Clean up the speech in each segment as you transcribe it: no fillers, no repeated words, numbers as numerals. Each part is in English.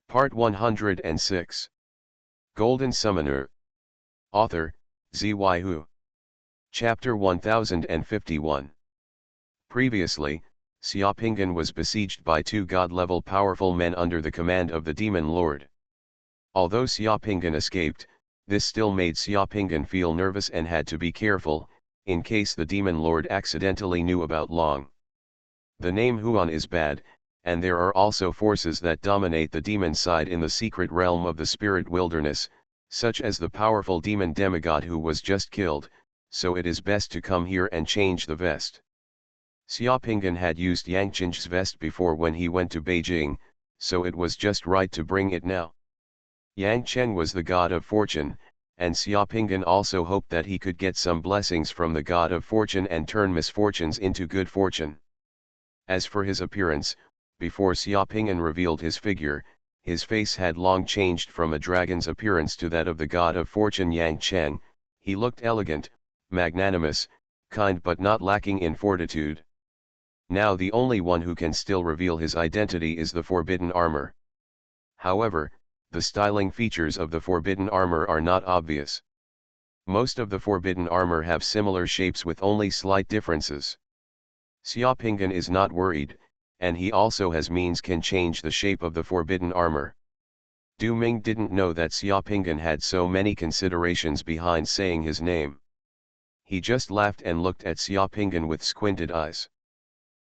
Part 106. Golden Summoner. Author, Xuanhuan. Chapter 1051. Previously, Xiaopinggan was besieged by two god-level powerful men under the command of the Demon Lord. Although Xiaopinggan escaped, this still made Xiaopinggan feel nervous and had to be careful, in case the Demon Lord accidentally knew about Long. The name Huan is bad, and there are also forces that dominate the demon side in the secret realm of the spirit wilderness, such as the powerful demon demigod who was just killed, so it is best to come here and change the vest. Xiaopinggan had used Yang Qing's vest before when he went to Beijing, so it was just right to bring it now. Yang Chen was the god of fortune, and Xiaopinggan also hoped that he could get some blessings from the god of fortune and turn misfortunes into good fortune. As for his appearance, before Xiaopinggan revealed his figure, his face had long changed from a dragon's appearance to that of the god of fortune Yang Chen. He looked elegant, magnanimous, kind but not lacking in fortitude. Now the only one who can still reveal his identity is the forbidden armor. However, the styling features of the forbidden armor are not obvious. Most of the forbidden armor have similar shapes with only slight differences. Xiaopinggan is not worried, and he also has means can change the shape of the forbidden armor. Du Ming didn't know that Xiaopinggan had so many considerations behind saying his name. He just laughed and looked at Xiaopinggan with squinted eyes.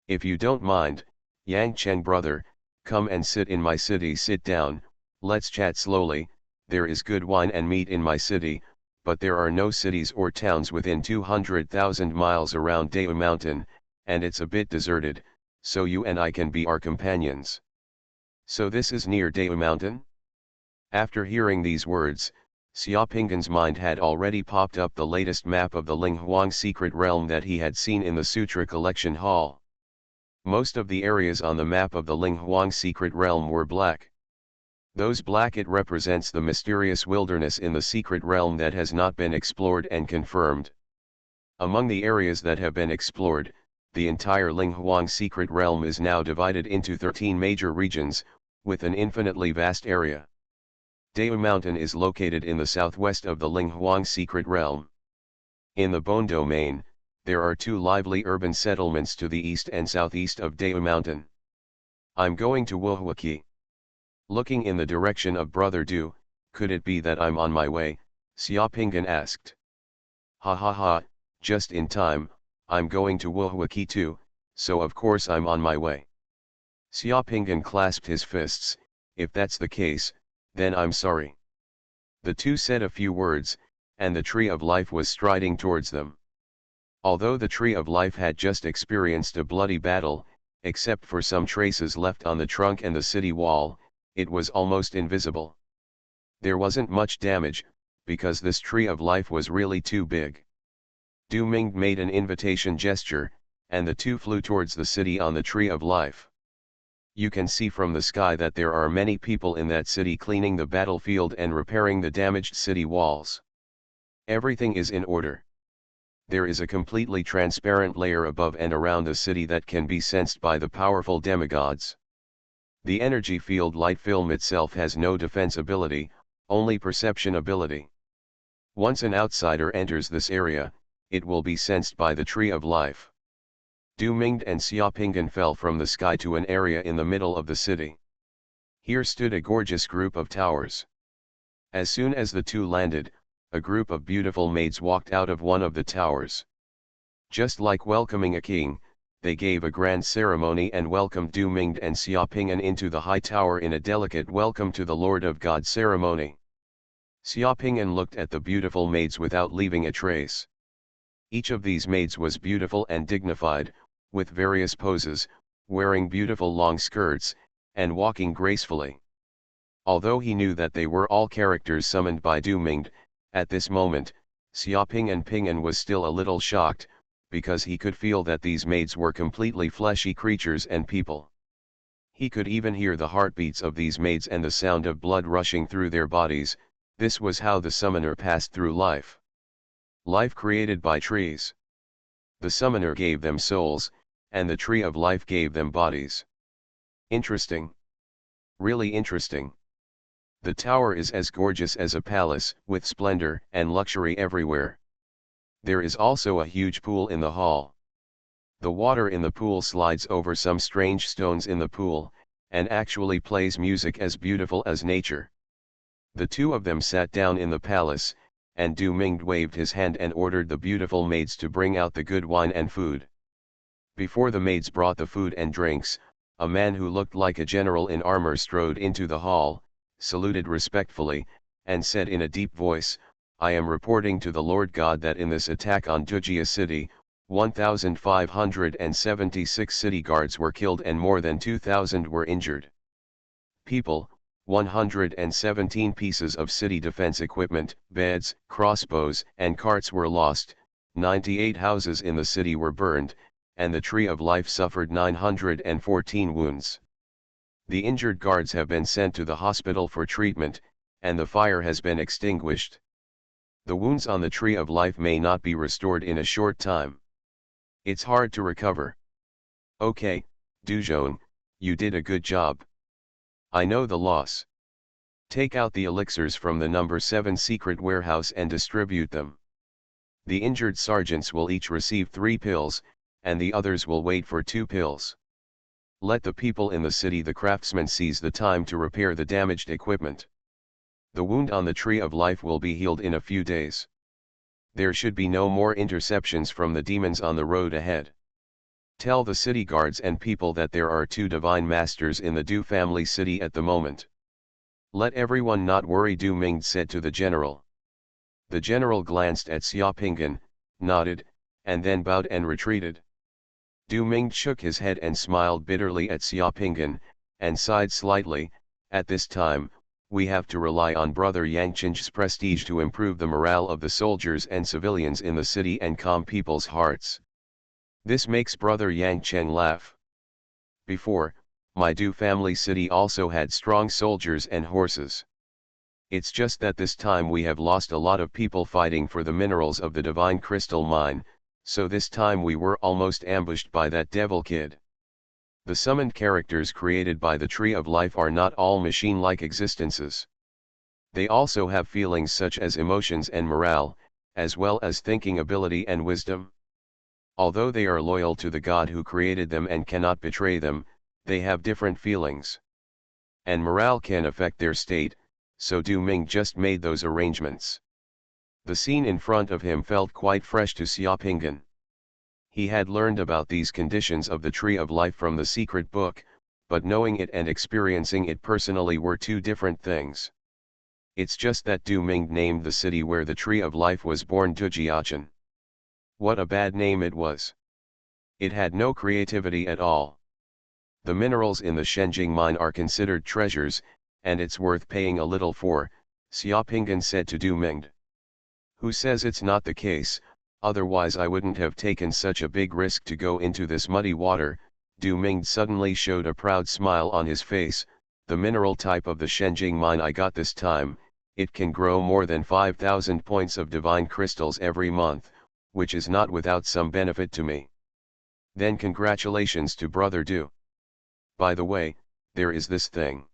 "If you don't mind, Yang Chen brother, come and sit in my city. Sit down, let's chat slowly. There is good wine and meat in my city, but there are no cities or towns within 200,000 miles around Dao Mountain, and it's a bit deserted, so you and I can be our companions." "So this is near Dao Mountain?" After hearing these words, Xiaopinggan's mind had already popped up the latest map of the Linghuang secret realm that he had seen in the Sutra collection hall. Most of the areas on the map of the Linghuang secret realm were black. Those black it represents the mysterious wilderness in the secret realm that has not been explored and confirmed. Among the areas that have been explored, the entire Linghuang secret realm is now divided into 13 major regions, with an infinitely vast area. Dao Mountain is located in the southwest of the Linghuang secret realm. In the Bone domain, there are two lively urban settlements to the east and southeast of Dao Mountain. "I'm going to Wuhuaki." Looking in the direction of Brother Du, "Could it be that I'm on my way?" Xiaopinggan asked. "Ha ha ha, just in time. I'm going to Wuhuaki too, so of course I'm on my way." Xiaopinggan clasped his fists. "If that's the case, then I'm sorry." The two said a few words, and the Tree of Life was striding towards them. Although the Tree of Life had just experienced a bloody battle, except for some traces left on the trunk and the city wall, it was almost invisible. There wasn't much damage, because this Tree of Life was really too big. Du Ming made an invitation gesture, and the two flew towards the city on the Tree of Life. You can see from the sky that there are many people in that city cleaning the battlefield and repairing the damaged city walls. Everything is in order. There is a completely transparent layer above and around the city that can be sensed by the powerful demigods. The energy field light film itself has no defense ability, only perception ability. Once an outsider enters this area, it will be sensed by the Tree of Life. Du Ming and Xiaopinggan fell from the sky to an area in the middle of the city. Here stood a gorgeous group of towers. As soon as the two landed, a group of beautiful maids walked out of one of the towers. Just like welcoming a king, they gave a grand ceremony and welcomed Du Ming and Xiaopinggan into the high tower in a delicate welcome to the Lord of God ceremony. Xiaopinggan looked at the beautiful maids without leaving a trace. Each of these maids was beautiful and dignified, with various poses, wearing beautiful long skirts, and walking gracefully. Although he knew that they were all characters summoned by Du Ming, at this moment, Xiaopinggan was still a little shocked, because he could feel that these maids were completely fleshy creatures and people. He could even hear the heartbeats of these maids and the sound of blood rushing through their bodies. This was how the summoner passed through life. Life created by trees. The summoner gave them souls, and the Tree of Life gave them bodies. Interesting. Really interesting. The tower is as gorgeous as a palace, with splendor and luxury everywhere. There is also a huge pool in the hall. The water in the pool slides over some strange stones in the pool, and actually plays music as beautiful as nature. The two of them sat down in the palace, and Du Ming waved his hand and ordered the beautiful maids to bring out the good wine and food. Before the maids brought the food and drinks, a man who looked like a general in armor strode into the hall, saluted respectfully, and said in a deep voice, "I am reporting to the Lord God that in this attack on Dujia city, 1,576 city guards were killed and more than 2,000 were injured. People, 117 pieces of city defense equipment, beds, crossbows, and carts were lost, 98 houses in the city were burned, and the Tree of Life suffered 914 wounds. The injured guards have been sent to the hospital for treatment, and the fire has been extinguished. The wounds on the Tree of Life may not be restored in a short time. It's hard to recover. Okay, Duzhong, you did a good job. I know the loss. Take out the elixirs from the number 7 secret warehouse and distribute them. The injured sergeants will each receive 3 pills, and the others will wait for 2 pills. Let the people in the city, the craftsmen, seize the time to repair the damaged equipment. The wound on the Tree of Life will be healed in a few days. There should be no more interceptions from the demons on the road ahead. Tell the city guards and people that there are 2 divine masters in the Du family city at the moment. Let everyone not worry," Du Ming said to the general. The general glanced at Xiaopinggan, nodded, and then bowed and retreated. Du Ming shook his head and smiled bitterly at Xiaopinggan, and sighed slightly. At this time, we have to rely on Brother Yang Qing's prestige to improve the morale of the soldiers and civilians in the city and calm people's hearts. This makes Brother Yang Cheng laugh. Before, my Du family city also had strong soldiers and horses. It's just that this time we have lost a lot of people fighting for the minerals of the divine crystal mine, so this time we were almost ambushed by that devil kid. The summoned characters created by the Tree of Life are not all machine-like existences. They also have feelings such as emotions and morale, as well as thinking ability and wisdom. Although they are loyal to the God who created them and cannot betray them, they have different feelings. And morale can affect their state, so Du Ming just made those arrangements. The scene in front of him felt quite fresh to Xiaopinggan. He had learned about these conditions of the Tree of Life from the secret book, but knowing it and experiencing it personally were 2 different things. It's just that Du Ming named the city where the Tree of Life was born Dujiachan. What a bad name it was. It had no creativity at all. The minerals in the Shenjing mine are considered treasures, and it's worth paying a little for, Xiaopinggan said to Du Ming. Who says it's not the case? Otherwise I wouldn't have taken such a big risk to go into this muddy water. Du Ming suddenly showed a proud smile on his face. The mineral type of the Shenjing mine I got this time, it can grow more than 5,000 points of divine crystals every month, which is not without some benefit to me. Then congratulations to Brother Du. By the way, there is this thing.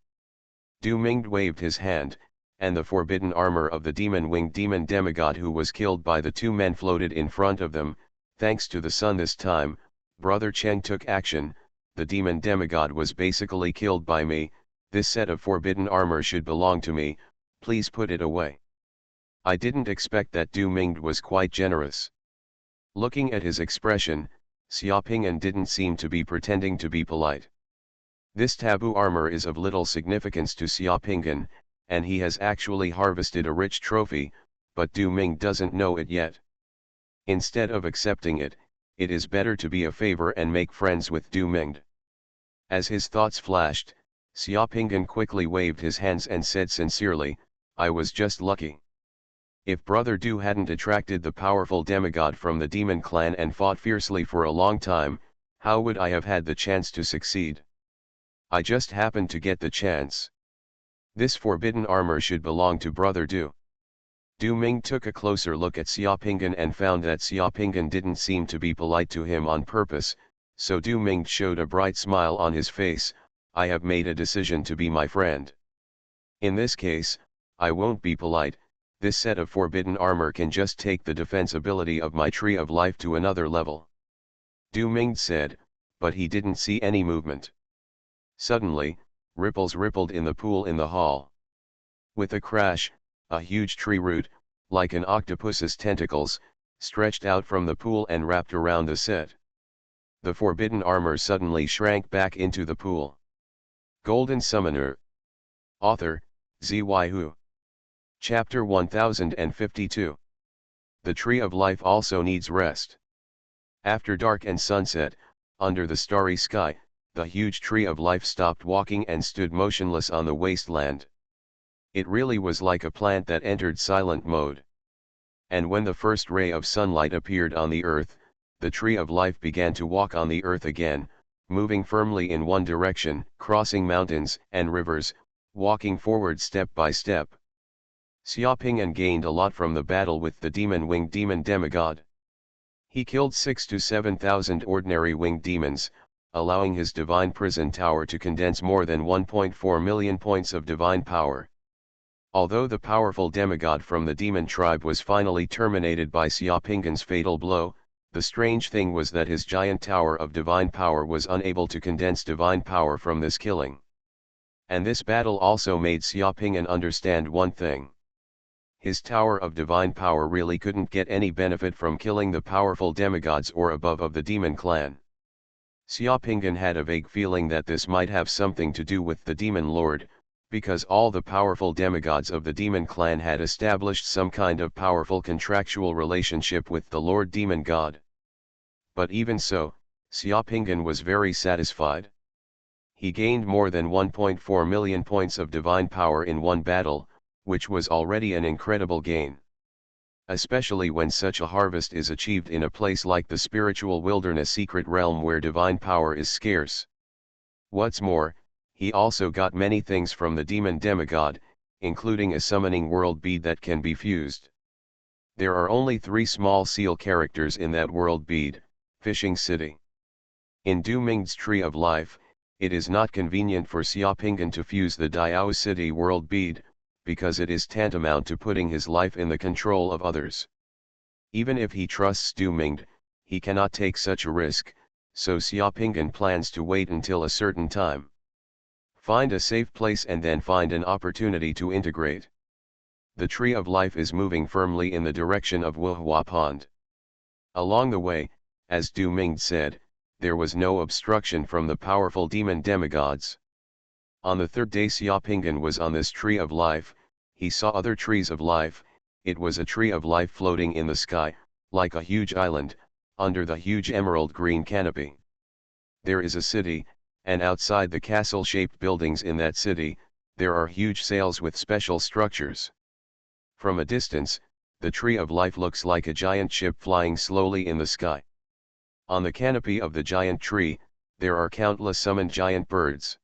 Du Ming waved his hand, and the forbidden armor of the demon-winged demon demigod who was killed by the 2 men floated in front of them. Thanks to the sun this time, Brother Cheng took action. The demon demigod was basically killed by me. This set of forbidden armor should belong to me, please put it away. I didn't expect that. Du Ming was quite generous. Looking at his expression, Xiaopinggan didn't seem to be pretending to be polite. This taboo armor is of little significance to Xiaopinggan, and he has actually harvested a rich trophy, but Du Ming doesn't know it yet. Instead of accepting it, it is better to be a favor and make friends with Du Ming. As his thoughts flashed, Xiaopinggan quickly waved his hands and said sincerely, I was just lucky. If Brother Du hadn't attracted the powerful demigod from the demon clan and fought fiercely for a long time, how would I have had the chance to succeed? I just happened to get the chance. This forbidden armor should belong to Brother Du. Du Ming took a closer look at Xiaopinggan and found that Xiaopinggan didn't seem to be polite to him on purpose, so Du Ming showed a bright smile on his face. I have made a decision to be my friend. In this case, I won't be polite, this set of forbidden armor can just take the defense ability of my tree of life to another level. Du Ming said, but he didn't see any movement. Suddenly, ripples rippled in the pool in the hall. With a crash, a huge tree root, like an octopus's tentacles, stretched out from the pool and wrapped around the set. The forbidden armor suddenly shrank back into the pool. Golden Summoner. Author, Xuanhuan. Chapter 1052. The Tree of Life also needs rest. After dark and sunset, under the starry sky, the huge Tree of Life stopped walking and stood motionless on the wasteland. It really was like a plant that entered silent mode. And when the first ray of sunlight appeared on the earth, the Tree of Life began to walk on the earth again, moving firmly in one direction, crossing mountains and rivers, walking forward step by step. Xiaoping'an gained a lot from the battle with the demon-winged demon demigod. He killed 6,000 to 7,000 ordinary winged demons, allowing his divine prison tower to condense more than 1.4 million points of divine power. Although the powerful demigod from the demon tribe was finally terminated by Xiaoping'an's fatal blow, the strange thing was that his giant tower of divine power was unable to condense divine power from this killing. And this battle also made Xiaoping'an understand one thing. His tower of divine power really couldn't get any benefit from killing the powerful demigods or above of the demon clan. Xiaoping'an had a vague feeling that this might have something to do with the demon lord, because all the powerful demigods of the demon clan had established some kind of powerful contractual relationship with the lord demon god. But even so, Xiaoping'an was very satisfied. He gained more than 1.4 million points of divine power in one battle, which was already an incredible gain. Especially when such a harvest is achieved in a place like the spiritual wilderness secret realm where divine power is scarce. What's more, he also got many things from the demon demigod, including a summoning world bead that can be fused. There are only 3 small seal characters in that world bead, Fishing City. In Du Ming's Tree of Life, it is not convenient for Xiaoping'an to fuse the Diao City world bead, because it is tantamount to putting his life in the control of others. Even if he trusts Du Ming, he cannot take such a risk, so Xiaoping'an plans to wait until a certain time. Find a safe place and then find an opportunity to integrate. The Tree of Life is moving firmly in the direction of Wuhua Pond. Along the way, as Du Ming said, there was no obstruction from the powerful demon demigods. On the 3rd day Xiaoping'an was on this Tree of Life, he saw other trees of life. It was a tree of life floating in the sky, like a huge island, under the huge emerald green canopy. There is a city, and outside the castle-shaped buildings in that city, there are huge sails with special structures. From a distance, the Tree of Life looks like a giant ship flying slowly in the sky. On the canopy of the giant tree, there are countless summoned giant birds.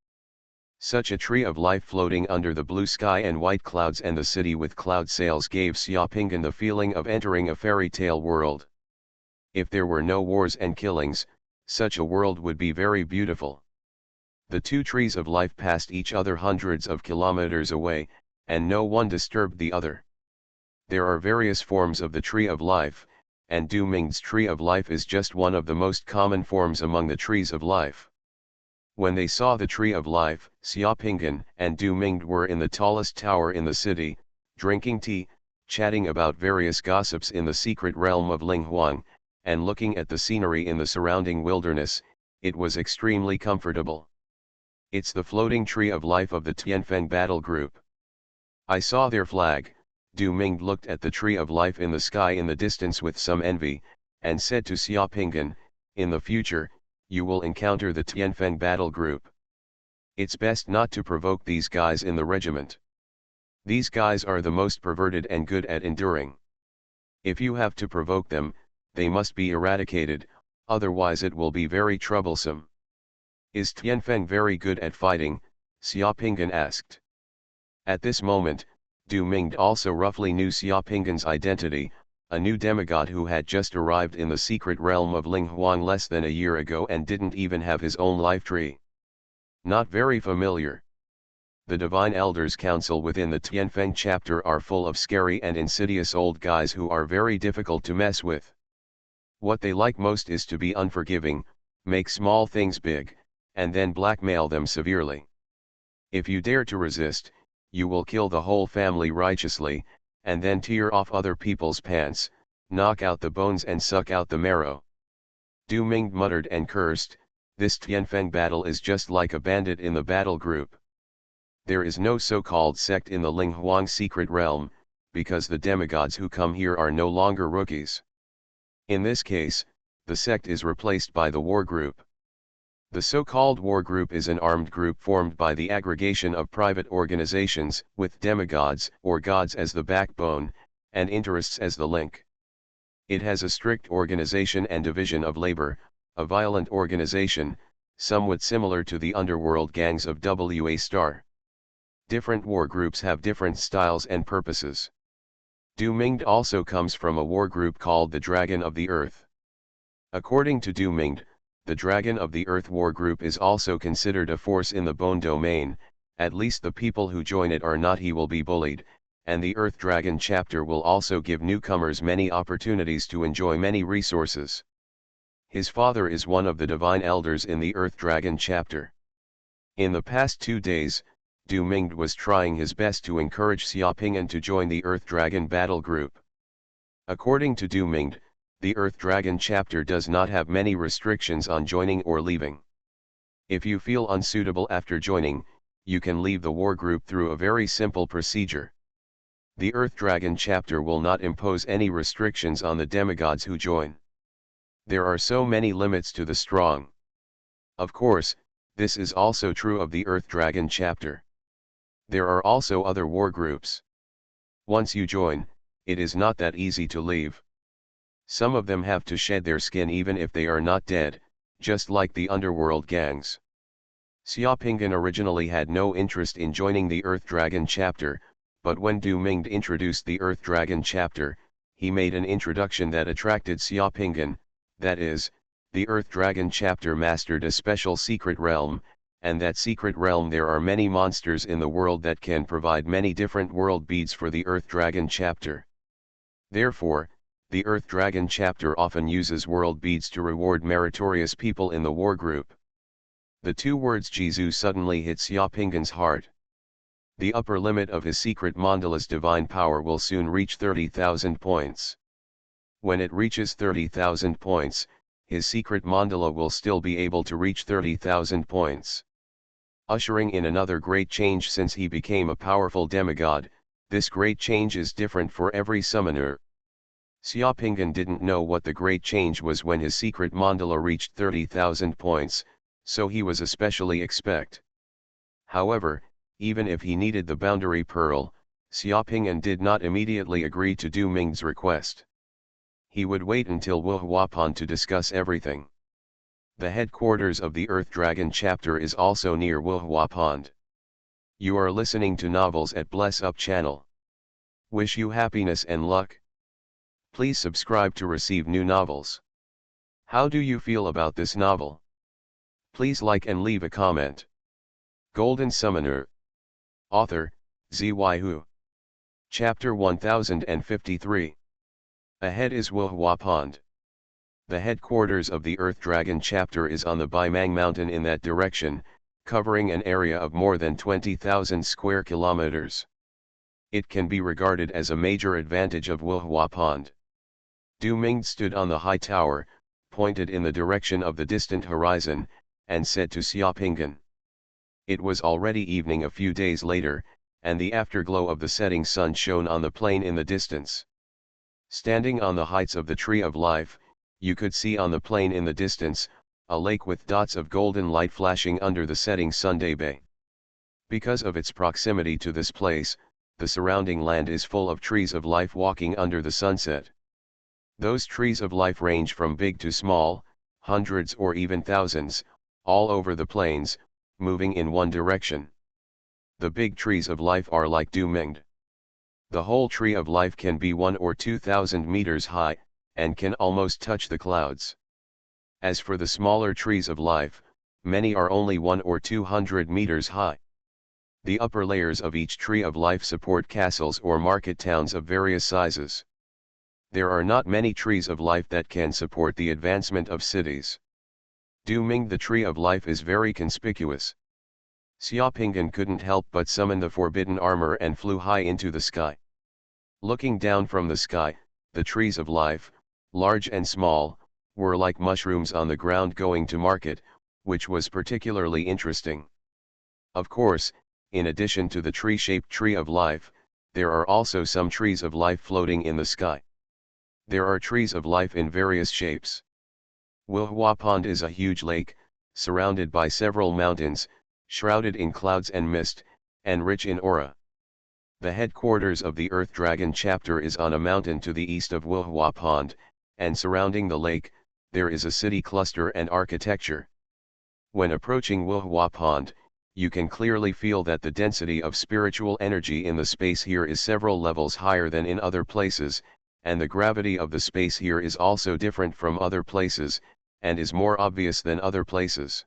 Such a Tree of Life floating under the blue sky and white clouds and the city with cloud sails gave Xiaoping'an the feeling of entering a fairy tale world. If there were no wars and killings, such a world would be very beautiful. The 2 trees of life passed each other hundreds of kilometers away, and no one disturbed the other. There are various forms of the Tree of Life, and Du Ming's Tree of Life is just one of the most common forms among the trees of life. When they saw the Tree of Life, Xiaoping'an and Du Ming were in the tallest tower in the city, drinking tea, chatting about various gossips in the secret realm of Linghuang, and looking at the scenery in the surrounding wilderness. It was extremely comfortable. It's the floating Tree of Life of the Tianfeng battle group. I saw their flag. Du Ming looked at the Tree of Life in the sky in the distance with some envy, and said to Xiaoping'an, in the future, you will encounter the Tianfeng battle group. It's best not to provoke these guys in the regiment. These guys are the most perverted and good at enduring. If you have to provoke them, they must be eradicated, otherwise it will be very troublesome. Is Tianfeng very good at fighting? Xiaoping'an asked. At this moment, Du Ming also roughly knew Xiaoping'an's identity, a new demigod who had just arrived in the secret realm of Linghuang less than a year ago and didn't even have his own life tree. Not very familiar. The Divine Elders Council within the Tianfeng chapter are full of scary and insidious old guys who are very difficult to mess with. What they like most is to be unforgiving, make small things big, and then blackmail them severely. If you dare to resist, you will kill the whole family righteously, and then tear off other people's pants, knock out the bones and suck out the marrow. Du Ming muttered and cursed, this Tianfeng battle is just like a bandit in the battle group. There is no so-called sect in the Linghuang secret realm, because the demigods who come here are no longer rookies. In this case, the sect is replaced by the war group. The so-called war group is an armed group formed by the aggregation of private organizations, with demigods or gods as the backbone, and interests as the link. It has a strict organization and division of labor, a violent organization, somewhat similar to the underworld gangs of WA*. Different war groups have different styles and purposes. Du Mingde also comes from a war group called the Dragon of the Earth. According to Du Mingde, the Dragon of the Earth war group is also considered a force in the bone domain, at least the people who join it are not. He will be bullied, and the Earth Dragon chapter will also give newcomers many opportunities to enjoy many resources. His father is one of the divine elders in the Earth Dragon chapter. In the past 2 days, Du Mingde was trying his best to encourage Xiaoping'an to join the Earth Dragon battle group. According to Du Mingde, the Earth Dragon chapter does not have many restrictions on joining or leaving. If you feel unsuitable after joining, you can leave the war group through a very simple procedure. The Earth Dragon chapter will not impose any restrictions on the demigods who join. There are so many limits to the strong. Of course, this is also true of the Earth Dragon chapter. There are also other war groups. Once you join, it is not that easy to leave. Some of them have to shed their skin even if they are not dead, just like the underworld gangs. Xiaoping'an originally had no interest in joining the Earth Dragon chapter, but when Du Mingde introduced the Earth Dragon chapter, he made an introduction that attracted Xiaoping'an, that is, the Earth Dragon chapter mastered a special secret realm, and that secret realm there are many monsters in the world that can provide many different world beads for the Earth Dragon chapter. Therefore, the Earth Dragon chapter often uses world beads to reward meritorious people in the war group. The 2 words Jizu suddenly hit Xiaoping'an's heart. The upper limit of his secret mandala's divine power will soon reach 30,000 points. When it reaches 30,000 points, his secret mandala will still be able to reach 30,000 points. Ushering in another great change since he became a powerful demigod. This great change is different for every summoner. Xiaoping'an didn't know what the great change was when his secret mandala reached 30,000 points, so he was especially expect. However, even if he needed the boundary pearl, Xiaoping'an did not immediately agree to Du Mingde's request. He would wait until Wuhua Pond to discuss everything. The headquarters of the Earth Dragon chapter is also near Wuhua Pond. You are listening to novels at Bless Up channel. Wish you happiness and luck. Please subscribe to receive new novels. How do you feel about this novel? Please like and leave a comment. Golden Summoner. Author, Xuanhuan. Chapter 1053. Ahead is Wuhua Pond. The headquarters of the Earth Dragon chapter is on the Baimang Mountain in that direction, covering an area of more than 20,000 square kilometers. It can be regarded as a major advantage of Wuhua Pond. Du Mingde stood on the high tower, pointed in the direction of the distant horizon, and said to Xiaoping'an. It was already evening a few days later, and the afterglow of the setting sun shone on the plain in the distance. Standing on the heights of the Tree of Life, you could see on the plain in the distance, a lake with dots of golden light flashing under the setting Sunday bay. Because of its proximity to this place, the surrounding land is full of trees of life walking under the sunset. Those trees of life range from big to small, hundreds or even thousands, all over the plains, moving in one direction. The big trees of life are like Du Mingde. The whole tree of life can be 1 or 2,000 meters high, and can almost touch the clouds. As for the smaller trees of life, many are only 1 or 200 meters high. The upper layers of each tree of life support castles or market towns of various sizes. There are not many trees of life that can support the advancement of cities. Du Ming, the tree of life, is very conspicuous. Xiaopingan couldn't help but summon the forbidden armor and flew high into the sky. Looking down from the sky, the trees of life, large and small, were like mushrooms on the ground going to market, which was particularly interesting. Of course, in addition to the tree-shaped tree of life, there are also some trees of life floating in the sky. There are trees of life in various shapes. Wuhua Pond is a huge lake, surrounded by several mountains, shrouded in clouds and mist, and rich in aura. The headquarters of the Earth Dragon chapter is on a mountain to the east of Wuhua Pond, and surrounding the lake, there is a city cluster and architecture. When approaching Wuhua Pond, you can clearly feel that the density of spiritual energy in the space here is several levels higher than in other places, and the gravity of the space here is also different from other places, and is more obvious than other places.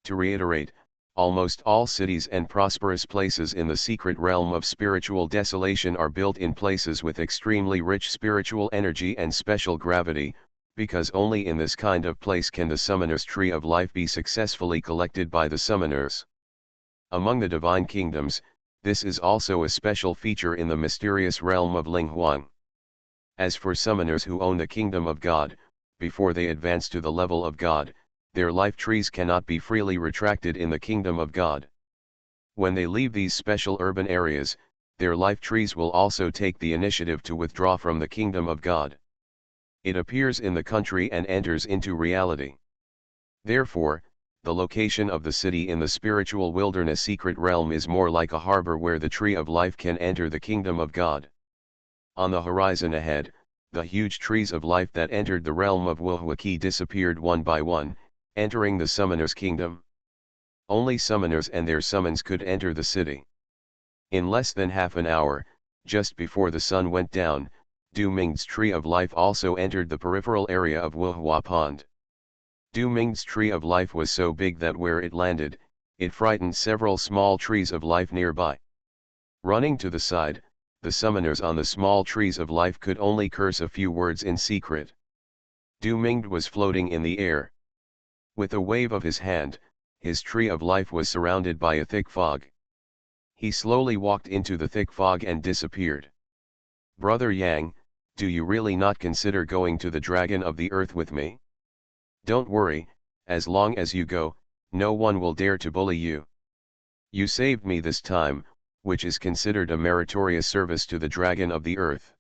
To reiterate, almost all cities and prosperous places in the secret realm of spiritual desolation are built in places with extremely rich spiritual energy and special gravity, because only in this kind of place can the summoner's tree of life be successfully collected by the summoners. Among the divine kingdoms, this is also a special feature in the mysterious realm of Linghuang. As for summoners who own the kingdom of God, before they advance to the level of God, their life trees cannot be freely retracted in the kingdom of God. When they leave these special urban areas, their life trees will also take the initiative to withdraw from the kingdom of God. It appears in the country and enters into reality. Therefore, the location of the city in the spiritual wilderness secret realm is more like a harbor where the tree of life can enter the kingdom of God. On the horizon ahead, the huge trees of life that entered the realm of Wuhuaki disappeared one by one, entering the summoner's kingdom. Only summoners and their summons could enter the city. In less than half an hour, just before the sun went down, Du Ming's tree of life also entered the peripheral area of Wuhua Pond. Du Ming's tree of life was so big that where it landed, it frightened several small trees of life nearby. Running to the side, the summoners on the small trees of life could only curse a few words in secret. Du Ming was floating in the air. With a wave of his hand, his tree of life was surrounded by a thick fog. He slowly walked into the thick fog and disappeared. Brother Yang, do you really not consider going to the Dragon of the Earth with me? Don't worry, as long as you go, no one will dare to bully you. You saved me this time, which is considered a meritorious service to the Dragon of the Earth.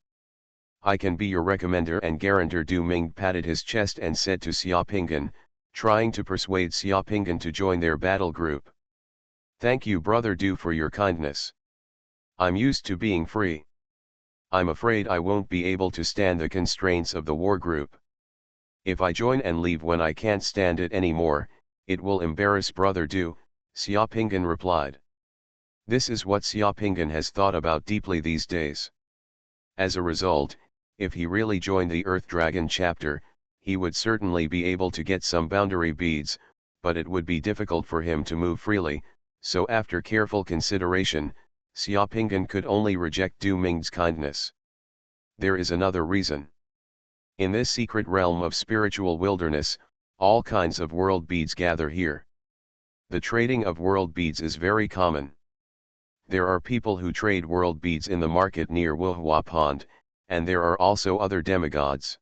I can be your recommender and guarantor. Du Ming patted his chest and said to Xiaopingan, trying to persuade Xiaopingan to join their battle group. Thank you, Brother Du, for your kindness. I'm used to being free. I'm afraid I won't be able to stand the constraints of the war group. If I join and leave when I can't stand it anymore, it will embarrass Brother Du, Xiaopingan replied. This is what Xiaopingan has thought about deeply these days. As a result, if he really joined the Earth Dragon chapter, he would certainly be able to get some boundary beads, but it would be difficult for him to move freely, so after careful consideration, Xiaopingan could only reject Du Ming's kindness. There is another reason. In this secret realm of spiritual wilderness, all kinds of world beads gather here. The trading of world beads is very common. There are people who trade world beads in the market near Wuhua Pond, and there are also other demigods.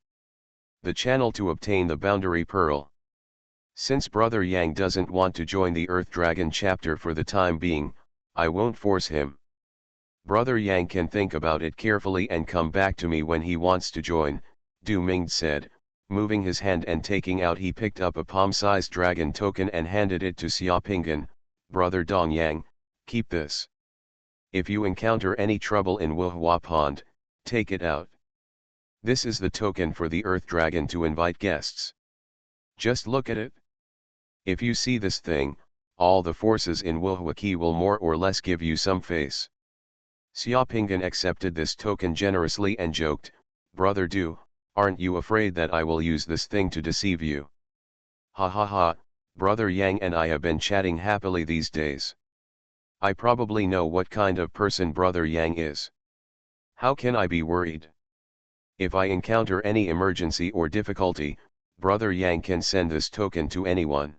The channel to obtain the boundary pearl. Since Brother Yang doesn't want to join the Earth Dragon chapter for the time being, I won't force him. Brother Yang can think about it carefully and come back to me when he wants to join, Du Ming said, moving his hand and taking out. He picked up a palm-sized dragon token and handed it to Xiaopingan. Brother Dong Yang, keep this. If you encounter any trouble in Wuhua Pond, take it out. This is the token for the Earth Dragon to invite guests. Just look at it. If you see this thing, all the forces in Wuhuaki will more or less give you some face. Xiaopingan accepted this token generously and joked, Brother Du, aren't you afraid that I will use this thing to deceive you? Ha ha ha, Brother Yang and I have been chatting happily these days. I probably know what kind of person Brother Yang is. How can I be worried? If I encounter any emergency or difficulty, Brother Yang can send this token to anyone.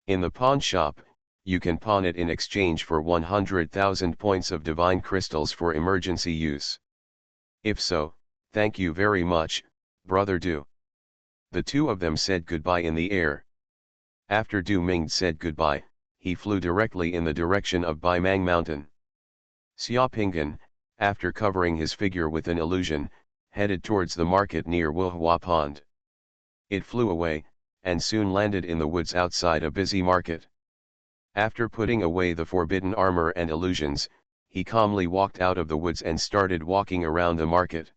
In the pawn shop, you can pawn it in exchange for 100,000 points of divine crystals for emergency use. If so, thank you very much, Brother Du. The two of them said goodbye in the air. After Du Ming said goodbye, he flew directly in the direction of Baimang Mountain. Xiaopinggan, after covering his figure with an illusion, headed towards the market near Wuhua Pond. It flew away, and soon landed in the woods outside a busy market. After putting away the forbidden armor and illusions, he calmly walked out of the woods and started walking around the market.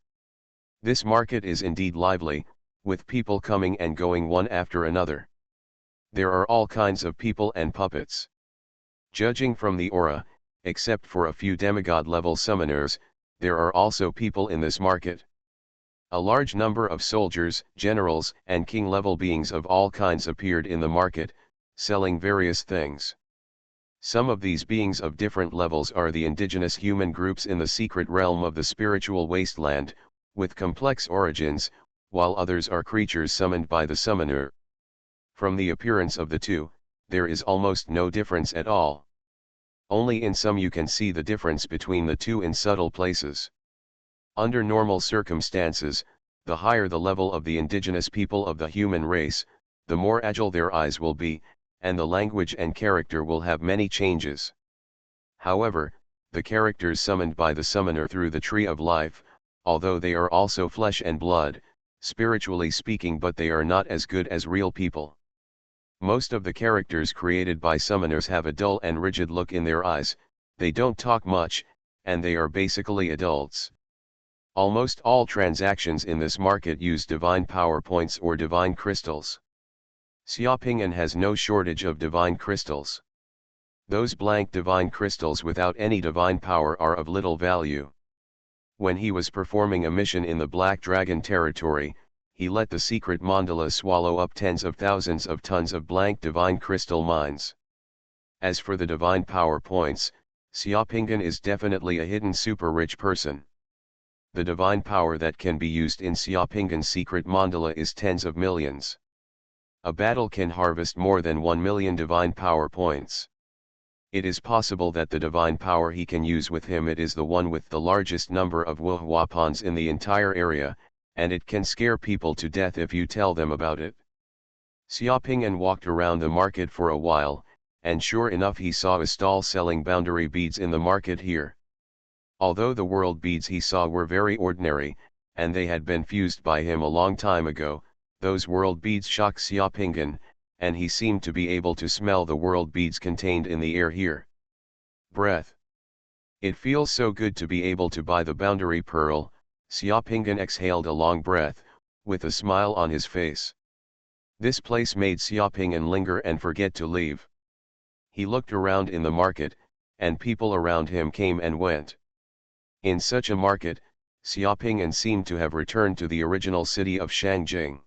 This market is indeed lively, with people coming and going one after another. There are all kinds of people and puppets. Judging from the aura, except for a few demigod-level summoners, there are also people in this market. A large number of soldiers, generals, and king-level beings of all kinds appeared in the market, selling various things. Some of these beings of different levels are the indigenous human groups in the secret realm of the spiritual wasteland, with complex origins, while others are creatures summoned by the summoner. From the appearance of the two, there is almost no difference at all. Only in some you can see the difference between the two in subtle places. Under normal circumstances, the higher the level of the indigenous people of the human race, the more agile their eyes will be, and the language and character will have many changes. However, the characters summoned by the summoner through the tree of life, although they are also flesh and blood, spiritually speaking, but they are not as good as real people. Most of the characters created by summoners have a dull and rigid look in their eyes, they don't talk much, and they are basically adults. Almost all transactions in this market use divine power points or divine crystals. Xiaopingyan has no shortage of divine crystals. Those blank divine crystals without any divine power are of little value. When he was performing a mission in the Black Dragon territory, he let the secret mandala swallow up tens of thousands of tons of blank divine crystal mines. As for the divine power points, Xiaopingyan is definitely a hidden super rich person. The divine power that can be used in Xiaopingyan's secret mandala is tens of millions. A battle can harvest more than 1 million divine power points. It is possible that the divine power he can use with him it is the one with the largest number of Wuhua ponds in the entire area, and it can scare people to death if you tell them about it. Xiaopingyan walked around the market for a while, and sure enough he saw a stall selling boundary beads in the market here. Although the world beads he saw were very ordinary, and they had been fused by him a long time ago, those world beads shocked Xiaopingyan, and he seemed to be able to smell the world beads contained in the air here. Breath. It feels so good to be able to buy the boundary pearl. Xiaopingyan exhaled a long breath, with a smile on his face. This place made Xiaopingyan linger and forget to leave. He looked around in the market, and people around him came and went. In such a market, Xiaopingyan seemed to have returned to the original city of Shangjing.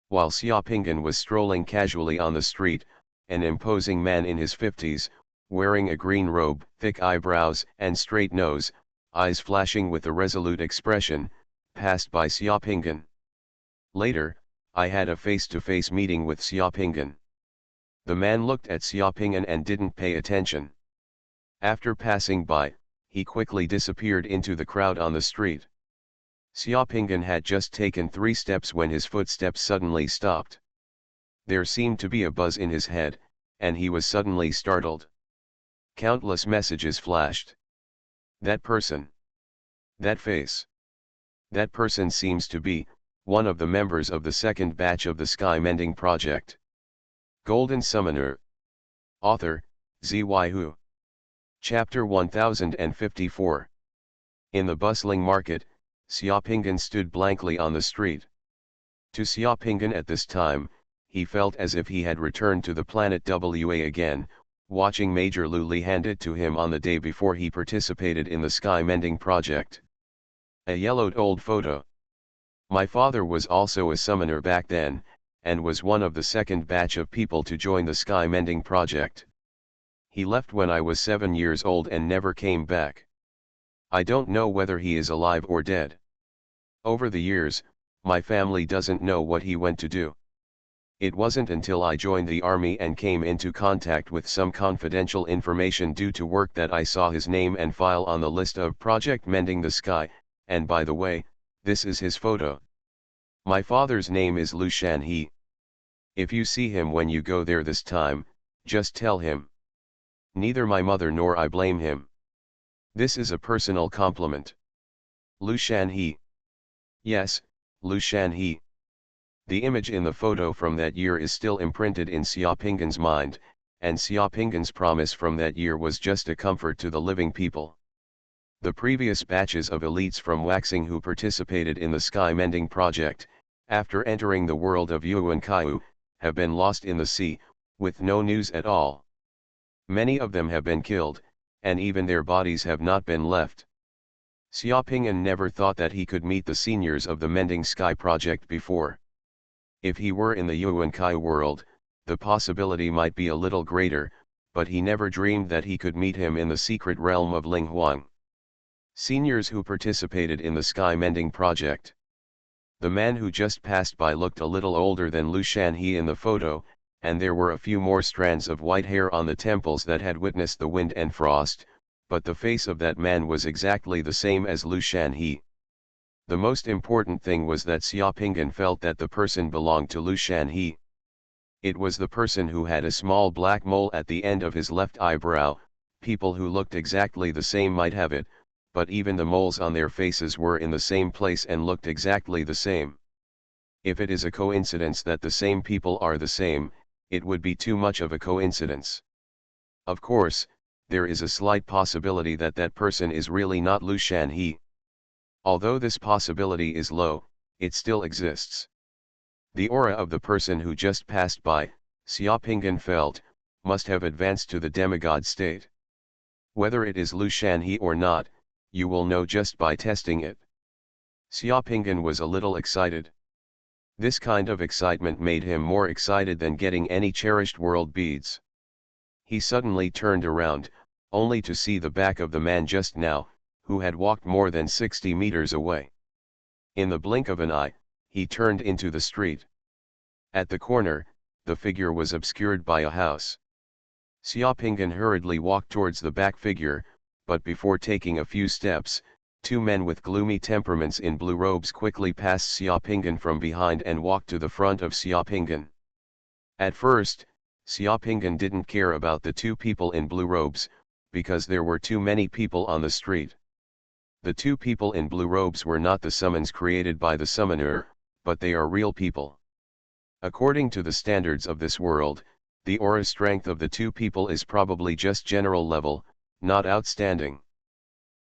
While Xiaopingyan was strolling casually on the street, an imposing man in his 50s, wearing a green robe, thick eyebrows and straight nose, eyes flashing with a resolute expression, passed by Xiaopingyan. Later, I had a face-to-face meeting with Xiaopingyan. The man looked at Xiaopingyan and didn't pay attention. After passing by, he quickly disappeared into the crowd on the street. Xiaopingyan had just taken 3 steps when his footsteps suddenly stopped. There seemed to be a buzz in his head, and he was suddenly startled. Countless messages flashed. That person. That face. That person seems to be one of the members of the second batch of the Sky Mending Project. Golden Summoner. Author, Xuanhuan. Chapter 1054. In the bustling market, Xiaopingyan stood blankly on the street. To Xiaopingyan at this time, he felt as if he had returned to the planet Wa again, watching Major Lu Li hand it to him on the day before he participated in the Sky Mending Project. A yellowed old photo. My father was also a summoner back then, and was one of the second batch of people to join the Sky Mending Project. He left when I was 7 years old and never came back. I don't know whether he is alive or dead. Over the years, my family doesn't know what he went to do. It wasn't until I joined the army and came into contact with some confidential information due to work that I saw his name and file on the list of Project Mending the Sky, and by the way, this is his photo. My father's name is Xuanhuan. If you see him when you go there this time, just tell him. Neither my mother nor I blame him. This is a personal compliment. Xuanhuan. Yes, Xuanhuan. The image in the photo from that year is still imprinted in Xiaopinggan's mind, and Xiaopinggan's promise from that year was just a comfort to the living people. The previous batches of elites from Waxing who participated in the Sky Mending project, after entering the world of Yuan, have been lost in the sea, with no news at all. Many of them have been killed, and even their bodies have not been left. Xiaopinggan never thought that he could meet the seniors of the Mending Sky project before. If he were in the Yuan world, the possibility might be a little greater, but he never dreamed that he could meet him in the secret realm of Linghuang. Seniors who participated in the Sky Mending project. The man who just passed by looked a little older than Xuanhuan in the photo, and there were a few more strands of white hair on the temples that had witnessed the wind and frost, but the face of that man was exactly the same as Xuanhuan. The most important thing was that Xiaopinggan felt that the person belonged to Xuanhuan. It was the person who had a small black mole at the end of his left eyebrow. People who looked exactly the same might have it, but even the moles on their faces were in the same place and looked exactly the same. If it is a coincidence that the same people are the same, it would be too much of a coincidence. Of course, there is a slight possibility that that person is really not Xuanhuan. Although this possibility is low, it still exists. The aura of the person who just passed by, Xiaopinggan felt, must have advanced to the demigod state. Whether it is Xuanhuan or not, you will know just by testing it. Xiaopinggan was a little excited. This kind of excitement made him more excited than getting any cherished world beads. He suddenly turned around, only to see the back of the man just now, who had walked more than 60 meters away. In the blink of an eye, he turned into the street. At the corner, the figure was obscured by a house. Xiaopinggan hurriedly walked towards the back figure, but before taking a few steps, two men with gloomy temperaments in blue robes quickly passed Xiaopinggan from behind and walked to the front of Xiaopinggan. At first, Xiaopinggan didn't care about the two people in blue robes, because there were too many people on the street. The two people in blue robes were not the summons created by the summoner, but they are real people. According to the standards of this world, the aura strength of the two people is probably just general level, not outstanding.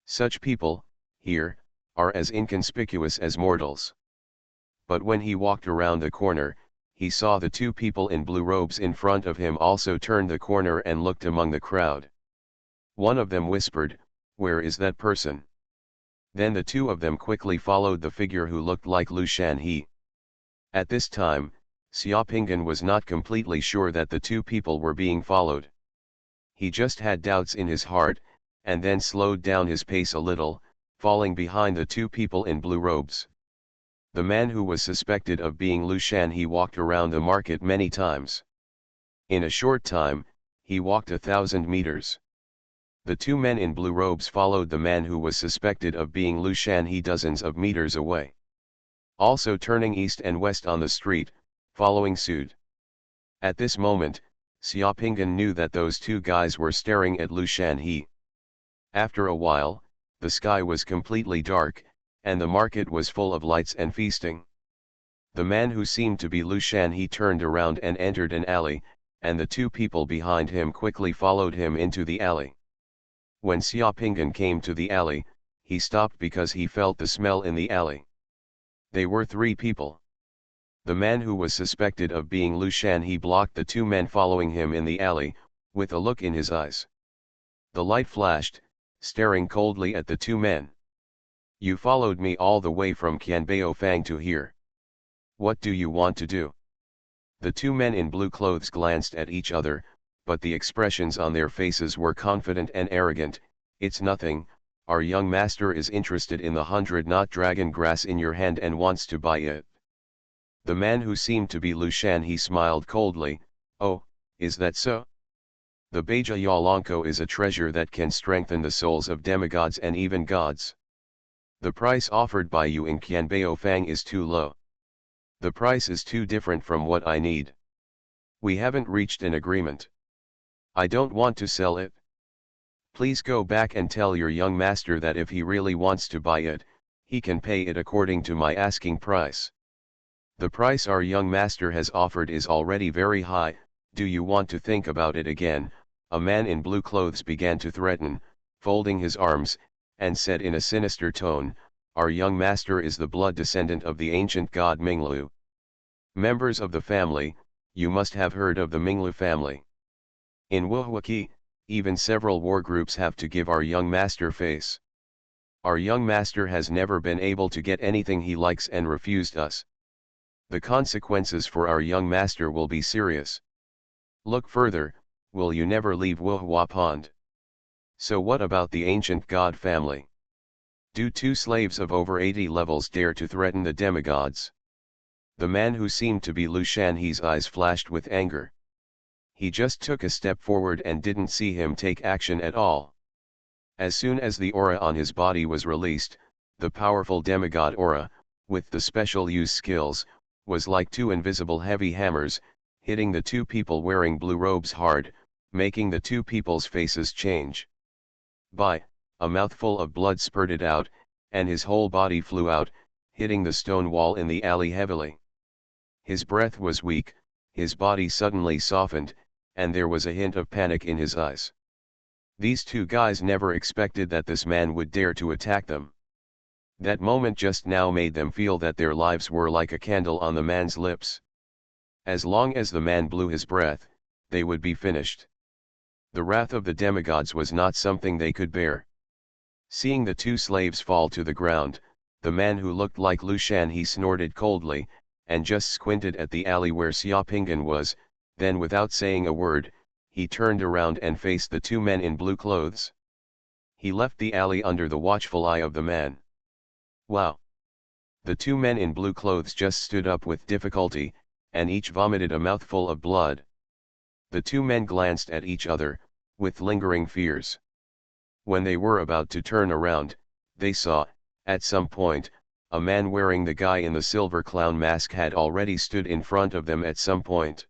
Such people, here, are as inconspicuous as mortals. But when he walked around the corner, he saw the two people in blue robes in front of him also turned the corner and looked among the crowd. One of them whispered, "Where is that person?" Then the two of them quickly followed the figure who looked like Xuanhuan. At this time, Xiaopinggan was not completely sure that the two people were being followed. He just had doubts in his heart, and then slowed down his pace a little, falling behind the two people in blue robes. The man who was suspected of being Xuanhuan walked around the market many times. In a short time, he walked 1,000 meters. The two men in blue robes followed the man who was suspected of being Xuanhuan dozens of meters away. Also turning east and west on the street, following suit. At this moment, Xiaopinggan knew that those two guys were staring at Xuanhuan. After a while, the sky was completely dark, and the market was full of lights and feasting. The man who seemed to be Xuanhuan turned around and entered an alley, and the two people behind him quickly followed him into the alley. When Xiaopinggan came to the alley, he stopped because he felt the smell in the alley. They were three people. The man who was suspected of being Xuanhuan blocked the two men following him in the alley, with a look in his eyes. The light flashed, staring coldly at the two men. "You followed me all the way from Qianbao Fang to here. What do you want to do?" The two men in blue clothes glanced at each other, but the expressions on their faces were confident and arrogant. "It's nothing, our young master is interested in the 100-knot dragon grass in your hand and wants to buy it." The man who seemed to be Lu Shan, he smiled coldly. "Oh, is that so? The Beja Yalanko is a treasure that can strengthen the souls of demigods and even gods. The price offered by you in Qianbao Fang is too low. The price is too different from what I need. We haven't reached an agreement. I don't want to sell it. Please go back and tell your young master that if he really wants to buy it, he can pay it according to my asking price. The price our young master has offered is already very high. Do you want to think about it again?" A man in blue clothes began to threaten, folding his arms, and said in a sinister tone, "Our young master is the blood descendant of the ancient god Minglu. Members of the family, you must have heard of the Minglu family. In Wuhuaki, even several war groups have to give our young master face. Our young master has never been able to get anything he likes and refused us. The consequences for our young master will be serious. Look further, will you never leave Wuhua Pond? So what about the ancient god family? Do 2 slaves of over 80 levels dare to threaten the demigods?" The man who seemed to be Lu Shanhe's eyes flashed with anger. He just took a step forward and didn't see him take action at all. As soon as the aura on his body was released, the powerful demigod aura, with the special use skills, was like 2 invisible heavy hammers, hitting the 2 people wearing blue robes hard, making the 2 people's faces change. A mouthful of blood spurted out, and his whole body flew out, hitting the stone wall in the alley heavily. His breath was weak, his body suddenly softened, and there was a hint of panic in his eyes. These 2 guys never expected that this man would dare to attack them. That moment just now made them feel that their lives were like a candle on the man's lips. As long as the man blew his breath, they would be finished. The wrath of the demigods was not something they could bear. Seeing the 2 slaves fall to the ground, the man who looked like Lu Shan, he snorted coldly, and just squinted at the alley where Xiaopingan was. Then without saying a word, he turned around and faced the 2 men in blue clothes. He left the alley under the watchful eye of the man. Wow! The 2 men in blue clothes just stood up with difficulty, and each vomited a mouthful of blood. The 2 men glanced at each other, with lingering fears. When they were about to turn around, they saw, at some point, a man wearing the guy in the silver clown mask had already stood in front of them at some point.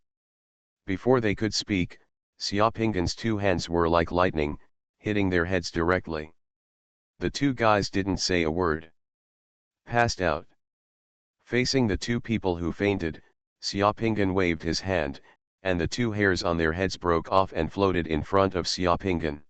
Before they could speak, Xiaopingan's 2 hands were like lightning, hitting their heads directly. The 2 guys didn't say a word. Passed out. Facing the 2 people who fainted, Xiaopingan waved his hand, and the 2 hairs on their heads broke off and floated in front of Xiaopingan.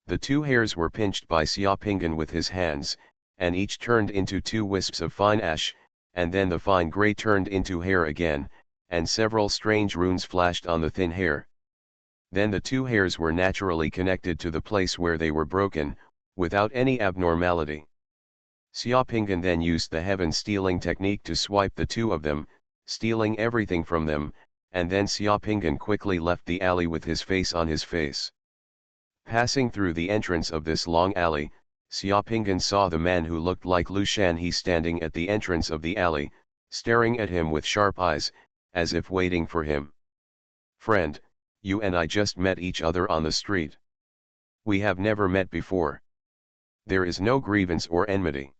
The 2 hairs were pinched by Xiaopingan with his hands, and each turned into 2 wisps of fine ash, and then the fine gray turned into hair again, and several strange runes flashed on the thin hair. Then the 2 hairs were naturally connected to the place where they were broken, without any abnormality. Xiaopingan then used the heaven stealing technique to swipe the 2 of them, stealing everything from them, and then Xiaopingan quickly left the alley with his face on his face. Passing through the entrance of this long alley, Xiaopingan saw the man who looked like Lu Shanhe standing at the entrance of the alley, staring at him with sharp eyes, as if waiting for him. "Friend, you and I just met each other on the street. We have never met before. There is no grievance or enmity.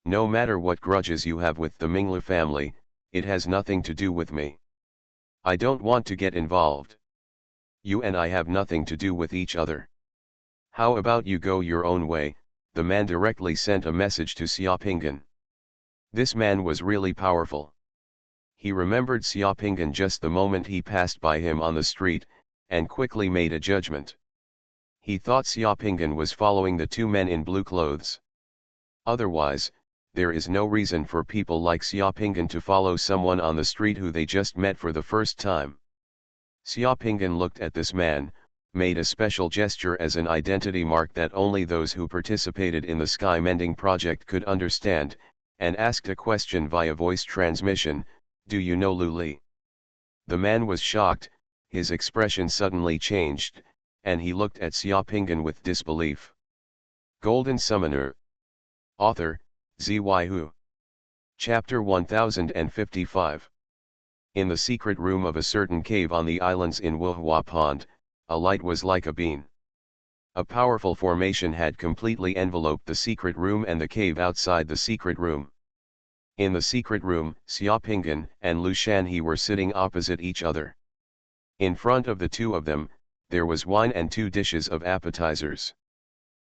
No matter what grudges you have with the Minglu family, it has nothing to do with me. I don't want to get involved. You and I have nothing to do with each other. How about you go your own way?" The man directly sent a message to Xiaopingan. This man was really powerful. He remembered Xiaopingan just the moment he passed by him on the street, and quickly made a judgment. He thought Xiaopingan was following the 2 men in blue clothes. Otherwise, there is no reason for people like Xiaopingan to follow someone on the street who they just met for the first time. Xiaopingan looked at this man, made a special gesture as an identity mark that only those who participated in the Sky Mending project could understand, and asked a question via voice transmission, "Do you know Lu Li?" The man was shocked, his expression suddenly changed, and he looked at Xiaopingan with disbelief. Golden Summoner. Author, Xuanhuan. Chapter 1055. In the secret room of a certain cave on the islands in Wuhua Pond, a light was like a beam. A powerful formation had completely enveloped the secret room and the cave outside the secret room. In the secret room, Xiaopingan and Lu Shanhe were sitting opposite each other. In front of the two of them, there was wine and 2 dishes of appetizers.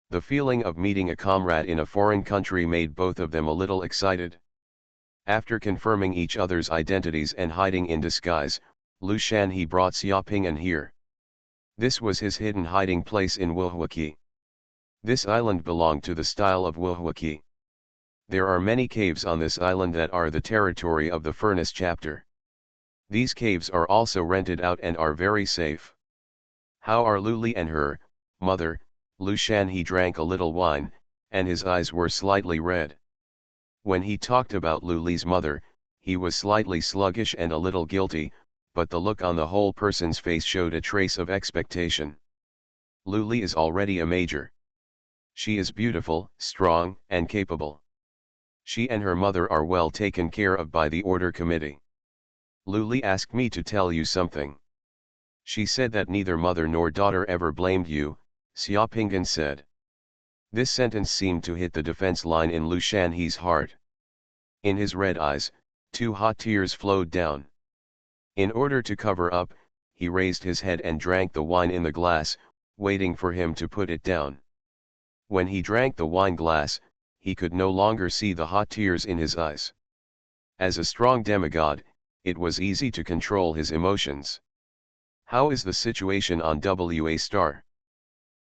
The feeling of meeting a comrade in a foreign country made both of them a little excited. After confirming each other's identities and hiding in disguise, Lu Shanhe brought Xiaopingan here. This was his hidden hiding place in Wuhuaqi. This island belonged to the style of Wuhuaqi. There are many caves on this island that are the territory of the furnace chapter. These caves are also rented out and are very safe. How are Luli and her mother? Lu Shanhe drank a little wine, and his eyes were slightly red. When he talked about Luli's mother, he was slightly sluggish and a little guilty, but the look on the whole person's face showed a trace of expectation. Luli is already a major. She is beautiful, strong, and capable. She and her mother are well taken care of by the order committee. Luli asked me to tell you something. She said that neither mother nor daughter ever blamed you, Xiaopingan said. This sentence seemed to hit the defense line in Lu Shanhe's heart. In his red eyes, 2 hot tears flowed down. In order to cover up, he raised his head and drank the wine in the glass, waiting for him to put it down. When he drank the wine glass, he could no longer see the hot tears in his eyes. As a strong demigod, it was easy to control his emotions. How is the situation on WA Star?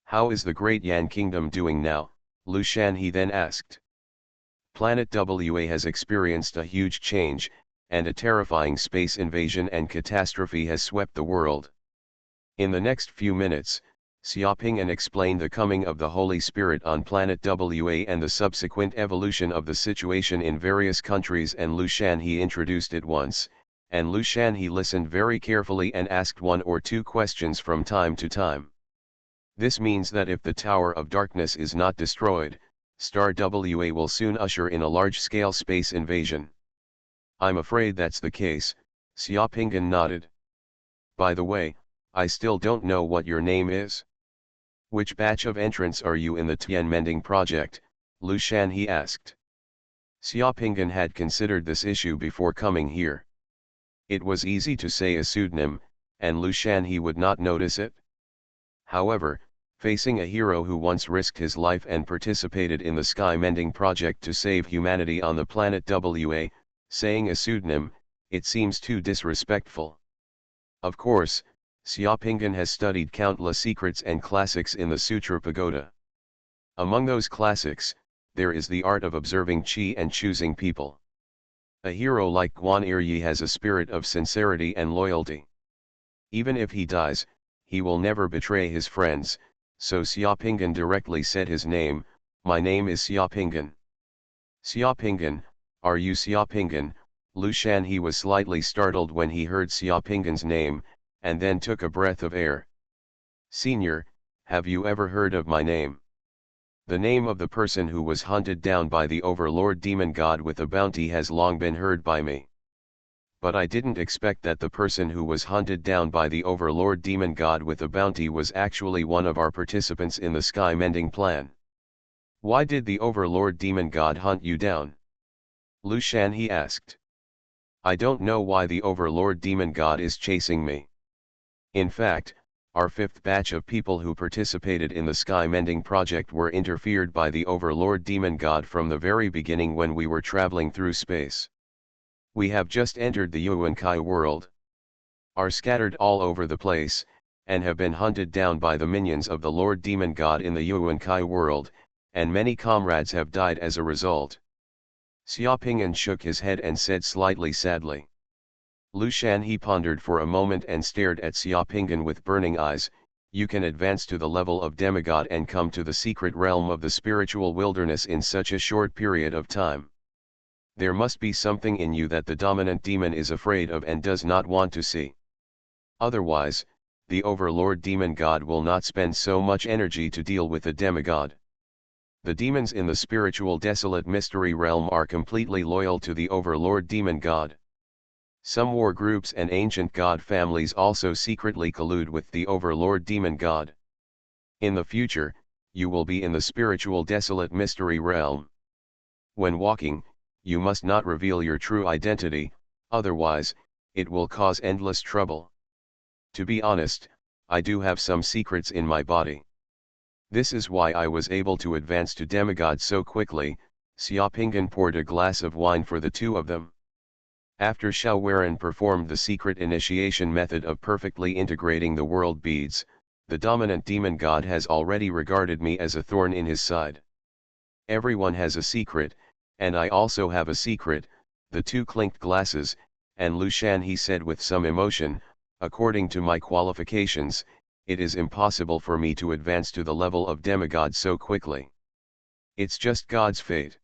How is the Great Yan Kingdom doing now? Lu Shanhe then asked. Planet WA has experienced a huge change, and a terrifying space invasion and catastrophe has swept the world. In the next few minutes, Xiaopingan explained the coming of the Holy Spirit on planet WA and the subsequent evolution of the situation in various countries, and Lu Shanhe introduced it once, and Lu Shanhe listened very carefully and asked 1 or 2 questions from time to time. This means that if the Tower of Darkness is not destroyed, Star WA will soon usher in a large-scale space invasion. I'm afraid that's the case, Xiaopingan nodded. By the way, I still don't know what your name is. Which batch of entrants are you in the Tian Mending project? Lu Shanhe asked. Xiaopingan had considered this issue before coming here. It was easy to say a pseudonym, and Lu Shanhe would not notice it. However, facing a hero who once risked his life and participated in the Sky Mending project to save humanity on the planet WA, saying a pseudonym, it seems too disrespectful. Of course, Xiaopingan has studied countless secrets and classics in the Sutra Pagoda. Among those classics, there is the art of observing qi and choosing people. A hero like Guan Iryi has a spirit of sincerity and loyalty. Even if he dies, he will never betray his friends, so Xiaopingan directly said his name. My name is Xiaopingan. Xiaopingan, are you Xiaopingan? Lu Shanhe was slightly startled when he heard Xiaopingan's name, and then took a breath of air. Senior, have you ever heard of my name? The name of the person who was hunted down by the overlord demon god with a bounty has long been heard by me. But I didn't expect that the person who was hunted down by the overlord demon god with a bounty was actually one of our participants in the Sky Mending plan. Why did the overlord demon god hunt you down? Lu Shanhe asked. I don't know why the overlord demon god is chasing me. In fact, our 5th batch of people who participated in the Sky Mending project were interfered by the overlord demon god from the very beginning when we were traveling through space. We have just entered the Yuankai world, are scattered all over the place, and have been hunted down by the minions of the Lord Demon God in the Yuankai world, and many comrades have died as a result. Xiaopingan shook his head and said slightly sadly. Lu Shanhe pondered for a moment and stared at Xiaopingan with burning eyes. You can advance to the level of demigod and come to the secret realm of the spiritual wilderness in such a short period of time. There must be something in you that the dominant demon is afraid of and does not want to see. Otherwise, the overlord demon god will not spend so much energy to deal with the demigod. The demons in the spiritual desolate mystery realm are completely loyal to the overlord demon god. Some war groups and ancient god families also secretly collude with the overlord demon god. In the future, you will be in the spiritual desolate mystery realm. When walking, you must not reveal your true identity, otherwise, it will cause endless trouble. To be honest, I do have some secrets in my body. This is why I was able to advance to demigod so quickly. Xiaopingan poured a glass of wine for the two of them. After Xuanhuan performed the secret initiation method of perfectly integrating the world beads, the dominant demon god has already regarded me as a thorn in his side. Everyone has a secret, and I also have a secret. The two clinked glasses, and Lushan he said with some emotion, according to my qualifications, it is impossible for me to advance to the level of demigod so quickly. It's just God's fate.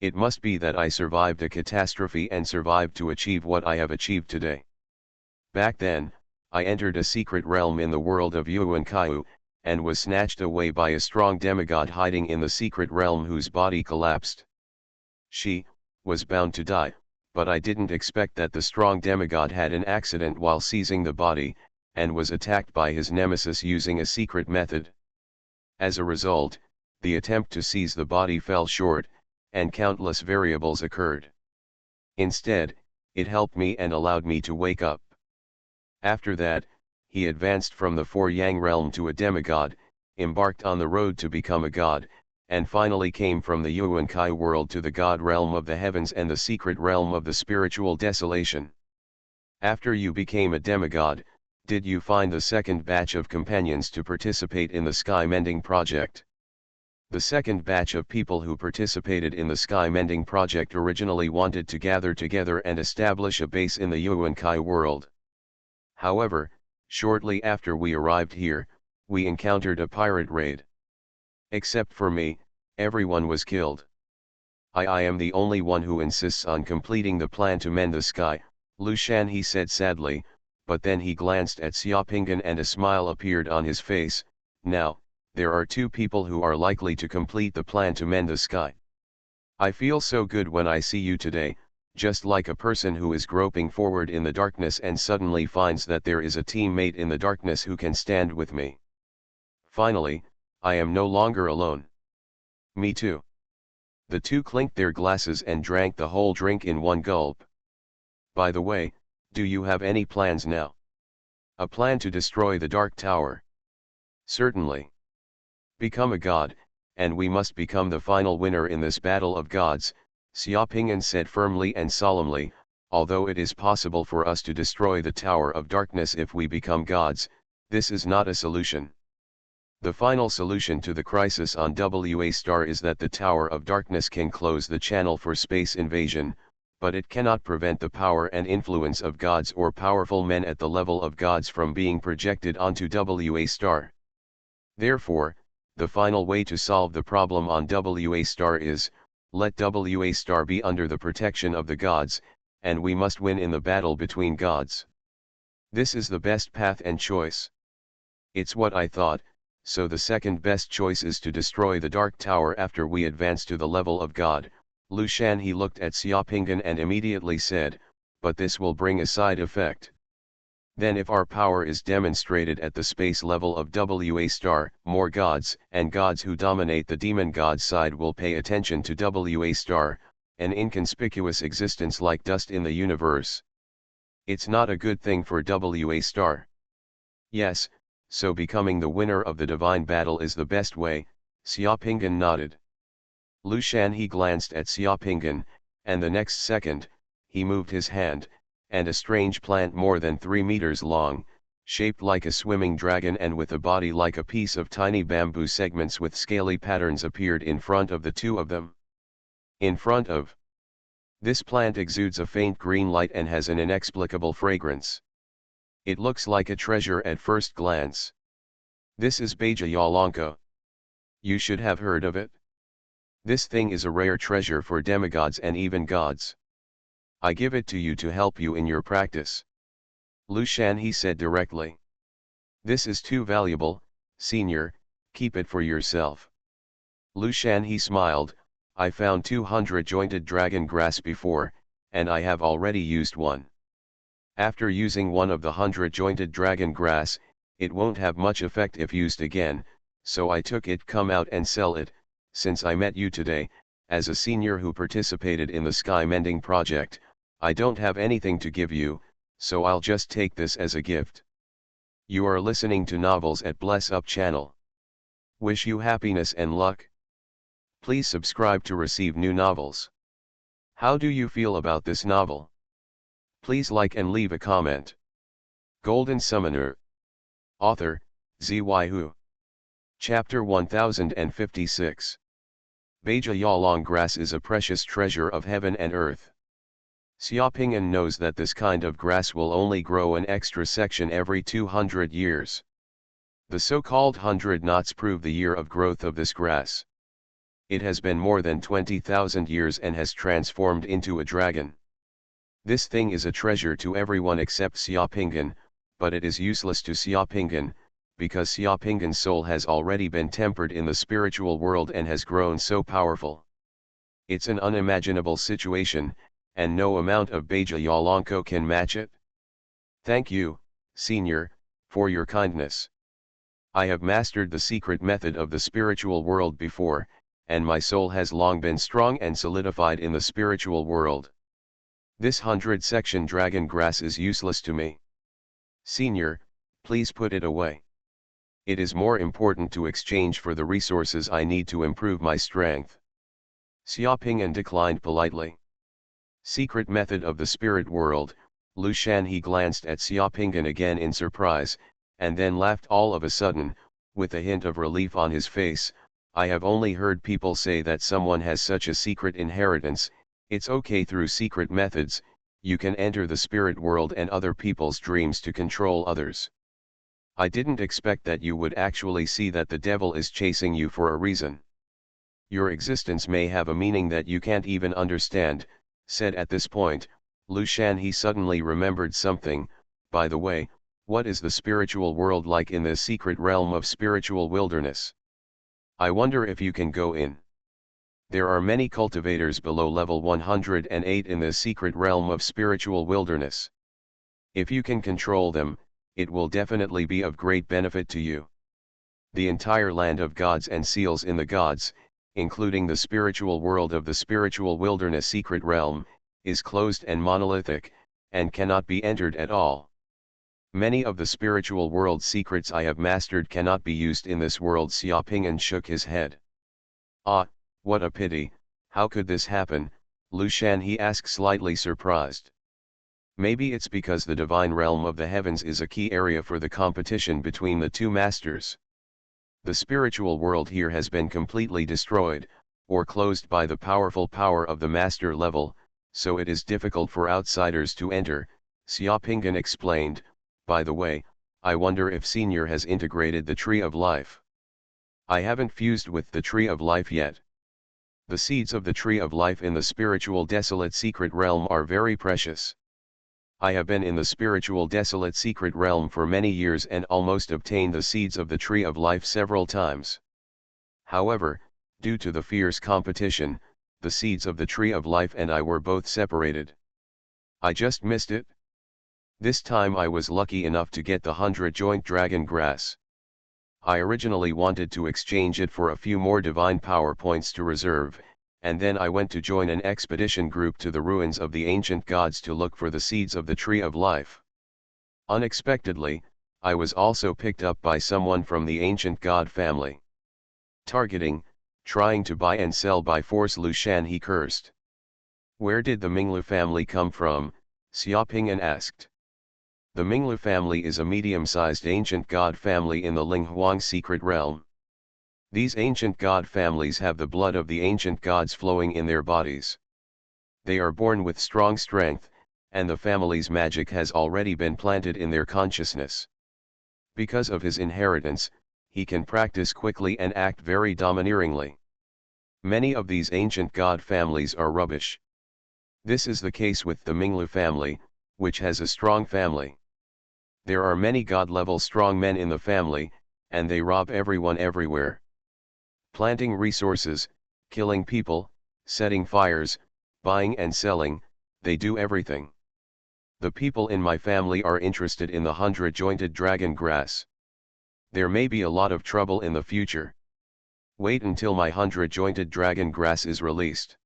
It must be that I survived a catastrophe and survived to achieve what I have achieved today. Back then, I entered a secret realm in the world of Yuan, and was snatched away by a strong demigod hiding in the secret realm whose body collapsed. She was bound to die, but I didn't expect that the strong demigod had an accident while seizing the body, and was attacked by his nemesis using a secret method. As a result, the attempt to seize the body fell short, and countless variables occurred. Instead, it helped me and allowed me to wake up. After that, he advanced from the Four Yang realm to a demigod, embarked on the road to become a god, and finally came from the Yuan world to the god realm of the heavens and the secret realm of the spiritual desolation. After you became a demigod, did you find the second batch of companions to participate in the sky mending project? The second batch of people who participated in the sky mending project originally wanted to gather together and establish a base in the Yuan world. However, shortly after we arrived here, we encountered a pirate raid. Except for me, everyone was killed. I am the only one who insists on completing the plan to mend the sky, Lushan he said sadly, but then he glanced at Xiaopingan and a smile appeared on his face. Now, there are two people who are likely to complete the plan to mend the sky. I feel so good when I see you today, just like a person who is groping forward in the darkness and suddenly finds that there is a teammate in the darkness who can stand with me. Finally, I am no longer alone. Me too. The two clinked their glasses and drank the whole drink in one gulp. By the way, do you have any plans now? A plan to destroy the Dark Tower? Certainly. Become a god, and we must become the final winner in this battle of gods, Xiaopingan said firmly and solemnly. Although it is possible for us to destroy the Tower of Darkness if we become gods, this is not a solution. The final solution to the crisis on WA Star is that the Tower of Darkness can close the channel for space invasion, but it cannot prevent the power and influence of gods or powerful men at the level of gods from being projected onto WA Star. Therefore, the final way to solve the problem on WA Star is, let WA Star be under the protection of the gods, and we must win in the battle between gods. This is the best path and choice. It's what I thought. So the second best choice is to destroy the Dark Tower after we advance to the level of God. Lushan he looked at Xiaopingan and immediately said, but this will bring a side effect. Then if our power is demonstrated at the space level of WA Star, more gods and gods who dominate the demon god side will pay attention to WA Star, an inconspicuous existence like dust in the universe. It's not a good thing for WA Star. Yes, so becoming the winner of the divine battle is the best way, Xiaopingan nodded. Lushan he glanced at Xiaopingan, and the next second, he moved his hand, and a strange plant more than 3 meters long, shaped like a swimming dragon and with a body like a piece of tiny bamboo segments with scaly patterns appeared in front of the two of them. In front of this plant exudes a faint green light and has an inexplicable fragrance. It looks like a treasure at first glance. This is Beja Yalanko. You should have heard of it. This thing is a rare treasure for demigods and even gods. I give it to you to help you in your practice. Lu Shanhe said directly. This is too valuable, senior, keep it for yourself. Lu Shanhe smiled, I found 200 jointed dragon grass before, and I have already used one. After using one of the 100 jointed dragon grass, it won't have much effect if used again, so I took it come out and sell it, since I met you today, as a senior who participated in the sky mending project, I don't have anything to give you, so I'll just take this as a gift. You are listening to Novels at Bless Up channel. Wish you happiness and luck. Please subscribe to receive new novels. How do you feel about this novel? Please like and leave a comment. Golden Summoner. Author, Xuanhuan. Chapter 1056. Beija Yalong grass is a precious treasure of heaven and earth. Xiaoping'an knows that this kind of grass will only grow an extra section every 200 years. The so-called 100 knots prove the year of growth of this grass. It has been more than 20,000 years and has transformed into a dragon. This thing is a treasure to everyone except Xiaoping'an, but it is useless to Xiaoping'an, because Xiaoping'an's soul has already been tempered in the spiritual world and has grown so powerful. It's an unimaginable situation, and no amount of Beija Yalongko can match it. Thank you, senior, for your kindness. I have mastered the secret method of the spiritual world before, and my soul has long been strong and solidified in the spiritual world. This 100-section dragon grass is useless to me. Senior, please put it away. It is more important to exchange for the resources I need to improve my strength. Xiaoping'an declined politely. Secret method of the spirit world. Lu Shanhe glanced at Xiaoping'an again in surprise, and then laughed all of a sudden, with a hint of relief on his face. I have only heard people say that someone has such a secret inheritance. It's okay through secret methods, you can enter the spirit world and other people's dreams to control others. I didn't expect that you would actually see that the devil is chasing you for a reason. Your existence may have a meaning that you can't even understand, said at this point. Lu Shanhe suddenly remembered something. By the way, what is the spiritual world like in the secret realm of spiritual wilderness? I wonder if you can go in. There are many cultivators below level 108 in the secret realm of spiritual wilderness. If you can control them, it will definitely be of great benefit to you. The entire land of gods and seals in the gods, including the spiritual world of the spiritual wilderness secret realm, is closed and monolithic, and cannot be entered at all. Many of the spiritual world secrets I have mastered cannot be used in this world. Xiaoping'an shook his head. Ah, what a pity, how could this happen? Lu Shanhe asked, slightly surprised. Maybe it's because the divine realm of the heavens is a key area for the competition between the two masters. The spiritual world here has been completely destroyed, or closed by the powerful power of the master level, so it is difficult for outsiders to enter, Xiaoping'an explained. By the way, I wonder if Senior has integrated the Tree of Life. I haven't fused with the Tree of Life yet. The seeds of the Tree of Life in the spiritual desolate secret realm are very precious. I have been in the spiritual desolate secret realm for many years and almost obtained the seeds of the Tree of Life several times. However, due to the fierce competition, the seeds of the Tree of Life and I were both separated. I just missed it. This time I was lucky enough to get the 100-joint dragon grass. I originally wanted to exchange it for a few more divine power points to reserve, and then I went to join an expedition group to the ruins of the ancient gods to look for the seeds of the Tree of Life. Unexpectedly, I was also picked up by someone from the ancient god family. Targeting, trying to buy and sell by force. Lu Shanhe cursed. Where did the Minglu family come from? Xiaoping'an asked. The Minglu family is a medium-sized ancient god family in the Linghuang secret realm. These ancient god families have the blood of the ancient gods flowing in their bodies. They are born with strong strength, and the family's magic has already been planted in their consciousness. Because of his inheritance, he can practice quickly and act very domineeringly. Many of these ancient god families are rubbish. This is the case with the Minglu family, which has a strong family. There are many god-level strong men in the family, and they rob everyone everywhere. Planting resources, killing people, setting fires, buying and selling, they do everything. The people in my family are interested in the 100-jointed dragon grass. There may be a lot of trouble in the future. Wait until my 100-jointed dragon grass is released.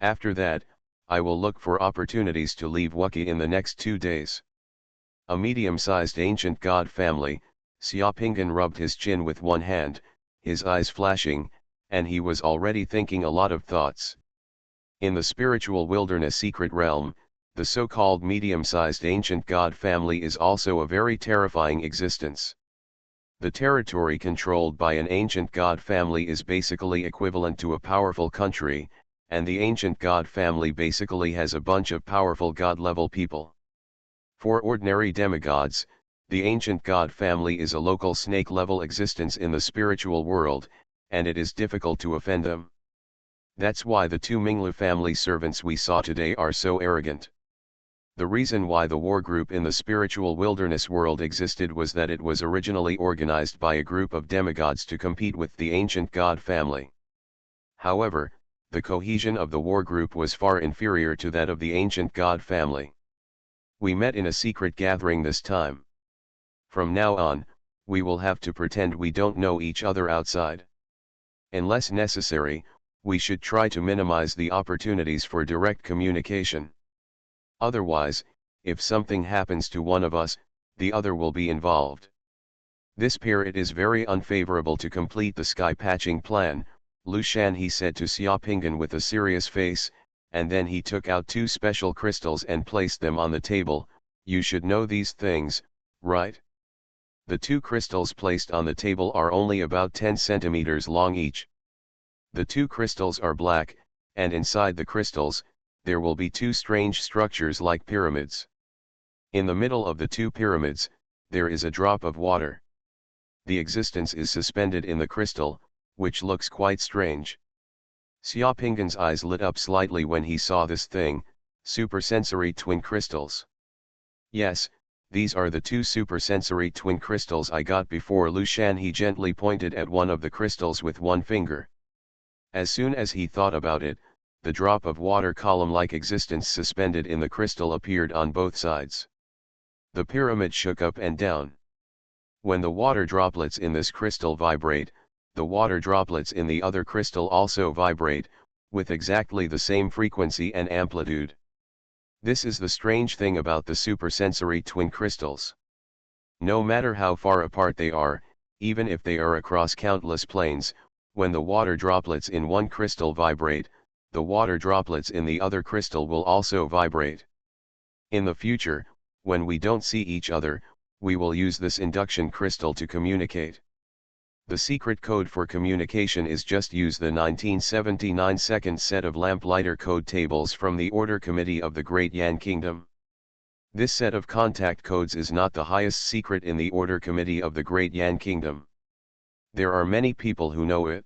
After that, I will look for opportunities to leave Wookiee in the next 2 days. A medium-sized ancient god family, Xiaopingan rubbed his chin with one hand, his eyes flashing, and he was already thinking a lot of thoughts. In the spiritual wilderness secret realm, the so-called medium-sized ancient god family is also a very terrifying existence. The territory controlled by an ancient god family is basically equivalent to a powerful country, and the ancient god family basically has a bunch of powerful god-level people. For ordinary demigods, the ancient god family is a local snake-level existence in the spiritual world, and it is difficult to offend them. That's why the 2 Minglu family servants we saw today are so arrogant. The reason why the war group in the spiritual wilderness world existed was that it was originally organized by a group of demigods to compete with the ancient god family. However, the cohesion of the war group was far inferior to that of the ancient god family. We met in a secret gathering this time. From now on, we will have to pretend we don't know each other outside. Unless necessary, we should try to minimize the opportunities for direct communication. Otherwise, if something happens to one of us, the other will be involved. This period is very unfavorable to complete the sky patching plan, Lu Shanhe said to Xiaopingan with a serious face, and then he took out 2 special crystals and placed them on the table. You should know these things, right? The 2 crystals placed on the table are only about 10 centimeters long each. The 2 crystals are black, and inside the crystals, there will be 2 strange structures like pyramids. In the middle of the 2 pyramids, there is a drop of water. The existence is suspended in the crystal, which looks quite strange. Xiaopingan's eyes lit up slightly when he saw this thing, supersensory twin crystals. Yes, these are the 2 supersensory twin crystals I got before. Lu Shanhe gently pointed at one of the crystals with one finger. As soon as he thought about it, the drop of water column-like existence suspended in the crystal appeared on both sides. The pyramid shook up and down. When the water droplets in this crystal vibrate, the water droplets in the other crystal also vibrate, with exactly the same frequency and amplitude. This is the strange thing about the supersensory twin crystals. No matter how far apart they are, even if they are across countless planes, when the water droplets in one crystal vibrate, the water droplets in the other crystal will also vibrate. In the future, when we don't see each other, we will use this induction crystal to communicate. The secret code for communication is just use the 1979 second set of lamplighter code tables from the Order Committee of the Great Yan Kingdom. This set of contact codes is not the highest secret in the Order Committee of the Great Yan Kingdom. There are many people who know it.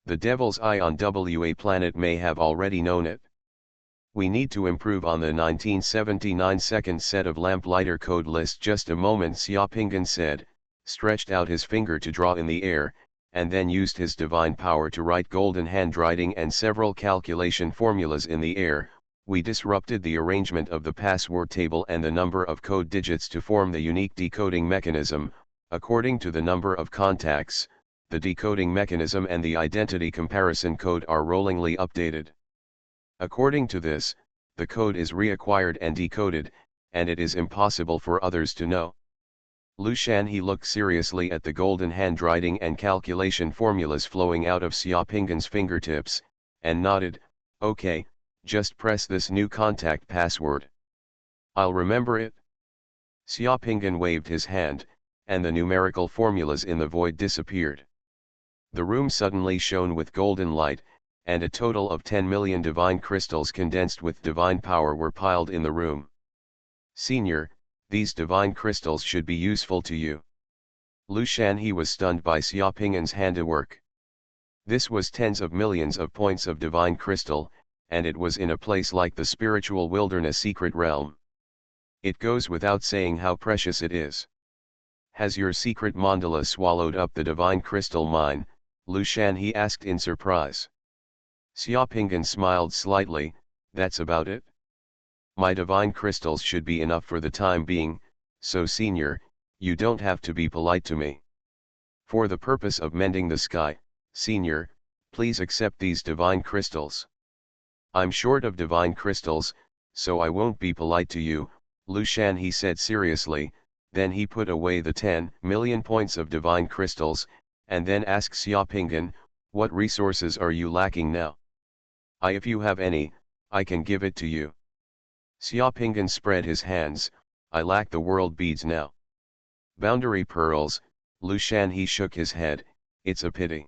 The Devil's Eye on WA planet may have already known it. We need to improve on the 1979 second set of lamplighter code list. Just a moment, Xiaopingan said, stretched out his finger to draw in the air, and then used his divine power to write golden handwriting and several calculation formulas in the air. We disrupted the arrangement of the password table and the number of code digits to form the unique decoding mechanism. According to the number of contacts, the decoding mechanism and the identity comparison code are rollingly updated. According to this, the code is reacquired and decoded, and it is impossible for others to know. Lu Shanhe looked seriously at the golden handwriting and calculation formulas flowing out of Xiaopingan's fingertips, and nodded, "Okay, just press this new contact password. I'll remember it." Xiaopingan waved his hand, and the numerical formulas in the void disappeared. The room suddenly shone with golden light, and a total of 10 million divine crystals condensed with divine power were piled in the room. "Senior, these divine crystals should be useful to you." Lu Shanhe was stunned by Xiaopingan's handiwork. This was tens of millions of points of divine crystal, and it was in a place like the spiritual wilderness secret realm. It goes without saying how precious it is. Has your secret mandala swallowed up the divine crystal mine, Lu Shanhe asked in surprise. Xiaopinggan smiled slightly, that's about it. My divine crystals should be enough for the time being, so senior, you don't have to be polite to me. For the purpose of mending the sky, senior, please accept these divine crystals. I'm short of divine crystals, so I won't be polite to you, Lu Shanhe said seriously. Then he put away the 10 million points of divine crystals, and then asked Xiaopinggan, what resources are you lacking now? If you have any, I can give it to you. Xiaopinggan spread his hands, I lack the world beads now. Boundary pearls, Lu Shanhe shook his head, it's a pity.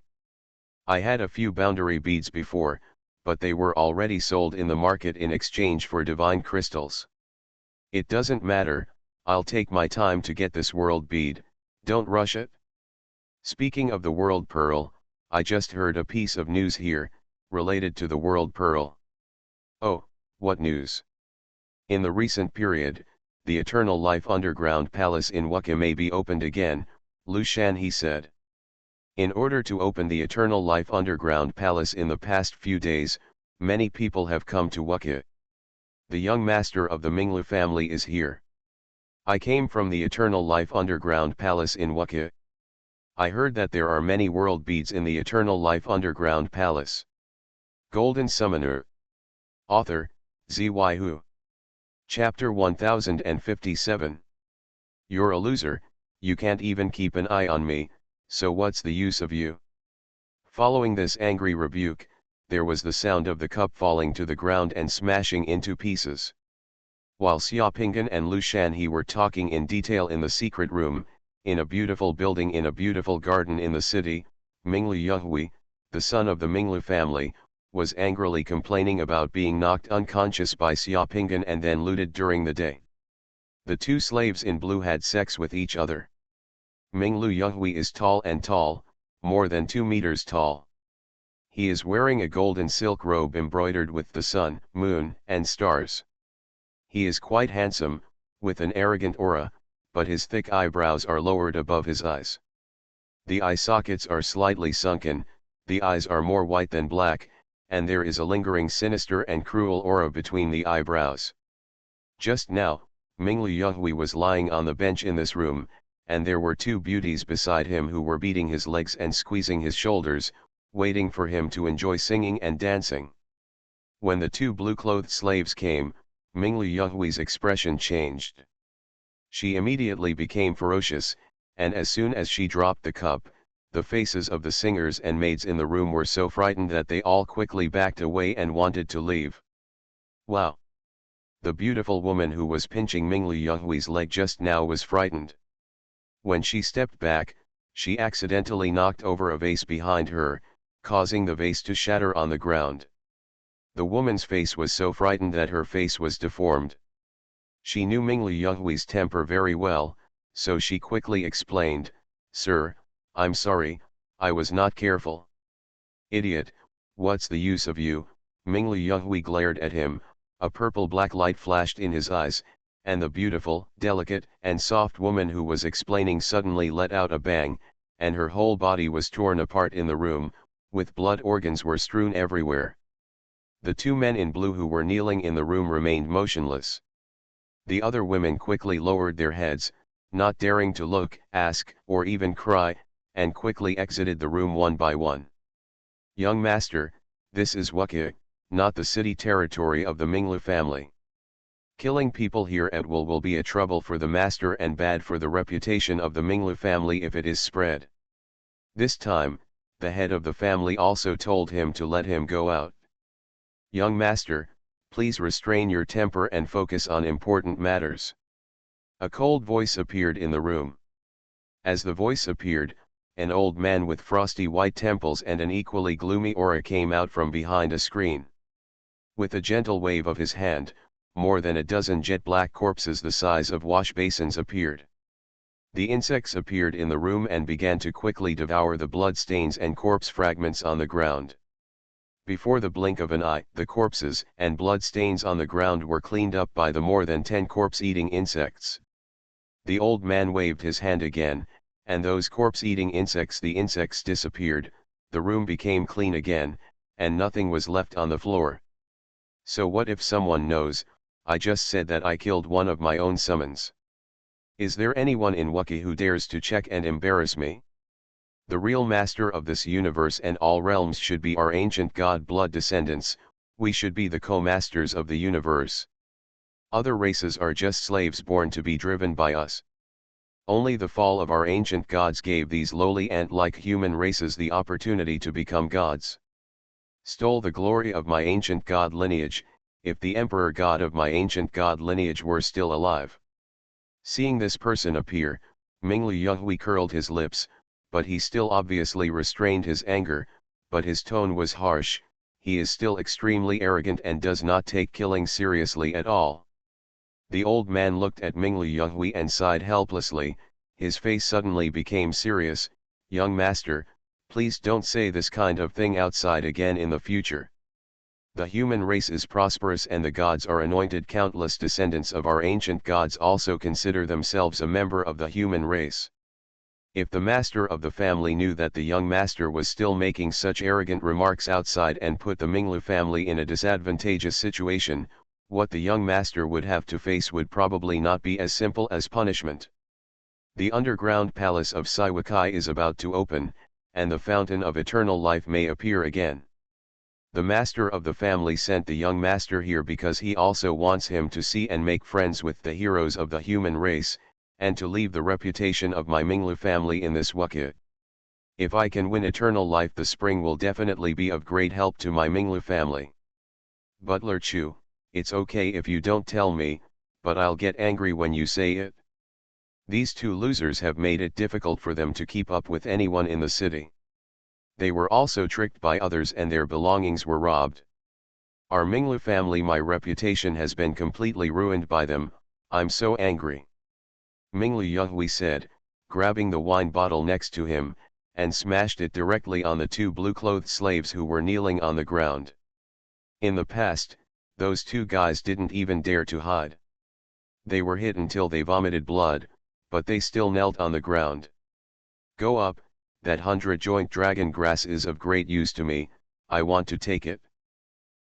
I had a few boundary beads before, but they were already sold in the market in exchange for divine crystals. It doesn't matter, I'll take my time to get this world bead, don't rush it. Speaking of the world pearl, I just heard a piece of news here, related to the world pearl. Oh, what news? In the recent period, the Eternal Life Underground Palace in Wuke may be opened again, Lu Shanhe said. In order to open the Eternal Life Underground Palace in the past few days, many people have come to Wuke. The young master of the Minglu family is here. I came from the Eternal Life Underground Palace in Wuke. I heard that there are many world beads in the Eternal Life Underground Palace. Golden Summoner. Author, Xuanhuan. Chapter 1057. You're a loser, you can't even keep an eye on me, so what's the use of you? Following this angry rebuke, there was the sound of the cup falling to the ground and smashing into pieces. While Xiaopinggan and Lu Shanhe were talking in detail in the secret room, in a beautiful building in a beautiful garden in the city, Minglu Yuhui, the son of the Minglu family, was angrily complaining about being knocked unconscious by Xiaopinggan and then looted during the day. The two slaves in blue had sex with each other. Minglu Yuhui is tall and tall, more than 2 meters tall. He is wearing a golden silk robe embroidered with the sun, moon, and stars. He is quite handsome, with an arrogant aura, but his thick eyebrows are lowered above his eyes. The eye sockets are slightly sunken, the eyes are more white than black, and there is a lingering sinister and cruel aura between the eyebrows. Just now, Minglu Yuhui was lying on the bench in this room, and there were two beauties beside him who were beating his legs and squeezing his shoulders, waiting for him to enjoy singing and dancing. When the two blue-clothed slaves came, Minglu Yuhui's expression changed. She immediately became ferocious, and as soon as she dropped the cup, the faces of the singers and maids in the room were so frightened that they all quickly backed away and wanted to leave. Wow! The beautiful woman who was pinching Minglu Yuhui's leg just now was frightened. When she stepped back, she accidentally knocked over a vase behind her, causing the vase to shatter on the ground. The woman's face was so frightened that her face was deformed. She knew Minglu Yuhui's temper very well, so she quickly explained, "Sir, I'm sorry, I was not careful." "Idiot, what's the use of you?" Minglu Yuhui glared at him, a purple-black light flashed in his eyes, and the beautiful, delicate, and soft woman who was explaining suddenly let out a bang, and her whole body was torn apart in the room, with blood organs were strewn everywhere. The two men in blue who were kneeling in the room remained motionless. The other women quickly lowered their heads, not daring to look, ask, or even cry, and quickly exited the room one by one. "Young master, this is Wuke, not the city territory of the Minglu family. Killing people here at will be a trouble for the master and bad for the reputation of the Minglu family if it is spread." This time, the head of the family also told him to let him go out. "Young master, please restrain your temper and focus on important matters." A cold voice appeared in the room. As the voice appeared, an old man with frosty white temples and an equally gloomy aura came out from behind a screen. With a gentle wave of his hand, more than a dozen jet-black corpses the size of wash basins appeared. The insects appeared in the room and began to quickly devour the blood stains and corpse fragments on the ground. Before the blink of an eye, the corpses and blood stains on the ground were cleaned up by the more than 10 corpse-eating insects. The old man waved his hand again, and those corpse-eating insects disappeared, the room became clean again, and nothing was left on the floor. So what if someone knows, I just said that I killed one of my own summons? Is there anyone in Wookiee who dares to check and embarrass me? The real master of this universe and all realms should be our ancient god blood descendants, we should be the co-masters of the universe. Other races are just slaves born to be driven by us. Only the fall of our ancient gods gave these lowly ant-like human races the opportunity to become gods. Stole the glory of my ancient god lineage, if the emperor god of my ancient god lineage were still alive. Seeing this person appear, Minglu Yuhui curled his lips, but he still obviously restrained his anger, but his tone was harsh. He is still extremely arrogant and does not take killing seriously at all. The old man looked at Minglu Yuhui and sighed helplessly, his face suddenly became serious. Young master, please don't say this kind of thing outside again in the future. The human race is prosperous and the gods are anointed. Countless descendants of our ancient gods also consider themselves a member of the human race. If the master of the family knew that the young master was still making such arrogant remarks outside and put the Minglu family in a disadvantageous situation, what the young master would have to face would probably not be as simple as punishment. The underground palace of Sci-fi is about to open, and the fountain of eternal life may appear again. The master of the family sent the young master here because he also wants him to see and make friends with the heroes of the human race, and to leave the reputation of my Minglu family in this Wookiee. If I can win eternal life, the spring will definitely be of great help to my Minglu family. Butler Chu, it's okay if you don't tell me, but I'll get angry when you say it. These two losers have made it difficult for them to keep up with anyone in the city. They were also tricked by others and their belongings were robbed. Our Minglu family, my reputation has been completely ruined by them. I'm so angry. Minglu Yuhui said, grabbing the wine bottle next to him, and smashed it directly on the two blue-clothed slaves who were kneeling on the ground. In the past, those two guys didn't even dare to hide. They were hit until they vomited blood, but they still knelt on the ground. Go up, that 100-joint dragon grass is of great use to me, I want to take it.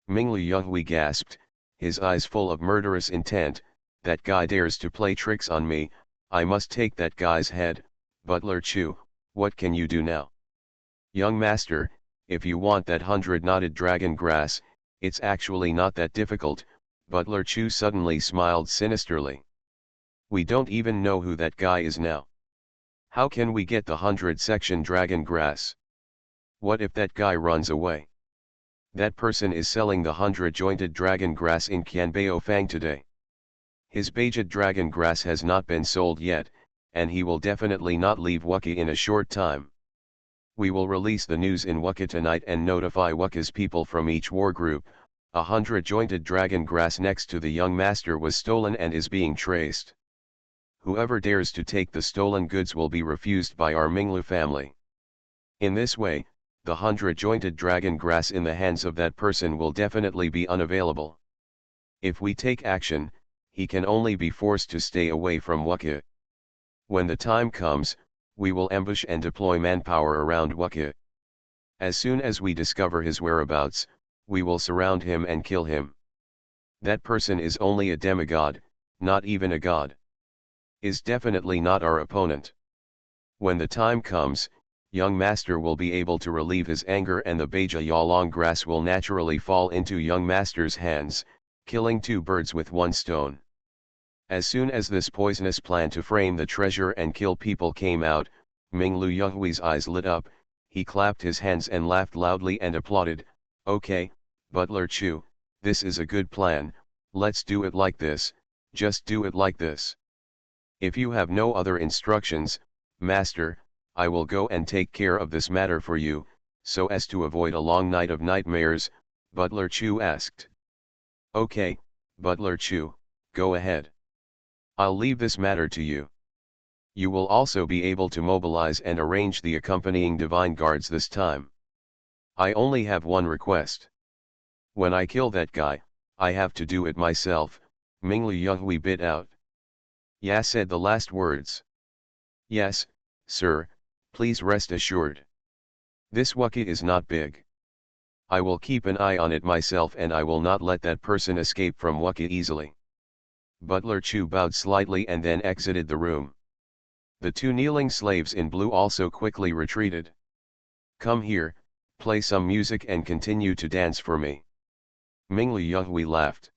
Minglu Yuhui gasped, his eyes full of murderous intent. That guy dares to play tricks on me, I must take that guy's head. Butler Chu, what can you do now? Young master, if you want that 100-knotted dragon grass, it's actually not that difficult. Butler Chu suddenly smiled sinisterly. We don't even know who that guy is now. How can we get the 100-section dragon grass? What if that guy runs away? That person is selling the 100-jointed dragon grass in Qianbao Fang today. His Beijed dragon grass has not been sold yet, and he will definitely not leave Wookiee in a short time. We will release the news in Wookiee tonight and notify Wookiee's people from each war group. 100-jointed dragon grass next to the young master was stolen and is being traced. Whoever dares to take the stolen goods will be refused by our Minglu family. In this way, the 100-jointed dragon grass in the hands of that person will definitely be unavailable. If we take action, he can only be forced to stay away from Wookiee. When the time comes, we will ambush and deploy manpower around Wookiee. As soon as we discover his whereabouts, we will surround him and kill him. That person is only a demigod, not even a god. Is definitely not our opponent. When the time comes, young master will be able to relieve his anger and the Beija Yalong grass will naturally fall into young master's hands, killing two birds with one stone. As soon as this poisonous plan to frame the treasure and kill people came out, Minglu Yuhui's eyes lit up, he clapped his hands and laughed loudly and applauded. Okay, Butler Chu, this is a good plan, let's do it like this, just do it like this. If you have no other instructions, master, I will go and take care of this matter for you, so as to avoid a long night of nightmares, Butler Chu asked. Okay, Butler Chu, go ahead. I'll leave this matter to you. You will also be able to mobilize and arrange the accompanying divine guards this time. I only have one request. When I kill that guy, I have to do it myself, Minglu Yonghui bit out. Ya said the last words. Yes, sir, please rest assured. This Wukka is not big. I will keep an eye on it myself and I will not let that person escape from Wukka easily. Butler Chu bowed slightly and then exited the room. The two kneeling slaves in blue also quickly retreated. Come here, play some music and continue to dance for me. Minglu Yonghui laughed.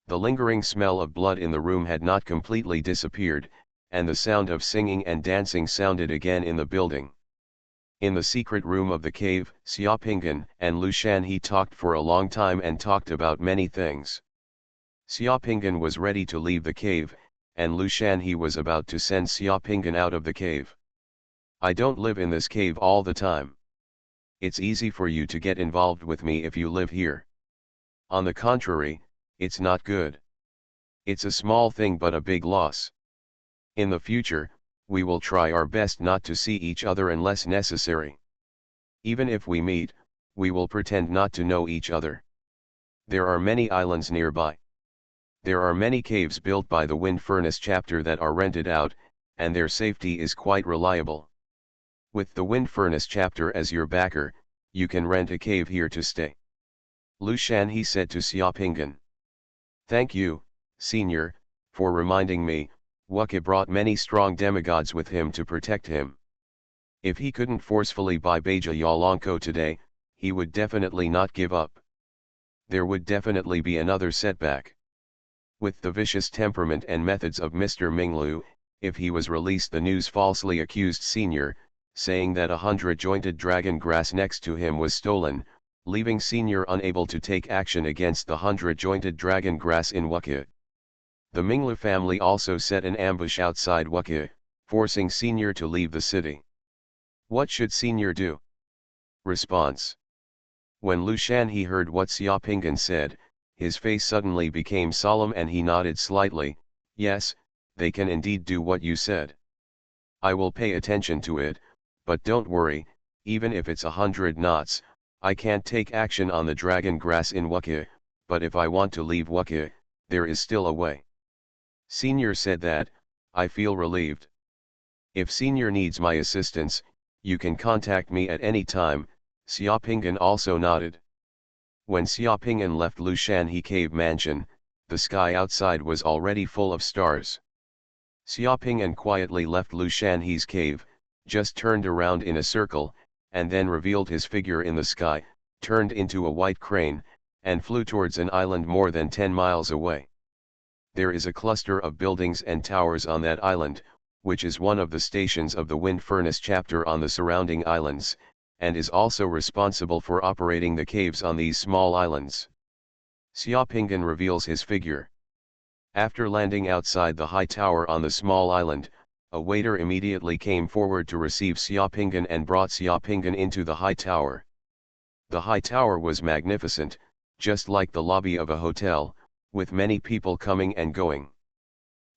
The lingering smell of blood in the room had not completely disappeared, and the sound of singing and dancing sounded again in the building. In the secret room of the cave, Xiaopinggan and Lu Shanhe talked for a long time and talked about many things. Xiaopinggan was ready to leave the cave, and Lu Shanhe was about to send Xiaopinggan out of the cave. I don't live in this cave all the time. It's easy for you to get involved with me if you live here. On the contrary, it's not good. It's a small thing but a big loss. In the future, we will try our best not to see each other unless necessary. Even if we meet, we will pretend not to know each other. There are many islands nearby. There are many caves built by the wind furnace chapter that are rented out, and their safety is quite reliable. With the wind furnace chapter as your backer, you can rent a cave here to stay. Lu Shanhe said to Xiaopinggan. Thank you, senior, for reminding me. Wukka brought many strong demigods with him to protect him. If he couldn't forcefully buy Beja Yalonko today, he would definitely not give up. There would definitely be another setback. With the vicious temperament and methods of Mr. Minglu, if he was released, the news falsely accused Senior, saying that 100-jointed dragon grass next to him was stolen, leaving Senior unable to take action against the 100-jointed dragon grass in Wukka. The Minglu family also set an ambush outside Wukka, forcing Senior to leave the city. What should Senior do? Response. When Lu Shanhe heard what Xiaopinggan said, his face suddenly became solemn and he nodded slightly. Yes, they can indeed do what you said. I will pay attention to it, but don't worry, even if it's 100 knots, I can't take action on the dragon grass in Wukka, but if I want to leave Wukka, there is still a way. Senior said that. I feel relieved. If Senior needs my assistance, you can contact me at any time. Xiaopinggan also nodded. When Xiaopinggan left Lu Shanhe cave mansion, the sky outside was already full of stars. Xiaopinggan quietly left Lu Shanhe's cave, just turned around in a circle, and then revealed his figure in the sky, turned into a white crane, and flew towards an island more than 10 miles away. There is a cluster of buildings and towers on that island, which is one of the stations of the wind furnace chapter on the surrounding islands, and is also responsible for operating the caves on these small islands. Xiaopinggan reveals his figure. After landing outside the high tower on the small island, a waiter immediately came forward to receive Xiaopinggan and brought Xiaopinggan into the high tower. The high tower was magnificent, just like the lobby of a hotel, with many people coming and going.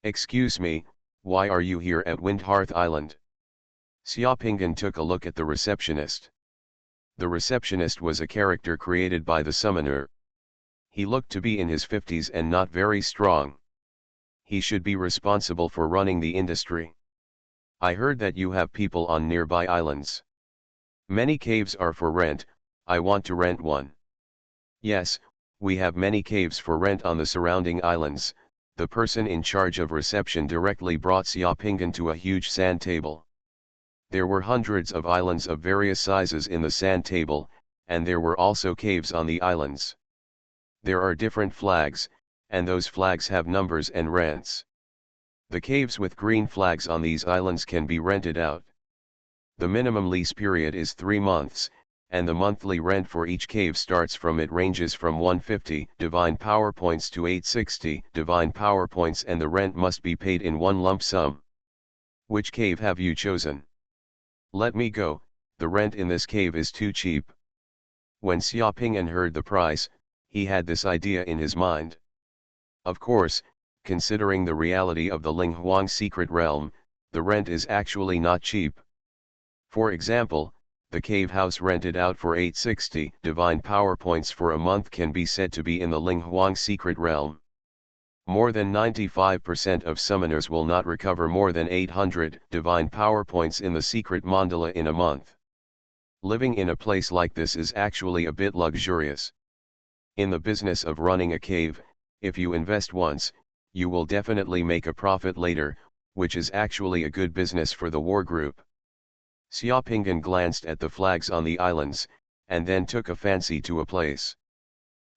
Excuse me, why are you here at Windhearth Island? Xiaopinggan took a look at the receptionist. The receptionist was a character created by the summoner. He looked to be in his 50s and not very strong. He should be responsible for running the industry. I heard that you have people on nearby islands. Many caves are for rent. I want to rent one. Yes, we have many caves for rent on the surrounding islands. The person in charge of reception directly brought Xiaopinggan to a huge sand table. There were hundreds of islands of various sizes in the sand table, and there were also caves on the islands. There are different flags, and those flags have numbers and rents. The caves with green flags on these islands can be rented out. The minimum lease period is 3 months, and the monthly rent for each cave starts from it ranges from 150 divine power points to 860 divine power points, and the rent must be paid in one lump sum. Which cave have you chosen? Let me go, the rent in this cave is too cheap. When Xiaopinggan heard the price, he had this idea in his mind. Of course, considering the reality of the Linghuang secret realm, the rent is actually not cheap. For example, the cave house rented out for 860 divine power points for a month can be said to be in the Ling Huang secret realm. More than 95% of summoners will not recover more than 800 divine power points in the secret mandala in a month. Living in a place like this is actually a bit luxurious. In the business of running a cave, if you invest once, you will definitely make a profit later, which is actually a good business for the war group. Xiaopingan glanced at the flags on the islands, and then took a fancy to a place.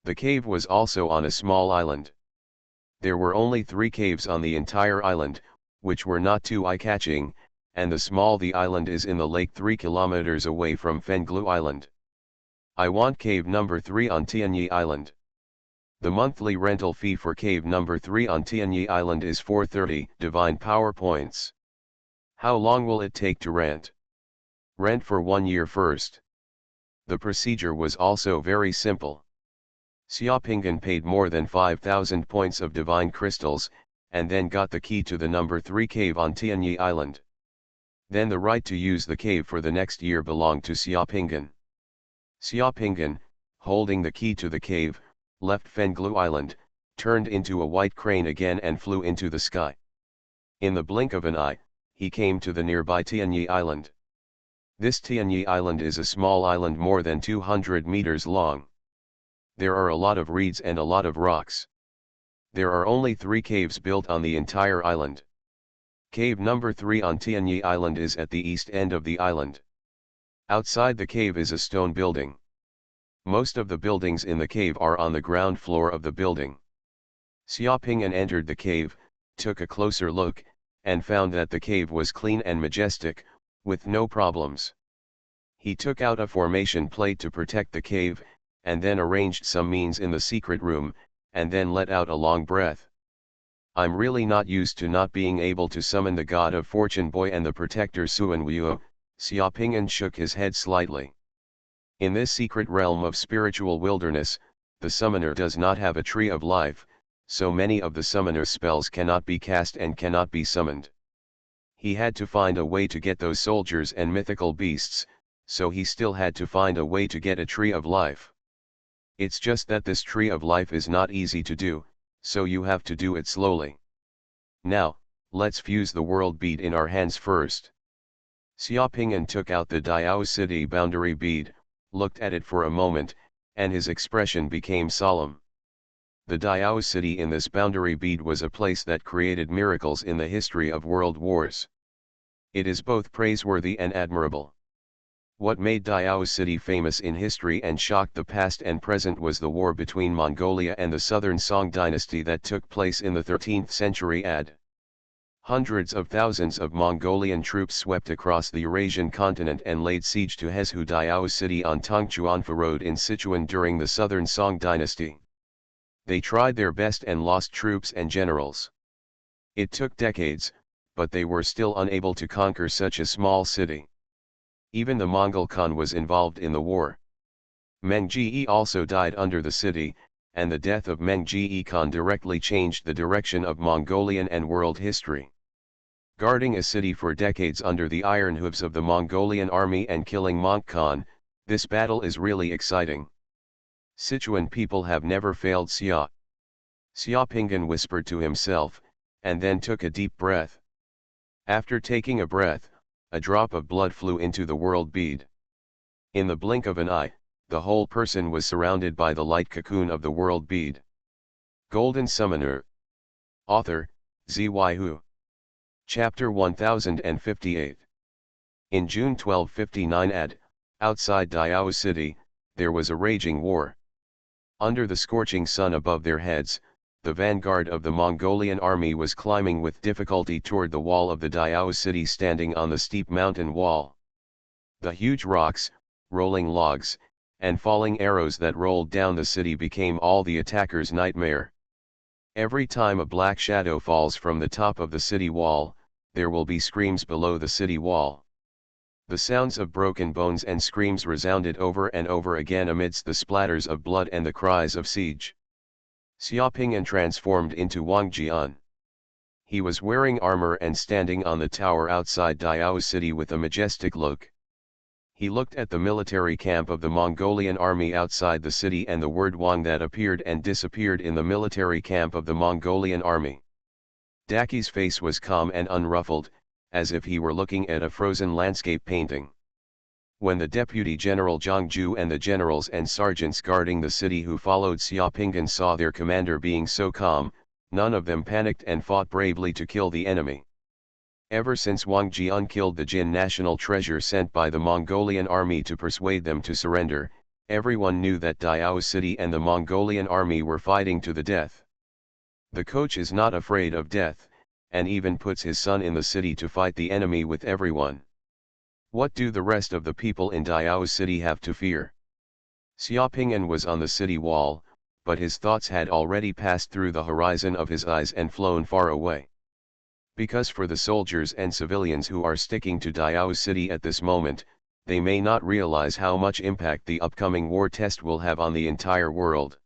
The cave was also on a small island. There were only 3 caves on the entire island, which were not too eye-catching, and the island is in the lake 3 kilometers away from Fenglu Island. I want cave number 3 on Tianyi Island. The monthly rental fee for cave number 3 on Tianyi Island is 430 divine power points. How long will it take to rent? Rent for 1 year first. The procedure was also very simple. Xiaopingan paid more than 5,000 points of divine crystals, and then got the key to the number 3 cave on Tianyi Island. Then the right to use the cave for the next year belonged to Xiaopingan. Xiaopingan, holding the key to the cave, left Fenglu Island, turned into a white crane again and flew into the sky. In the blink of an eye, he came to the nearby Tianyi Island. This Tianyi Island is a small island more than 200 meters long. There are a lot of reeds and a lot of rocks. There are only 3 caves built on the entire island. Cave number 3 on Tianyi Island is at the east end of the island. Outside the cave is a stone building. Most of the buildings in the cave are on the ground floor of the building. Xiaopingan entered the cave, took a closer look, and found that the cave was clean and majestic, with no problems. He took out a formation plate to protect the cave, and then arranged some means in the secret room, and then let out a long breath. I'm really not used to not being able to summon the god of fortune boy and the protector Xuanhuan. Xiaopingan shook his head slightly. In this secret realm of spiritual wilderness, the summoner does not have a tree of life, so many of the summoner's spells cannot be cast and cannot be summoned. He had to find a way to get those soldiers and mythical beasts, so he still had to find a way to get a tree of life. It's just that this tree of life is not easy to do, so you have to do it slowly. Now, let's fuse the world bead in our hands first. Xiaopingan took out the Diao City boundary bead, looked at it for a moment, and his expression became solemn. The Diao City in this boundary bead was a place that created miracles in the history of world wars. It is both praiseworthy and admirable. What made Diao City famous in history and shocked the past and present was the war between Mongolia and the southern Song dynasty that took place in the 13th century AD. Hundreds of thousands of Mongolian troops swept across the Eurasian continent and laid siege to Hezhu Diao City on Tongchuanfa Road in Sichuan during the southern Song dynasty. They tried their best and lost troops and generals. It took decades, but they were still unable to conquer such a small city. Even the Mongol Khan was involved in the war. Meng Jie also died under the city, and the death of Meng Jie Khan directly changed the direction of Mongolian and world history. Guarding a city for decades under the iron hooves of the Mongolian army and killing Monk Khan, this battle is really exciting. Sichuan people have never failed Xia. Xiaopingan whispered to himself, and then took a deep breath. After taking a breath, a drop of blood flew into the world bead. In the blink of an eye, the whole person was surrounded by the light cocoon of the world bead. Golden Summoner. Author, Xuanhuan. Chapter 1058. In June 1259 AD, outside Diao City, there was a raging war. Under the scorching sun above their heads, the vanguard of the Mongolian army was climbing with difficulty toward the wall of the Diao city standing on the steep mountain wall. The huge rocks, rolling logs, and falling arrows that rolled down the city became all the attackers' nightmare. Every time a black shadow falls from the top of the city wall, there will be screams below the city wall. The sounds of broken bones and screams resounded over and over again amidst the splatters of blood and the cries of siege. Xiaopingan transformed into Wang Jian. He was wearing armor and standing on the tower outside Diao City with a majestic look. He looked at the military camp of the Mongolian army outside the city and the word Wang that appeared and disappeared in the military camp of the Mongolian army. Daki's face was calm and unruffled, as if he were looking at a frozen landscape painting. When the Deputy General Zhang Ju and the generals and sergeants guarding the city who followed Xiaopinggan saw their commander being so calm, none of them panicked and fought bravely to kill the enemy. Ever since Wang Jian killed the Jin national treasure sent by the Mongolian army to persuade them to surrender, everyone knew that Diao City and the Mongolian army were fighting to the death. The coach is not afraid of death, and even puts his son in the city to fight the enemy with everyone. What do the rest of the people in Diao City have to fear? Xiaopingyan was on the city wall, but his thoughts had already passed through the horizon of his eyes and flown far away. Because for the soldiers and civilians who are sticking to Diao City at this moment, they may not realize how much impact the upcoming war test will have on the entire world.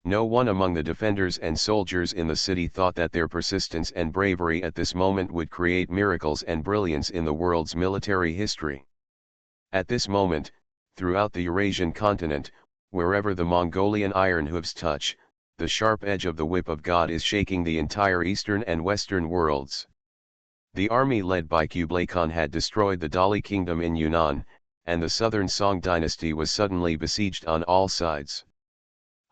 No one among the defenders and soldiers in the city thought that their persistence and bravery at this moment would create miracles and brilliance in the world's military history. At this moment, throughout the Eurasian continent, wherever the Mongolian iron hooves touch, the sharp edge of the whip of God is shaking the entire eastern and western worlds. The army led by Kublai Khan had destroyed the Dali kingdom in Yunnan, and the southern Song dynasty was suddenly besieged on all sides.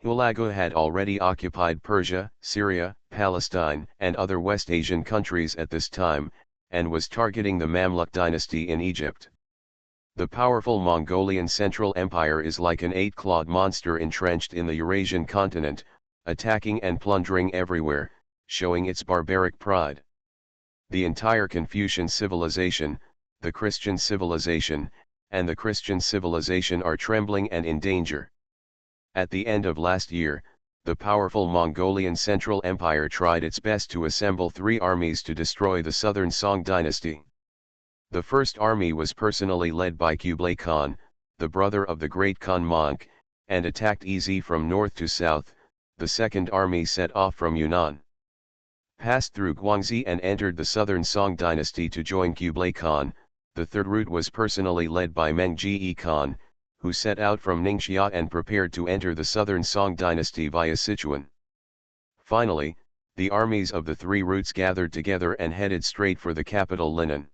Hulagu had already occupied Persia, Syria, Palestine, and other West Asian countries at this time, and was targeting the Mamluk dynasty in Egypt. The powerful Mongolian Central Empire is like an eight-clawed monster entrenched in the Eurasian continent, attacking and plundering everywhere, showing its barbaric pride. The entire Confucian civilization, the Christian civilization, and the Christian civilization are trembling and in danger. At the end of last year, the powerful Mongolian Central Empire tried its best to assemble 3 armies to destroy the southern Song dynasty. The first army was personally led by Kublai Khan, the brother of the great Khan monk, and attacked Ez from north to south. The second army set off from Yunnan, passed through Guangxi and entered the southern Song dynasty to join Kublai Khan. The third route was personally led by Mengji Khan, who set out from Ningxia and prepared to enter the southern Song dynasty via Sichuan. Finally, the armies of the 3 routes gathered together and headed straight for the capital Linnan.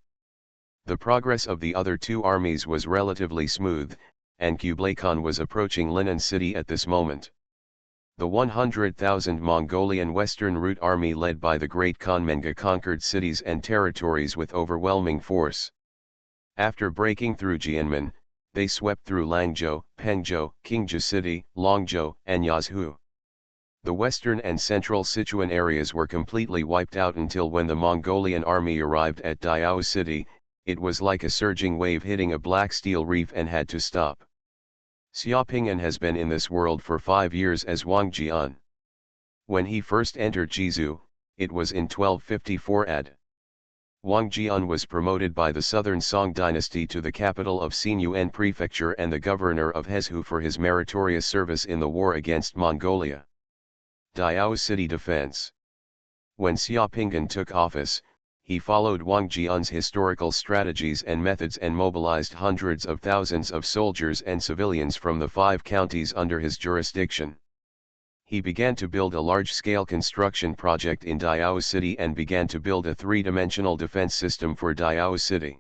The progress of the other 2 armies was relatively smooth, and Kublai Khan was approaching Linnan city at this moment. The 100,000 Mongolian Western Route army led by the great Khan Menga conquered cities and territories with overwhelming force. After breaking through Jianmen, they swept through Langzhou, Pengzhou, Qingzhou City, Longzhou, and Yazhu. The western and central Sichuan areas were completely wiped out until when the Mongolian army arrived at Diao City, it was like a surging wave hitting a black steel reef and had to stop. Xiaopingyan has been in this world for 5 years as Wang Jian. When he first entered Jizu, it was in 1254 AD. Wang Jian was promoted by the southern Song dynasty to the capital of Xinyuan prefecture and the governor of Hezhu for his meritorious service in the war against Mongolia. Diao City Defense. When Xiaopingyan took office, he followed Wang Jian's historical strategies and methods and mobilized hundreds of thousands of soldiers and civilians from the 5 counties under his jurisdiction. He began to build a large-scale construction project in Diao City and began to build a 3-dimensional defense system for Diao City.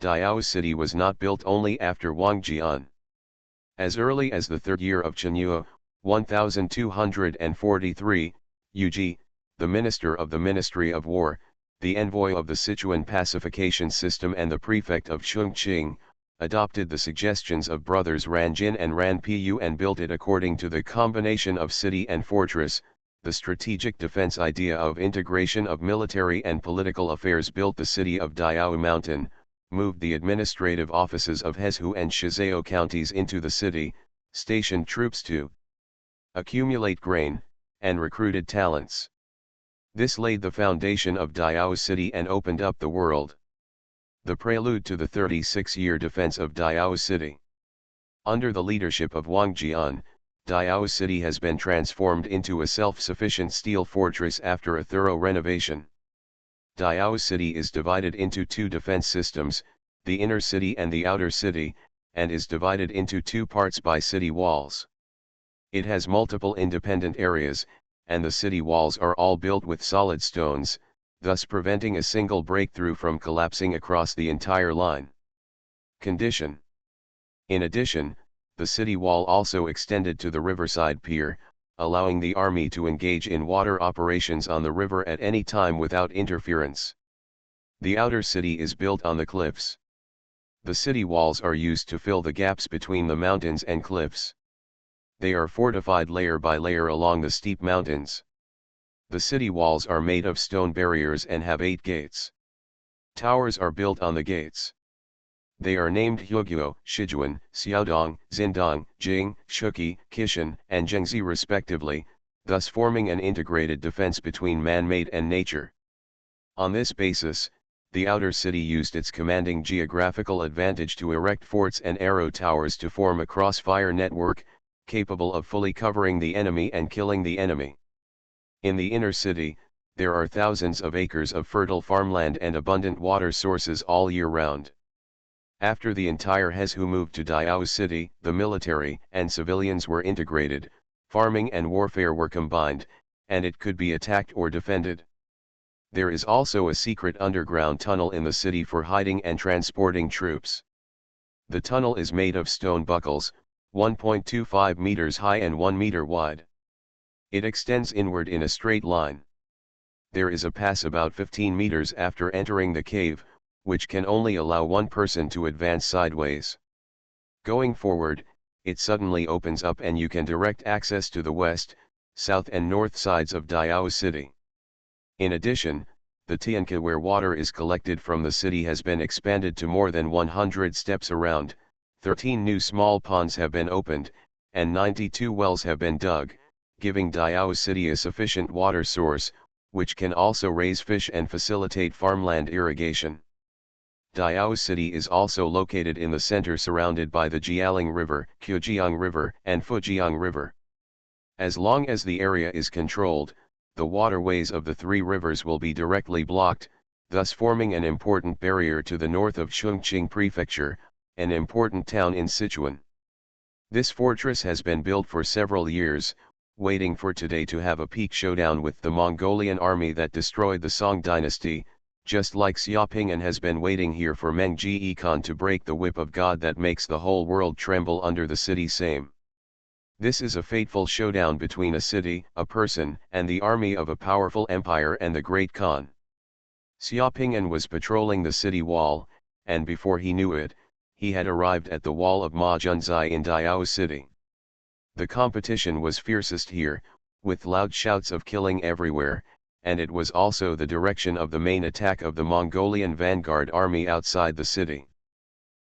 Diao City was not built only after Wang Jian. As early as the 3rd year of Chenhua, 1243, UG, the minister of the Ministry of War, the envoy of the Sichuan pacification system and the prefect of Chongqing, adopted the suggestions of brothers Ranjin and Ranpu and built it according to the combination of city and fortress. The strategic defense idea of integration of military and political affairs built the city of Diao Mountain, moved the administrative offices of Hezhu and Shizhou counties into the city, stationed troops to accumulate grain, and recruited talents. This laid the foundation of Diao City and opened up the world. The prelude to the 36-year defense of Diao City. Under the leadership of Wang Jian, Diao City has been transformed into a self-sufficient steel fortress after a thorough renovation. Diao City is divided into 2 defense systems, the inner city and the outer city, and is divided into two parts by city walls. It has multiple independent areas, and the city walls are all built with solid stones, thus preventing a single breakthrough from collapsing across the entire line. Condition. In addition, the city wall also extended to the riverside pier, allowing the army to engage in water operations on the river at any time without interference. The outer city is built on the cliffs. The city walls are used to fill the gaps between the mountains and cliffs. They are fortified layer by layer along the steep mountains. The city walls are made of stone barriers and have 8 gates. Towers are built on the gates. They are named Huguo, Shijuan, Xiaodong, Xindong, Jing, Shuqi, Qishan, and Zhengzi respectively, thus forming an integrated defense between man-made and nature. On this basis, the outer city used its commanding geographical advantage to erect forts and arrow towers to form a crossfire network, capable of fully covering the enemy and killing the enemy. In the inner city, there are thousands of acres of fertile farmland and abundant water sources all year round. After the entire Hezhu moved to Diao City, the military and civilians were integrated, farming and warfare were combined, and it could be attacked or defended. There is also a secret underground tunnel in the city for hiding and transporting troops. The tunnel is made of stone buckles, 1.25 meters high and 1 meter wide. It extends inward in a straight line. There is a pass about 15 meters after entering the cave, which can only allow one person to advance sideways. Going forward, it suddenly opens up and you can direct access to the west, south and north sides of Diao City. In addition, the Tianka where water is collected from the city has been expanded to more than 100 steps around, 13 new small ponds have been opened, and 92 wells have been dug, giving Diao City a sufficient water source, which can also raise fish and facilitate farmland irrigation. Diao City is also located in the center surrounded by the Jialing River, Qujiang River, and Fujiang River. As long as the area is controlled, the waterways of the 3 rivers will be directly blocked, thus forming an important barrier to the north of Chongqing Prefecture, an important town in Sichuan. This fortress has been built for several years, waiting for today to have a peak showdown with the Mongolian army that destroyed the Song dynasty, just like Xiaoping'an has been waiting here for Mengji Khan to break the whip of God that makes the whole world tremble under the city same. This is a fateful showdown between a city, a person, and the army of a powerful empire and the great Khan. Xiaoping'an was patrolling the city wall, and before he knew it, he had arrived at the wall of Ma Junzai in Diao City. The competition was fiercest here, with loud shouts of killing everywhere, and it was also the direction of the main attack of the Mongolian vanguard army outside the city.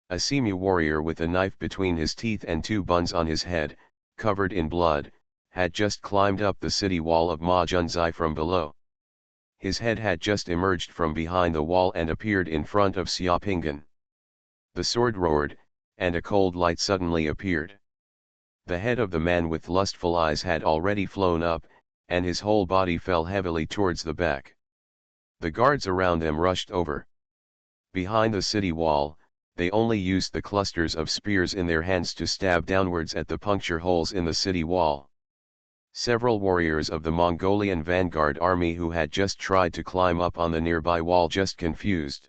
A Simu warrior with a knife between his teeth and 2 buns on his head, covered in blood, had just climbed up the city wall of Ma Junzai from below. His head had just emerged from behind the wall and appeared in front of Xiaoping'an. The sword roared, and a cold light suddenly appeared. The head of the man with lustful eyes had already flown up, and his whole body fell heavily towards the back. The guards around them rushed over. Behind the city wall, they only used the clusters of spears in their hands to stab downwards at the puncture holes in the city wall. Several warriors of the Mongolian vanguard army who had just tried to climb up on the nearby wall just confused.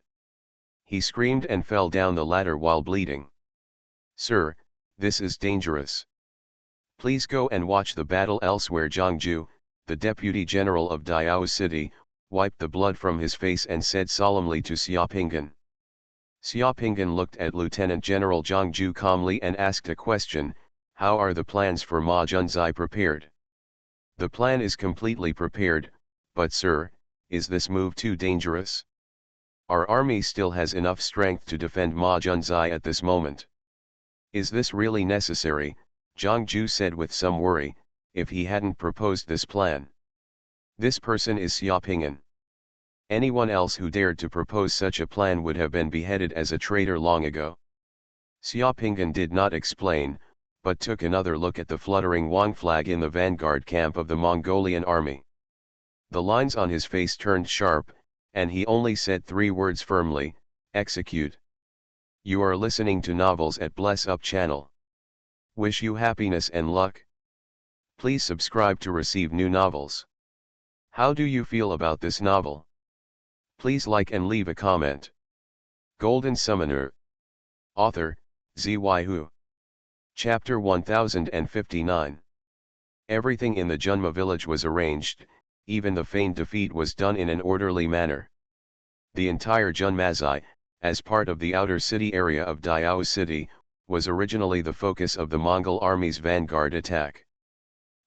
He screamed and fell down the ladder while bleeding. "Sir, this is dangerous. Please go and watch the battle elsewhere." Zhangju, the deputy general of Diao City, wiped the blood from his face and said solemnly to Xiaoping'an. Xiaoping'an looked at Lieutenant General Zhangju calmly and asked a question: "How are the plans for Ma Junzai prepared?" "The plan is completely prepared, but sir, is this move too dangerous? Our army still has enough strength to defend Ma Junzai at this moment. Is this really necessary?" Zhang Ju said with some worry, "if he hadn't proposed this plan. This person is Xiaoping'an. Anyone else who dared to propose such a plan would have been beheaded as a traitor long ago." Xiaoping'an did not explain, but took another look at the fluttering Wang flag in the vanguard camp of the Mongolian army. The lines on his face turned sharp, and he only said 3 words firmly: "Execute." You are listening to Novels at Bless Up channel. Wish you happiness and luck. Please subscribe to receive new novels. How do you feel about this novel? Please like and leave a comment. Golden Summoner. Author, Xuanhuan. Chapter 1059. Everything in the Junma village was arranged, even the feigned defeat was done in an orderly manner. The entire Junmazai, as part of the outer city area of Diao City, was originally the focus of the Mongol army's vanguard attack.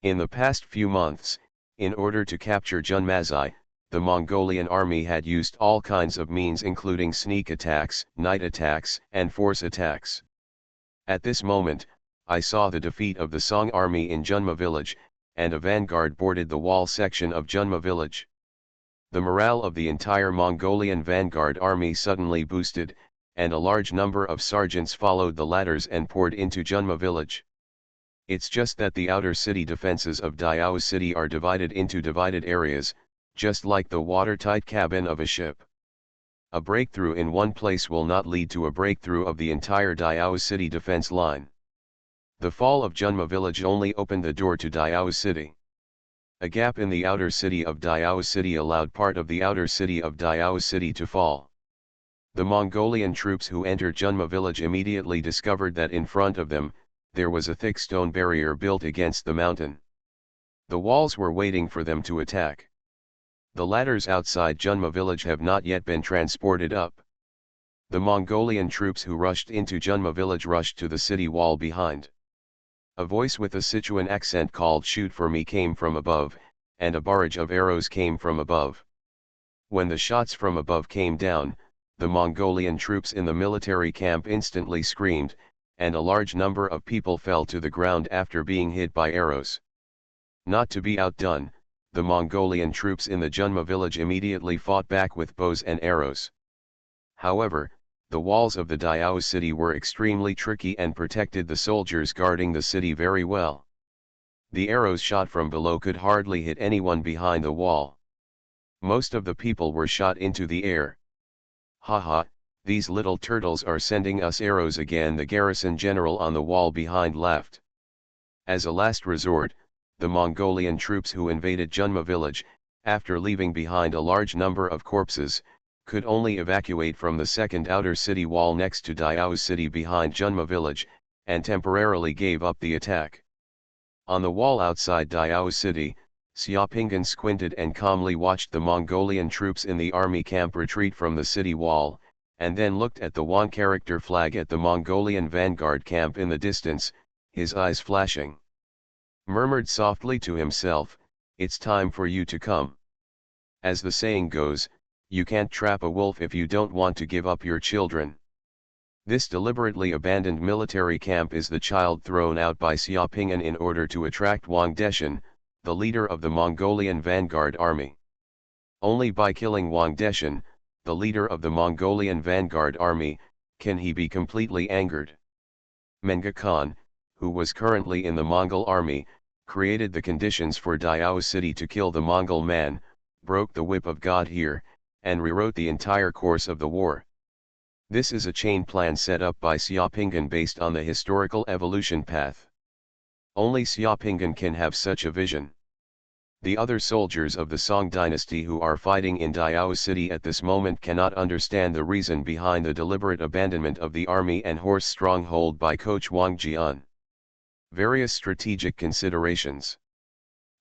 In the past few months, in order to capture Junmazai, the Mongolian army had used all kinds of means including sneak attacks, night attacks, and force attacks. At this moment, I saw the defeat of the Song army in Junma village, and a vanguard boarded the wall section of Junma village. The morale of the entire Mongolian vanguard army suddenly boosted, and a large number of sergeants followed the ladders and poured into Junma village. It's just that the outer city defenses of Diao City are divided into divided areas, just like the watertight cabin of a ship. A breakthrough in one place will not lead to a breakthrough of the entire Diao City defense line. The fall of Junma village only opened the door to Diao City. A gap in the outer city of Diao City allowed part of the outer city of Diao City to fall. The Mongolian troops who entered Junma village immediately discovered that in front of them, there was a thick stone barrier built against the mountain. The walls were waiting for them to attack. The ladders outside Junma village have not yet been transported up. The Mongolian troops who rushed into Junma village rushed to the city wall behind. A voice with a Sichuan accent called "Shoot for me" came from above, and a barrage of arrows came from above. When the shots from above came down, the Mongolian troops in the military camp instantly screamed, and a large number of people fell to the ground after being hit by arrows. Not to be outdone, the Mongolian troops in the Junma village immediately fought back with bows and arrows. However, the walls of the Diao city were extremely tricky and protected the soldiers guarding the city very well. The arrows shot from below could hardly hit anyone behind the wall. Most of the people were shot into the air. Haha, these little turtles are sending us arrows again, the garrison general on the wall behind laughed. As a last resort, the Mongolian troops who invaded Junma village, after leaving behind a large number of corpses, could only evacuate from the second outer city wall next to Diao city behind Junma village, and temporarily gave up the attack. On the wall outside Diao city, Xiaopingan squinted and calmly watched the Mongolian troops in the army camp retreat from the city wall, and then looked at the one character flag at the Mongolian vanguard camp in the distance, his eyes flashing. Murmured softly to himself, "It's time for you to come. As the saying goes, you can't trap a wolf if you don't want to give up your children." This deliberately abandoned military camp is the child thrown out by Xiaopingan in order to attract Wang Deshan, the leader of the Mongolian vanguard army. Only by killing Wang Deshan, the leader of the Mongolian vanguard army, can he be completely angered. Menga Khan, who was currently in the Mongol army, created the conditions for Diao city to kill the Mongol man, broke the whip of God here, and rewrote the entire course of the war. This is a chain plan set up by Xiaopingan based on the historical evolution path. Only Xiaopingan can have such a vision. The other soldiers of the Song dynasty who are fighting in Diao city at this moment cannot understand the reason behind the deliberate abandonment of the army and horse stronghold by coach Wang Jian. Various strategic considerations.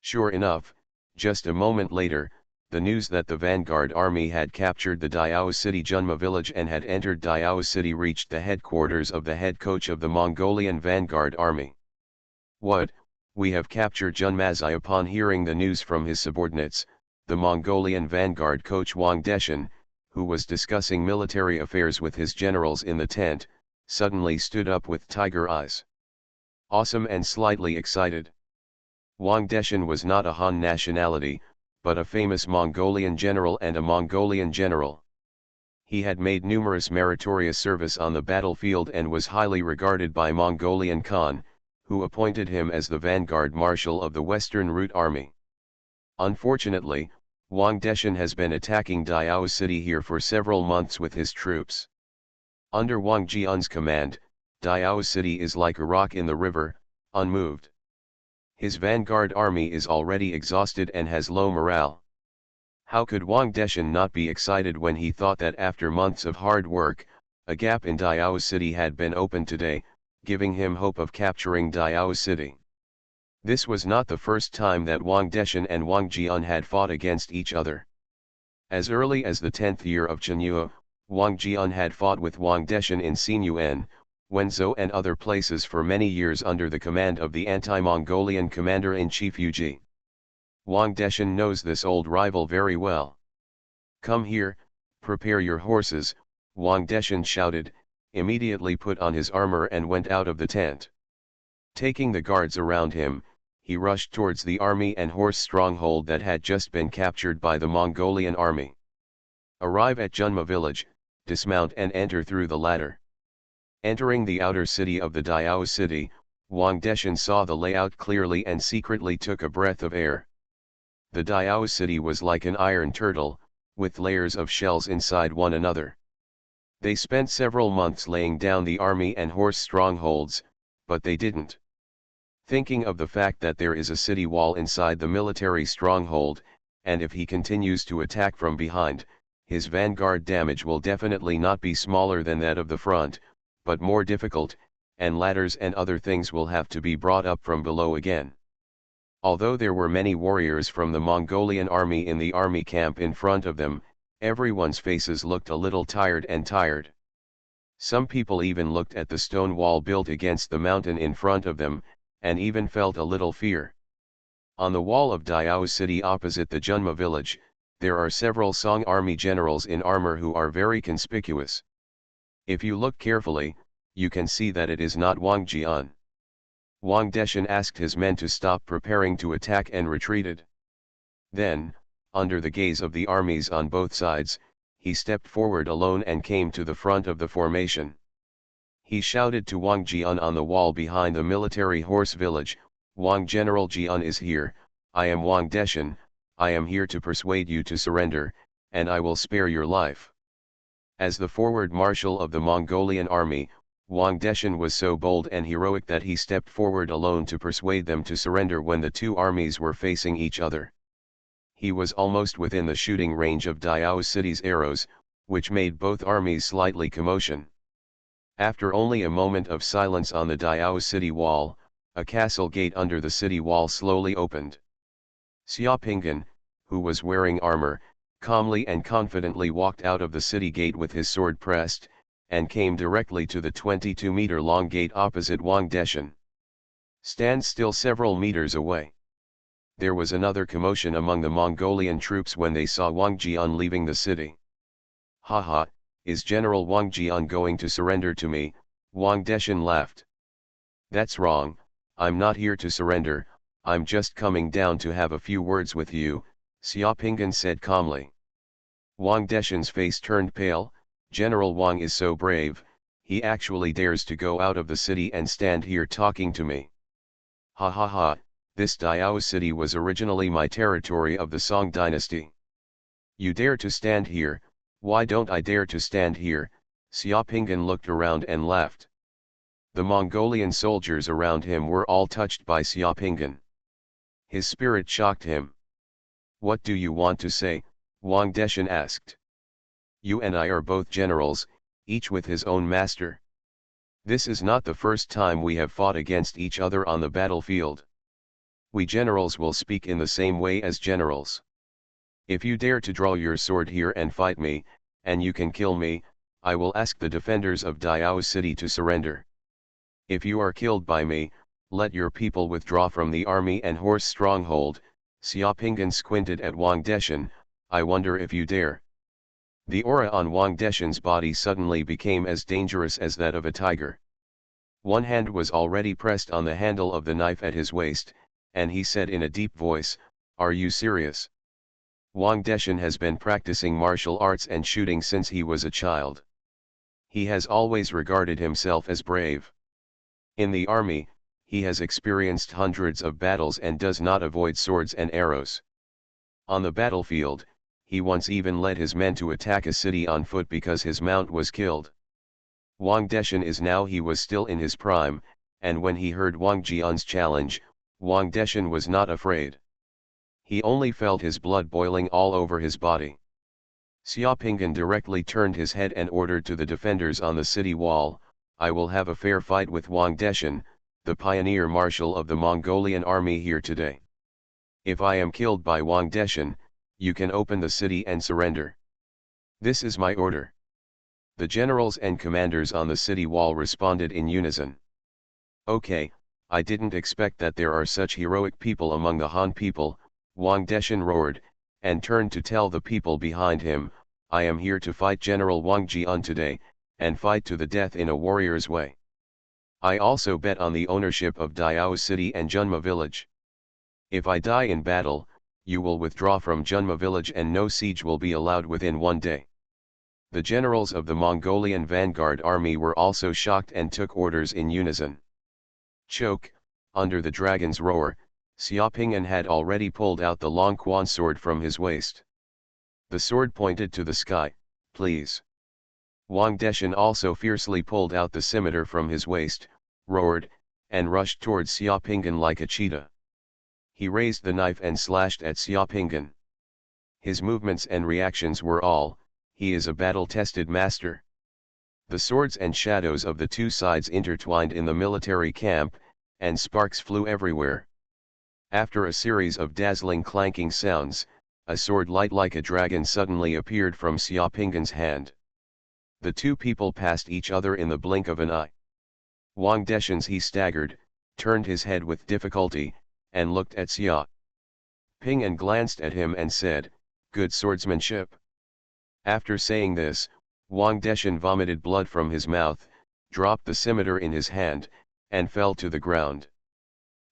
Sure enough, just a moment later, the news that the vanguard army had captured the Diao city Junma village and had entered Diao city reached the headquarters of the head coach of the Mongolian vanguard army. "What, we have captured Junmazai?" Upon hearing the news from his subordinates, the Mongolian vanguard coach Wang Deshan, who was discussing military affairs with his generals in the tent, suddenly stood up with tiger eyes. Awesome and slightly excited. Wang Deshan was not a Han nationality, but a famous Mongolian general and a Mongolian general. He had made numerous meritorious service on the battlefield and was highly regarded by Mongolian Khan, who appointed him as the vanguard marshal of the Western Route Army. Unfortunately, Wang Deshan has been attacking Diao city here for several months with his troops. Under Wang Jian's command, Diao City is like a rock in the river, unmoved. His vanguard army is already exhausted and has low morale. How could Wang Deshan not be excited when he thought that after months of hard work, a gap in Diao City had been opened today, giving him hope of capturing Diao City. This was not the first time that Wang Deshan and Wang Jian had fought against each other. As early as the 10th year of Xuanhuan, Wang Jian had fought with Wang Deshan in Xuanhuan, Wenzhou and other places for many years under the command of the anti-Mongolian commander-in-chief Yu Ji. Wang Deshan knows this old rival very well. "Come here, prepare your horses," Wang Deshan shouted, immediately put on his armor and went out of the tent. Taking the guards around him, he rushed towards the army and horse stronghold that had just been captured by the Mongolian army. Arrive at Junma village, dismount and enter through the ladder. Entering the outer city of the Diao city, Wang Deshan saw the layout clearly and secretly took a breath of air. The Diao city was like an iron turtle, with layers of shells inside one another. They spent several months laying down the army and horse strongholds, but they didn't. Thinking of the fact that there is a city wall inside the military stronghold, and if he continues to attack from behind, his vanguard damage will definitely not be smaller than that of the front, but more difficult, and ladders and other things will have to be brought up from below again. Although there were many warriors from the Mongolian army in the army camp in front of them, everyone's faces looked a little tired. Some people even looked at the stone wall built against the mountain in front of them, and even felt a little fear. On the wall of Diao city opposite the Junma village, there are several Song army generals in armor who are very conspicuous. If you look carefully, you can see that it is not Wang Jian. Wang Deshan asked his men to stop preparing to attack and retreated. Then, under the gaze of the armies on both sides, he stepped forward alone and came to the front of the formation. He shouted to Wang Jian on the wall behind the military horse village, "Wang General Jian is here, I am Wang Deshan, I am here to persuade you to surrender, and I will spare your life." As the forward marshal of the Mongolian army, Wang Deshan was so bold and heroic that he stepped forward alone to persuade them to surrender when the two armies were facing each other. He was almost within the shooting range of Diao city's arrows, which made both armies slightly commotion. After only a moment of silence on the Diao city wall, a castle gate under the city wall slowly opened. Xiaopingan, who was wearing armor, calmly and confidently walked out of the city gate with his sword pressed, and came directly to the 22-meter-long gate opposite Wang Deshan. "Stand still several meters away." There was another commotion among the Mongolian troops when they saw Wang Jian leaving the city. "Haha, is General Wang Jian going to surrender to me?" Wang Deshan laughed. "That's wrong, I'm not here to surrender, I'm just coming down to have a few words with you," Xiaopingan said calmly. Wang Deshan's face turned pale. "General Wang is so brave, he actually dares to go out of the city and stand here talking to me. Ha ha ha, this Diao city was originally my territory of the Song dynasty. You dare to stand here, why don't I dare to stand here?" Xiaopingan looked around and laughed. The Mongolian soldiers around him were all touched by Xiaopingan. His spirit shocked him. "What do you want to say?" Wang Deshan asked. "You and I are both generals, each with his own master. This is not the first time we have fought against each other on the battlefield. We generals will speak in the same way as generals. If you dare to draw your sword here and fight me, and you can kill me, I will ask the defenders of Diao city to surrender. If you are killed by me, let your people withdraw from the army and horse stronghold." Xiaopingan squinted at Wang Deshan. "I wonder if you dare." The aura on Wang Deshan's body suddenly became as dangerous as that of a tiger. One hand was already pressed on the handle of the knife at his waist, and he said in a deep voice, "Are you serious?" Wang Deshan has been practicing martial arts and shooting since he was a child. He has always regarded himself as brave. In the army, he has experienced hundreds of battles and does not avoid swords and arrows. On the battlefield, he once even led his men to attack a city on foot because his mount was killed. Wang Deshan is now. He was still in his prime, and when he heard Wang Jian's challenge, Wang Deshan was not afraid. He only felt his blood boiling all over his body. Xiaopinggan directly turned his head and ordered to the defenders on the city wall, "I will have a fair fight with Wang Deshan, the pioneer marshal of the Mongolian army here today. If I am killed by Wang Deshan, you can open the city and surrender. This is my order." The generals and commanders on the city wall responded in unison. "Okay, I didn't expect that there are such heroic people among the Han people," Wang Deshan roared, and turned to tell the people behind him, "I am here to fight General Wang Jian today, and fight to the death in a warrior's way. I also bet on the ownership of Diao City and Junma village. If I die in battle, you will withdraw from Junma village and no siege will be allowed within one day." The generals of the Mongolian vanguard army were also shocked and took orders in unison. Choke, under the dragon's roar, Xiaopingyan had already pulled out the long quan sword from his waist. The sword pointed to the sky, "Please." Wang Deshan also fiercely pulled out the scimitar from his waist, roared, and rushed towards Xiaopingyan like a cheetah. He raised the knife and slashed at Xiaopingyan. His movements and reactions were all, he is a battle-tested master. The swords and shadows of the two sides intertwined in the military camp, and sparks flew everywhere. After a series of dazzling clanking sounds, a sword light like a dragon suddenly appeared from Xiaopingyan's hand. The two people passed each other in the blink of an eye. Wang Deshan's he staggered, turned his head with difficulty, and looked at Xiaopingyan glanced at him and said, "Good swordsmanship." After saying this, Wang Deshan vomited blood from his mouth, dropped the scimitar in his hand, and fell to the ground.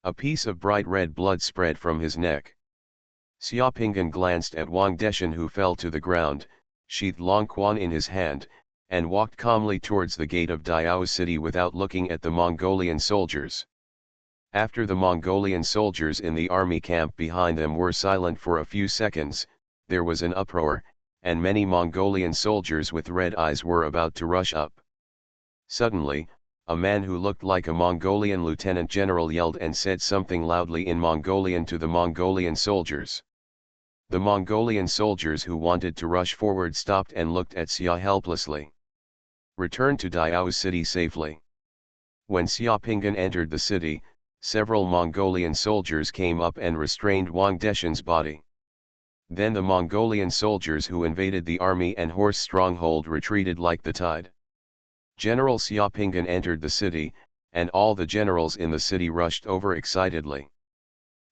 A piece of bright red blood spread from his neck. Xiaopingyan glanced at Wang Deshan who fell to the ground, sheathed long quan in his hand, and walked calmly towards the gate of Diao city without looking at the Mongolian soldiers. After the Mongolian soldiers in the army camp behind them were silent for a few seconds, there was an uproar, and many Mongolian soldiers with red eyes were about to rush up. Suddenly, a man who looked like a Mongolian lieutenant general yelled and said something loudly in Mongolian to the Mongolian soldiers. The Mongolian soldiers who wanted to rush forward stopped and looked at Xia helplessly. "Return to Diao city safely." When Xiaopingyan entered the city, several Mongolian soldiers came up and restrained Wang Deshan's body. Then the Mongolian soldiers who invaded the army and horse stronghold retreated like the tide. General Xiaopingyan entered the city, and all the generals in the city rushed over excitedly.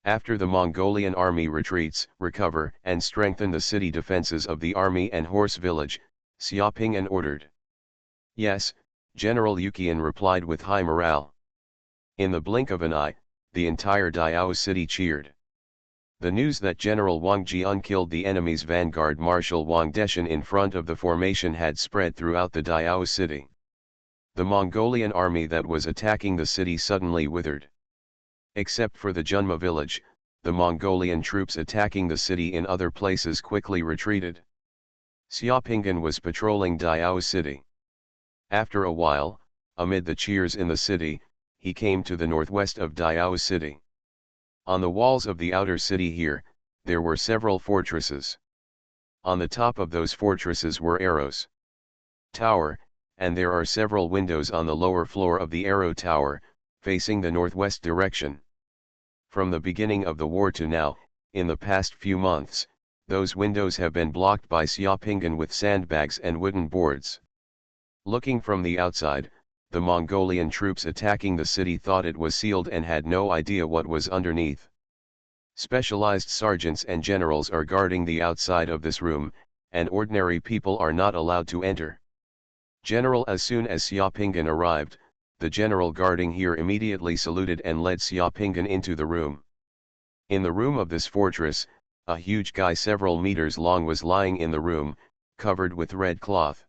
After the Mongolian army retreats, recover and strengthen the city defenses of the army and horse village, Xiaopingyan ordered. "Yes, General Yukian," replied with high morale. In the blink of an eye, the entire Diao city cheered. The news that General Wang Jian killed the enemy's vanguard marshal Wang Deshan in front of the formation had spread throughout the Diao city. The Mongolian army that was attacking the city suddenly withered. Except for the Junma village, the Mongolian troops attacking the city in other places quickly retreated. Xiaopingyan was patrolling Diao city. After a while, amid the cheers in the city, he came to the northwest of Diao city. On the walls of the outer city here, there were several fortresses. On the top of those fortresses were arrows. Tower, and there are several windows on the lower floor of the arrow tower, facing the northwest direction. From the beginning of the war to now, in the past few months, those windows have been blocked by Xiaopingyan with sandbags and wooden boards. Looking from the outside, the Mongolian troops attacking the city thought it was sealed and had no idea what was underneath. Specialized sergeants and generals are guarding the outside of this room, and ordinary people are not allowed to enter. As soon as Xiaopingyan arrived, the general guarding here immediately saluted and led Xiaopingyan into the room. In the room of this fortress, a huge guy several meters long was lying in the room, covered with red cloth.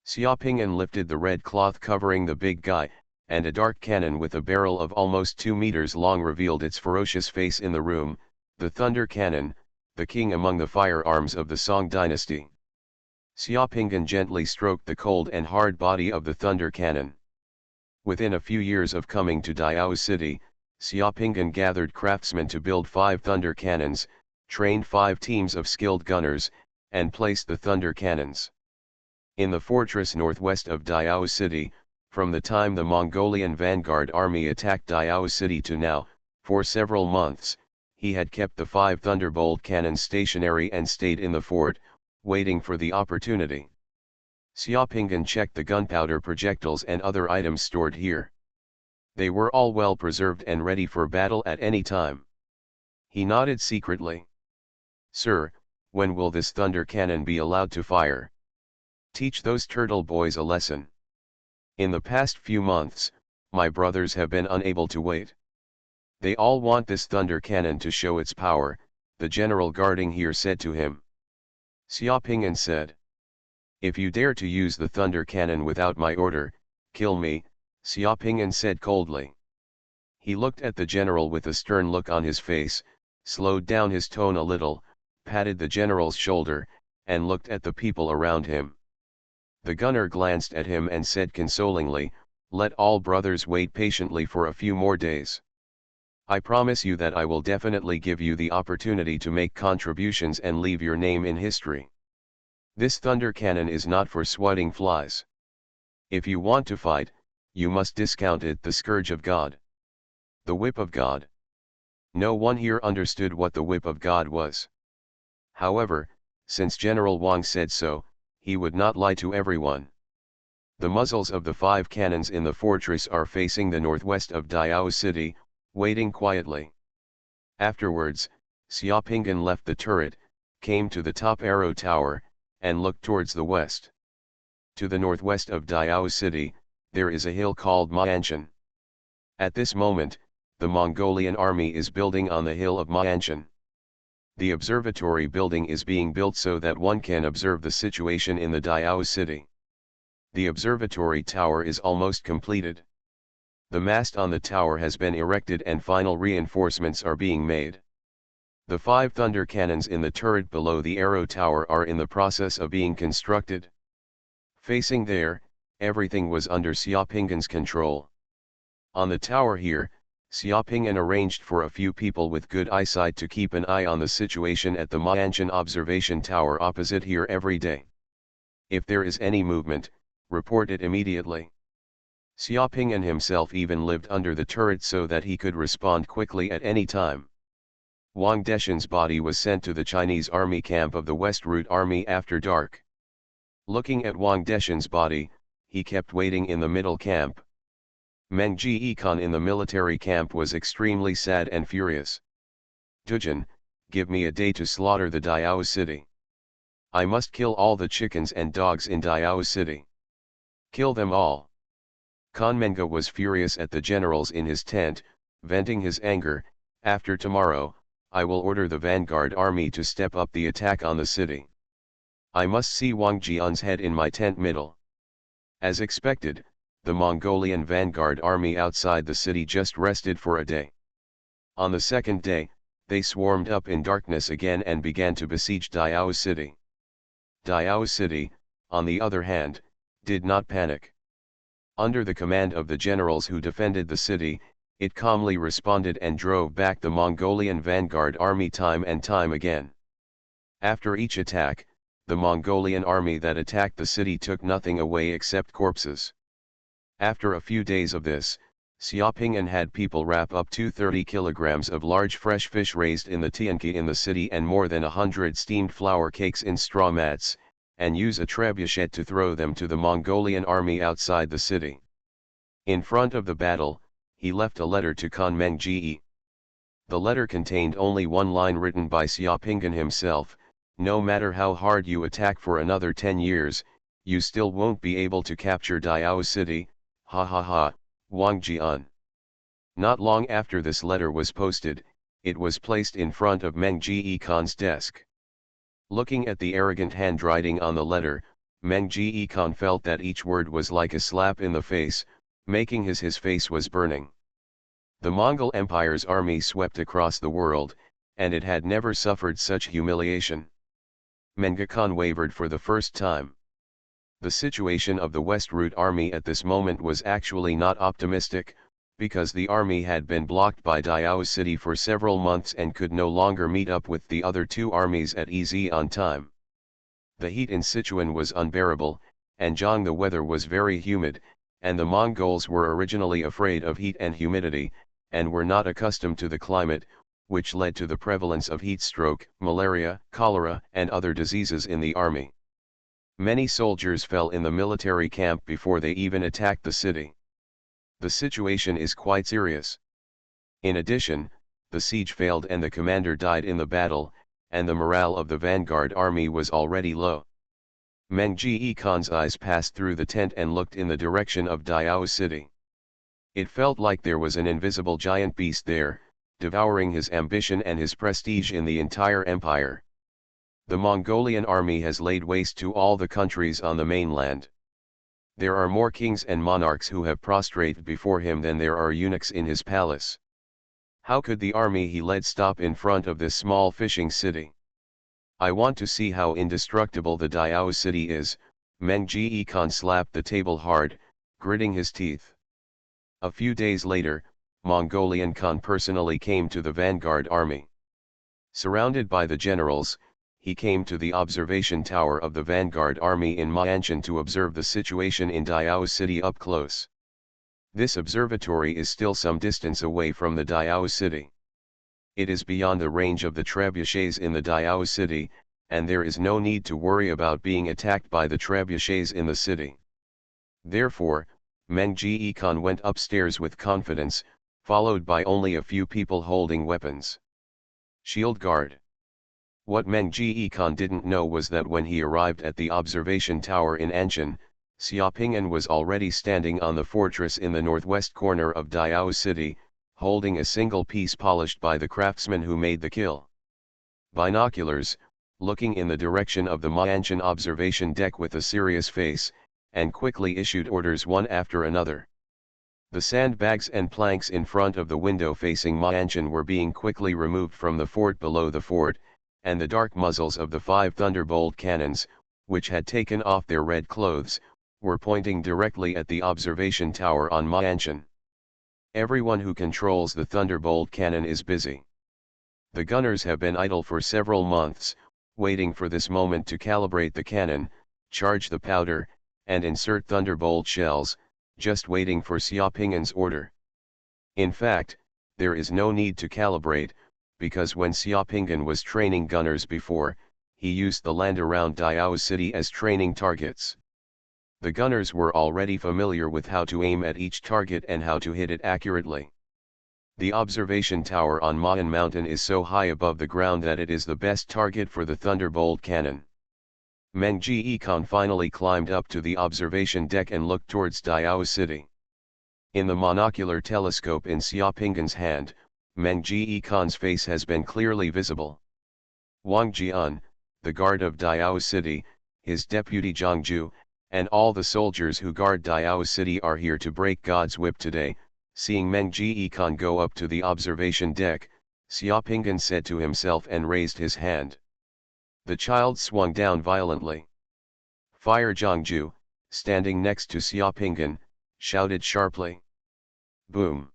Xiaopingyan lifted the red cloth covering the big guy, and a dark cannon with a barrel of almost 2 meters long revealed its ferocious face in the room, the thunder cannon, the king among the firearms of the Song dynasty. Xiaopinggan gently stroked the cold and hard body of the thunder cannon. Within a few years of coming to Diao City, Xiaopinggan gathered craftsmen to build 5 thunder cannons, trained 5 teams of skilled gunners, and placed the thunder cannons in the fortress northwest of Diao City. From the time the Mongolian vanguard army attacked Diao City to now, for several months, he had kept the 5 thunderbolt cannons stationary and stayed in the fort, waiting for the opportunity. Xiaopinggan checked the gunpowder projectiles and other items stored here. They were all well preserved and ready for battle at any time. He nodded secretly. "Sir, when will this thunder cannon be allowed to fire? Teach those turtle boys a lesson. In the past few months, my brothers have been unable to wait. They all want this thunder cannon to show its power," the general guarding here said to him. Xiaopinggan said, "If you dare to use the thunder cannon without my order, kill me," Xiaopinggan said coldly. He looked at the general with a stern look on his face, slowed down his tone a little, patted the general's shoulder, and looked at the people around him. The gunner glanced at him and said consolingly, "Let all brothers wait patiently for a few more days. I promise you that I will definitely give you the opportunity to make contributions and leave your name in history. This thunder cannon is not for swatting flies. If you want to fight, you must discount it, the scourge of God. The whip of God." No one here understood what the whip of God was. However, since General Wang said so, he would not lie to everyone. The muzzles of the 5 cannons in the fortress are facing the northwest of Diao City, waiting quietly. Afterwards, Xiaopinggan left the turret, came to the top arrow tower, and looked towards the west. To the northwest of Diao City, there is a hill called Ma'anshan. At this moment, the Mongolian army is building on the hill of Ma'anshan. The observatory building is being built so that one can observe the situation in the Diao City. The observatory tower is almost completed. The mast on the tower has been erected and final reinforcements are being made. The 5 thunder cannons in the turret below the arrow tower are in the process of being constructed. Facing there, everything was under Xiaopinggan's control. On the tower here, Xiaopinggan arranged for a few people with good eyesight to keep an eye on the situation at the Ma'anshan observation tower opposite here every day. If there is any movement, report it immediately. Xiaopinggan himself even lived under the turret so that he could respond quickly at any time. Wang Deshan's body was sent to the Chinese army camp of the West Route Army after dark. Looking at Wang Deshan's body, he kept waiting in the middle camp. Meng Jiyikan in the military camp was extremely sad and furious. "Dujin, give me a day to slaughter the Diao City. I must kill all the chickens and dogs in Diao City. Kill them all." Kanmenga was furious at the generals in his tent, venting his anger. "After tomorrow, I will order the vanguard army to step up the attack on the city. I must see Wang Jian's head in my tent middle." As expected, the Mongolian vanguard army outside the city just rested for a day. On the second day, they swarmed up in darkness again and began to besiege Diao City. Diao City, on the other hand, did not panic. Under the command of the generals who defended the city, it calmly responded and drove back the Mongolian vanguard army time and time again. After each attack, the Mongolian army that attacked the city took nothing away except corpses. After a few days of this, Xiaopinggan had people wrap up 230 kilograms of large fresh fish raised in the Tianqi in the city and more than 100 steamed flour cakes in straw mats, and use a trebuchet to throw them to the Mongolian army outside the city. In front of the battle, he left a letter to Khan Mengji. The letter contained only one line written by Xiaopinggan himself: "No matter how hard you attack for another 10 years, you still won't be able to capture Diao City, ha ha ha, Wang Jian." Not long after this letter was posted, it was placed in front of Meng Ji Khan's desk. Looking at the arrogant handwriting on the letter, Meng Ji Khan felt that each word was like a slap in the face, making his face was burning. The Mongol Empire's army swept across the world, and it had never suffered such humiliation. Menghi Khan wavered for the first time. The situation of the West Route army at this moment was actually not optimistic, because the army had been blocked by Diao City for several months and could no longer meet up with the other two armies at EZ on time. The heat in Sichuan was unbearable, and Zhang the weather was very humid, and the Mongols were originally afraid of heat and humidity, and were not accustomed to the climate, which led to the prevalence of heat stroke, malaria, cholera, and other diseases in the army. Many soldiers fell in the military camp before they even attacked the city. The situation is quite serious. In addition, the siege failed and the commander died in the battle, and the morale of the vanguard army was already low. Menghi Khan's eyes passed through the tent and looked in the direction of Diao City. It felt like there was an invisible giant beast there, devouring his ambition and his prestige in the entire empire. The Mongolian army has laid waste to all the countries on the mainland. There are more kings and monarchs who have prostrated before him than there are eunuchs in his palace. How could the army he led stop in front of this small fishing city? I want to see how indestructible the Diao city is. Menghi Khan slapped the table hard, gritting his teeth. A few days later, Mongolian Khan personally came to the vanguard army. Surrounded by the generals, he came to the observation tower of the vanguard army in Ma'anshan to observe the situation in Diao city up close. This observatory is still some distance away from the Diao city. It is beyond the range of the trebuchets in the Diao city, and there is no need to worry about being attacked by the trebuchets in the city. Therefore, Menghi Khan went upstairs with confidence, followed by only a few people holding weapons. Shield guard. What Menghi Khan didn't know was that when he arrived at the observation tower in Anshan, Xiaoping'an was already standing on the fortress in the northwest corner of Diao city, holding a single piece polished by the craftsman who made the kill. Binoculars, looking in the direction of the Ma'anshan observation deck with a serious face, and quickly issued orders one after another. The sandbags and planks in front of the window facing Ma'anshan were being quickly removed from the fort below the fort, and the dark muzzles of the 5 thunderbolt cannons, which had taken off their red clothes, were pointing directly at the observation tower on Ma'anshan. Everyone who controls the thunderbolt cannon is busy. The gunners have been idle for several months, waiting for this moment to calibrate the cannon, charge the powder, and insert thunderbolt shells, just waiting for Xiaoping'an's order. In fact, there is no need to calibrate, because when Xiaoping'an was training gunners before, he used the land around Diao city as training targets. The gunners were already familiar with how to aim at each target and how to hit it accurately. The observation tower on Ma'an Mountain is so high above the ground that it is the best target for the thunderbolt cannon. Menghi Khan finally climbed up to the observation deck and looked towards Diao city. In the monocular telescope in Xiaoping'an's hand, Menghi Khan's face has been clearly visible. Wang Jian, the guard of Diao city, his deputy Zhangju, and all the soldiers who guard Diao city are here to break God's whip today. Seeing Menghi Khan go up to the observation deck, Xiaoping'an said to himself and raised his hand. The child swung down violently. Fire! Zhangju, standing next to Xiaoping'an, shouted sharply. Boom!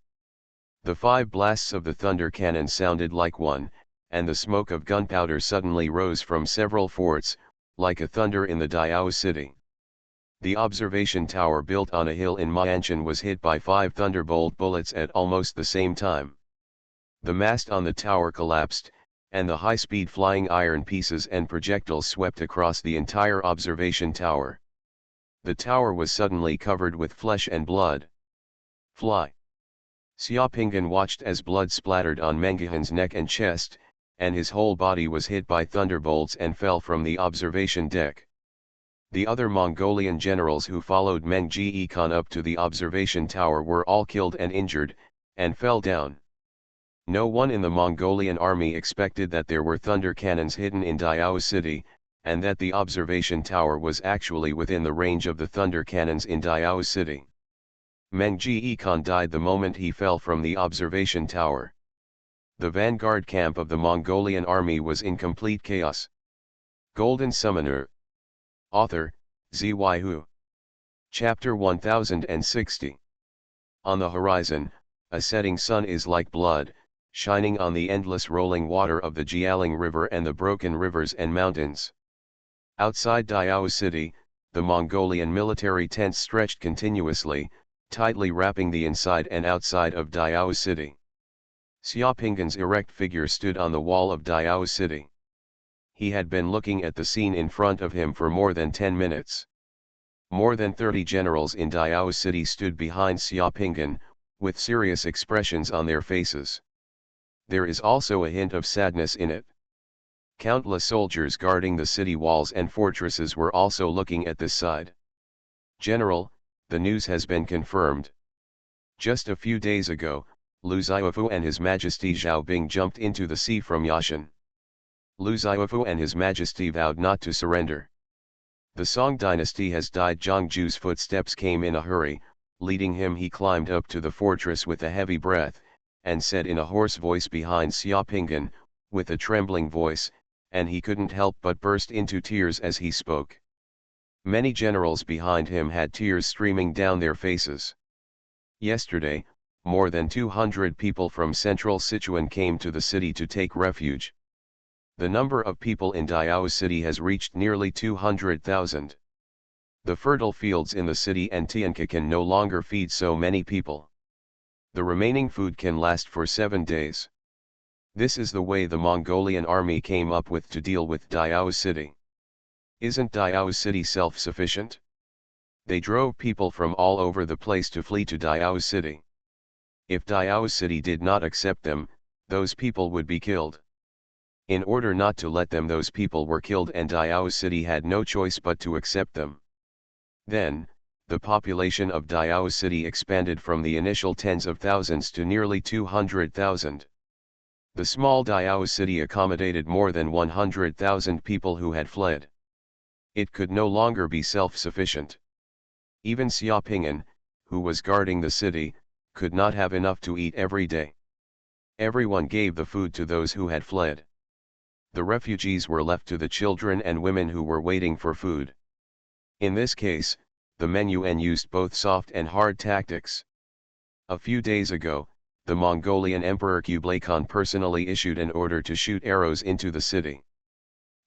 The 5 blasts of the thunder cannon sounded like one, and the smoke of gunpowder suddenly rose from several forts, like a thunder in the Diao city. The observation tower built on a hill in Ma'anshan was hit by 5 thunderbolt bullets at almost the same time. The mast on the tower collapsed, and the high-speed flying iron pieces and projectiles swept across the entire observation tower. The tower was suddenly covered with flesh and blood. Fly! Xiaoping'an watched as blood splattered on Menghihan's neck and chest, and his whole body was hit by thunderbolts and fell from the observation deck. The other Mongolian generals who followed Menghi Khan up to the observation tower were all killed and injured, and fell down. No one in the Mongolian army expected that there were thunder cannons hidden in Diao city, and that the observation tower was actually within the range of the thunder cannons in Diao city. Menghi Khan died the moment he fell from the observation tower. The vanguard camp of the Mongolian army was in complete chaos. Golden Summoner. Author, Xuanhuan. Chapter 1060. On the horizon, a setting sun is like blood, shining on the endless rolling water of the Jialing River and the broken rivers and mountains. Outside Diao City, the Mongolian military tents stretched continuously, tightly wrapping the inside and outside of Diao City. Xiaopinggan's erect figure stood on the wall of Diao City. He had been looking at the scene in front of him for more than 10 minutes. More than 30 generals in Diao City stood behind Xiaopinggan, with serious expressions on their faces. There is also a hint of sadness in it. Countless soldiers guarding the city walls and fortresses were also looking at this side. General, the news has been confirmed. Just a few days ago, Lu Xiaofu and His Majesty Zhao Bing jumped into the sea from Yashan. Lu Xiaofu and His Majesty vowed not to surrender. The Song dynasty has died. Zhangju's footsteps came in a hurry, leading him. He climbed up to the fortress with a heavy breath, and said in a hoarse voice behind Xiaopinggan, with a trembling voice, and he couldn't help but burst into tears as he spoke. Many generals behind him had tears streaming down their faces. Yesterday, more than 200 people from central Sichuan came to the city to take refuge. The number of people in Diao City has reached nearly 200,000. The fertile fields in the city and Tianka can no longer feed so many people. The remaining food can last for 7 days. This is the way the Mongolian army came up with to deal with Diao City. Isn't Diao City self-sufficient? They drove people from all over the place to flee to Diao City. If Diao City did not accept them, those people would be killed. In order not to let them, those people were killed, and Diao City had no choice but to accept them. Then, the population of Diao City expanded from the initial tens of thousands to nearly 200,000. The small Diao City accommodated more than 100,000 people who had fled. It could no longer be self-sufficient. Even Xiaopinggan, who was guarding the city, could not have enough to eat every day. Everyone gave the food to those who had fled. The refugees were left to the children and women who were waiting for food. In this case, the MNUN used both soft and hard tactics. A few days ago, the Mongolian Emperor Kublai Khan personally issued an order to shoot arrows into the city.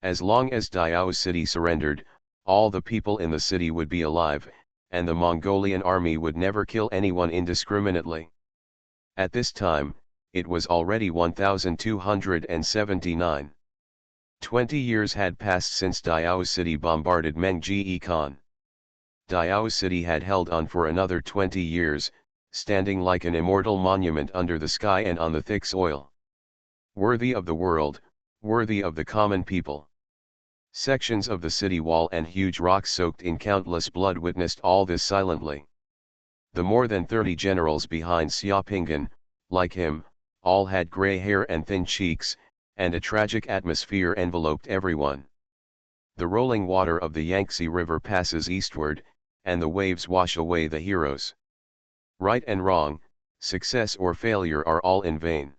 As long as Diao City surrendered, all the people in the city would be alive, and the Mongolian army would never kill anyone indiscriminately. At this time, it was already 1279. 20 years had passed since Diao City bombarded Mengji Khan. Diao City had held on for another 20 years, standing like an immortal monument under the sky and on the thick soil. Worthy of the world, worthy of the common people. Sections of the city wall and huge rocks soaked in countless blood witnessed all this silently. The more than 30 generals behind Xiaopinggan, like him, all had gray hair and thin cheeks, and a tragic atmosphere enveloped everyone. The rolling water of the Yangtze River passes eastward, and the waves wash away the heroes. Right and wrong, success or failure are all in vain.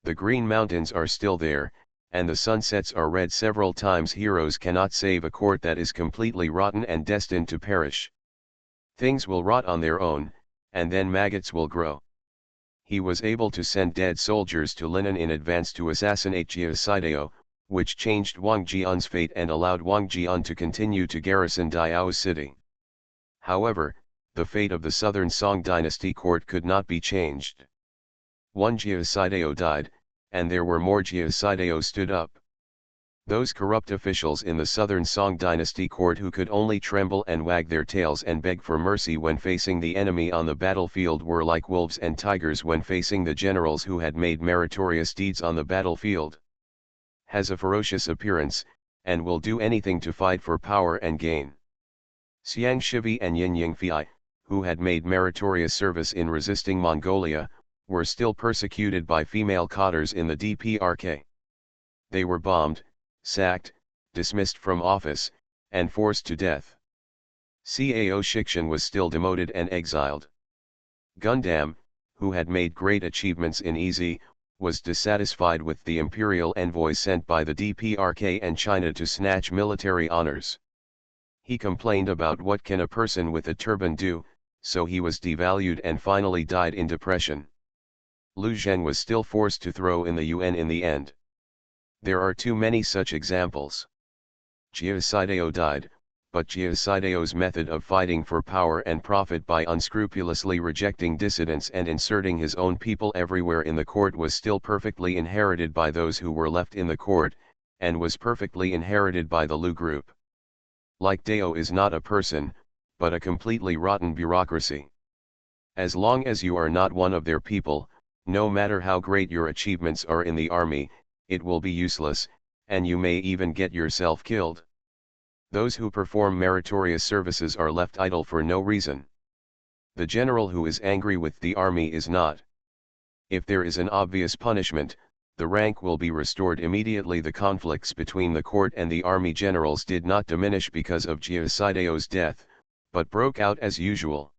The green mountains are still there, and the sunsets are red several times. Heroes cannot save a court that is completely rotten and destined to perish. Things will rot on their own, and then maggots will grow. He was able to send dead soldiers to Linen in advance to assassinate Jia Sidao, which changed Wang Jian's fate and allowed Wang Jian to continue to garrison Diao City. However, the fate of the southern Song dynasty court could not be changed. One Jia Sidao died, and there were more Jia Sidao stood up. Those corrupt officials in the southern Song dynasty court who could only tremble and wag their tails and beg for mercy when facing the enemy on the battlefield were like wolves and tigers when facing the generals who had made meritorious deeds on the battlefield. Has a ferocious appearance, and will do anything to fight for power and gain. Xiang Shivi and Yin Yingfei, who had made meritorious service in resisting Mongolia, were still persecuted by female cotters in the DPRK. They were bombed, sacked, dismissed from office, and forced to death. Cao Shikshan was still demoted and exiled. Gundam, who had made great achievements in easy, was dissatisfied with the imperial envoy sent by the DPRK and China to snatch military honors. He complained about what can a person with a turban do, so he was devalued and finally died in depression. Lu Zhen was still forced to throw in the UN in the end. There are too many such examples. Jia Sidao died, but Jia Sidao's method of fighting for power and profit by unscrupulously rejecting dissidents and inserting his own people everywhere in the court was still perfectly inherited by those who were left in the court, and was perfectly inherited by the Lu group. Like Dao is not a person, but a completely rotten bureaucracy. As long as you are not one of their people, no matter how great your achievements are in the army, it will be useless, and you may even get yourself killed. Those who perform meritorious services are left idle for no reason. The general who is angry with the army is not. If there is an obvious punishment, the rank will be restored immediately. The conflicts between the court and the army generals did not diminish because of Jia Sidao's death, but broke out as usual.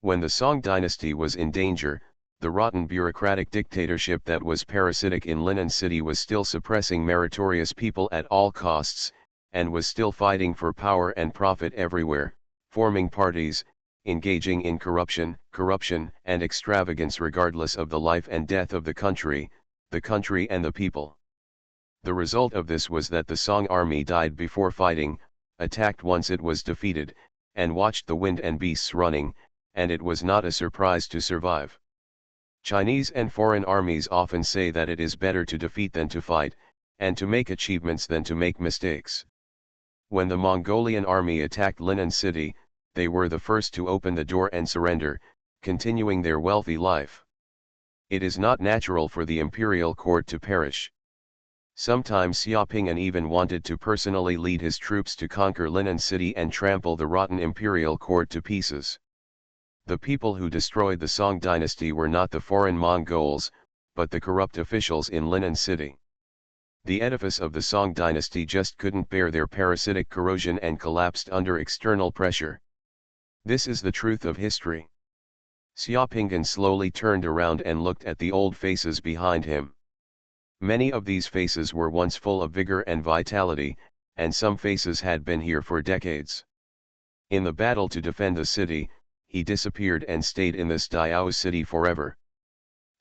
When the Song dynasty was in danger, the rotten bureaucratic dictatorship that was parasitic in Linen City was still suppressing meritorious people at all costs, and was still fighting for power and profit everywhere, forming parties, engaging in corruption and extravagance regardless of the life and death of the country and the people. The result of this was that the Song army died before fighting, attacked once it was defeated, and watched the wind and beasts running, and it was not a surprise to survive. Chinese and foreign armies often say that it is better to defeat than to fight, and to make achievements than to make mistakes. When the Mongolian army attacked Linen City, they were the first to open the door and surrender, continuing their wealthy life. It is not natural for the imperial court to perish. Sometimes Xiaoping even wanted to personally lead his troops to conquer Linen City and trample the rotten imperial court to pieces. The people who destroyed the Song dynasty were not the foreign Mongols, but the corrupt officials in Linen City. The edifice of the Song dynasty just couldn't bear their parasitic corrosion and collapsed under external pressure. This is the truth of history. Xiaoping slowly turned around and looked at the old faces behind him. Many of these faces were once full of vigor and vitality, and some faces had been here for decades. In the battle to defend the city, he disappeared and stayed in this Diao city forever.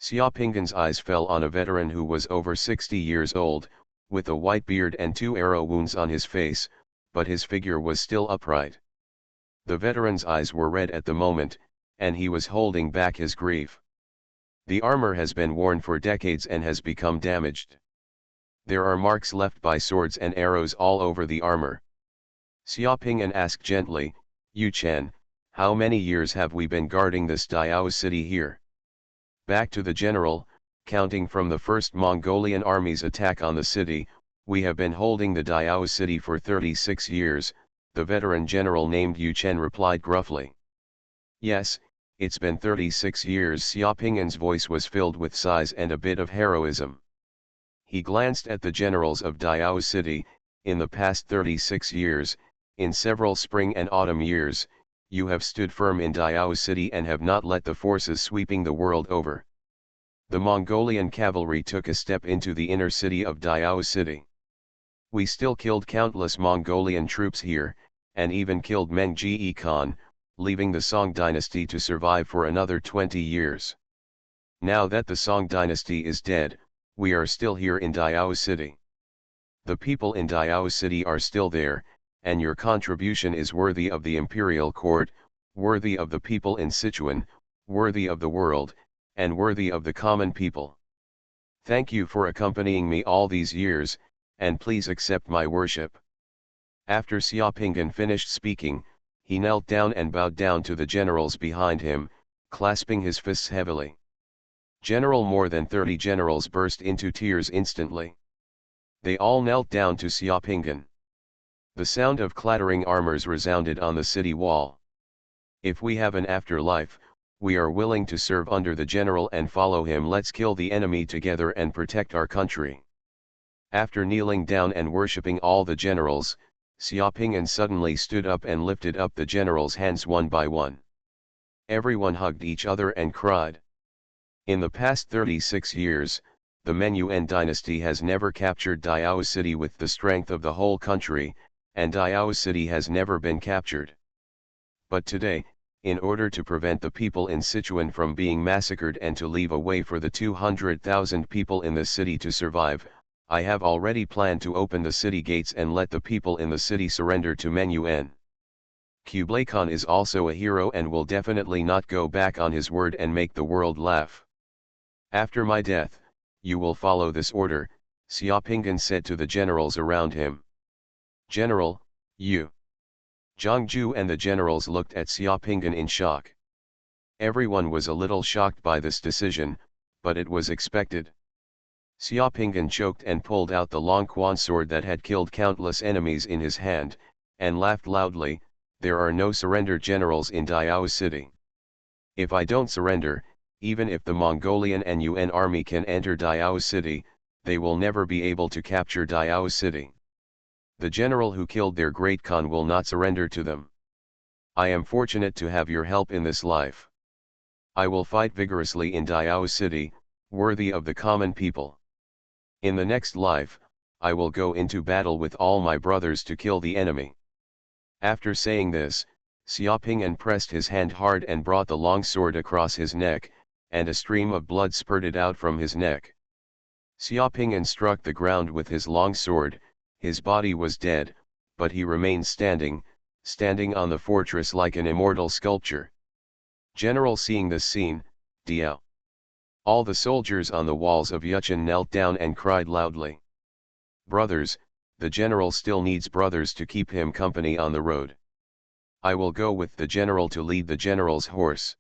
Xiaoping's eyes fell on a veteran who was over 60 years old, with a white beard and 2 arrow wounds on his face, but his figure was still upright. The veteran's eyes were red at the moment, and he was holding back his grief. The armor has been worn for decades and has become damaged. There are marks left by swords and arrows all over the armor. Xiaoping asked gently, "Yu Chen, how many years have we been guarding this Diao city here?" Back to the general, counting from the first Mongolian army's attack on the city, "We have been holding the Diao city for 36 years, the veteran general named Yu Chen replied gruffly. "Yes, it's been 36 years." Xiaoping's voice was filled with sighs and a bit of heroism. He glanced at the generals of Diao city. "In the past 36 years, in several spring and autumn years, you have stood firm in Diao city and have not let the forces sweeping the world over. The Mongolian cavalry took a step into the inner city of Diao city. We still killed countless Mongolian troops here, and even killed Mengji Khan, leaving the Song dynasty to survive for another 20 years. Now that the Song dynasty is dead, we are still here in Diao city. The people in Diao city are still there, and your contribution is worthy of the imperial court, worthy of the people in Sichuan, worthy of the world, and worthy of the common people. Thank you for accompanying me all these years, and please accept my worship." After Xiaoping finished speaking, he knelt down and bowed down to the generals behind him, clasping his fists heavily. More than 30 generals burst into tears instantly. They all knelt down to Xiaoping. The sound of clattering armors resounded on the city wall. "If we have an afterlife, we are willing to serve under the general and follow him. Let's kill the enemy together and protect our country." After kneeling down and worshipping all the generals, Xiaoping suddenly stood up and lifted up the generals' hands one by one. Everyone hugged each other and cried. In the past 36 years, the Menyuan dynasty has never captured Diao City with the strength of the whole country, and Diao City has never been captured. But today, in order to prevent the people in Sichuan from being massacred and to leave a way for the 200,000 people in the city to survive, I have already planned to open the city gates and let the people in the city surrender to Menyuan. Kublai Khan is also a hero and will definitely not go back on his word and make the world laugh. After my death, you will follow this order, Xiaopinggan said to the generals around him. General, you. Zhang Ju and the generals looked at Xiaopinggan in shock. Everyone was a little shocked by this decision, but it was expected. Xiaopinggan choked and pulled out the long quan sword that had killed countless enemies in his hand, and laughed loudly. There are no surrender generals in Diao City. If I don't surrender, even if the Mongolian and UN army can enter Diao City, they will never be able to capture Diao City. The general who killed their great Khan will not surrender to them. I am fortunate to have your help in this life. I will fight vigorously in Diao City, worthy of the common people. In the next life, I will go into battle with all my brothers to kill the enemy. After saying this, Xiaopinggan pressed his hand hard and brought the long sword across his neck, and a stream of blood spurted out from his neck. Xiaopinggan struck the ground with his long sword. His body was dead, but he remained standing on the fortress like an immortal sculpture. General, seeing this scene, Diao. All the soldiers on the walls of Yuchen knelt down and cried loudly. Brothers, the general still needs brothers to keep him company on the road. I will go with the general to lead the general's horse.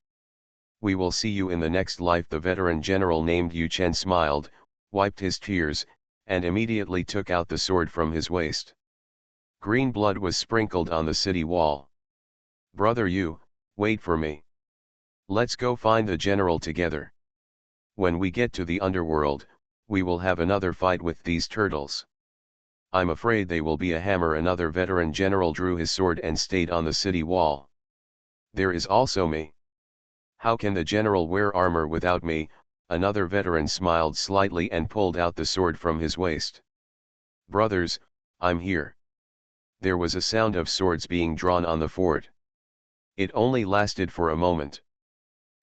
We will see you in the next life. The veteran general named Yu Chen smiled, wiped his tears, and immediately took out the sword from his waist. Green blood was sprinkled on the city wall. Brother Yu, wait for me. Let's go find the general together. When we get to the underworld, we will have another fight with these turtles. I'm afraid they will be a hammer. Another veteran general drew his sword and stayed on the city wall. There is also me. How can the general wear armor without me? Another veteran smiled slightly and pulled out the sword from his waist. Brothers, I'm here. There was a sound of swords being drawn on the fort. It only lasted for a moment.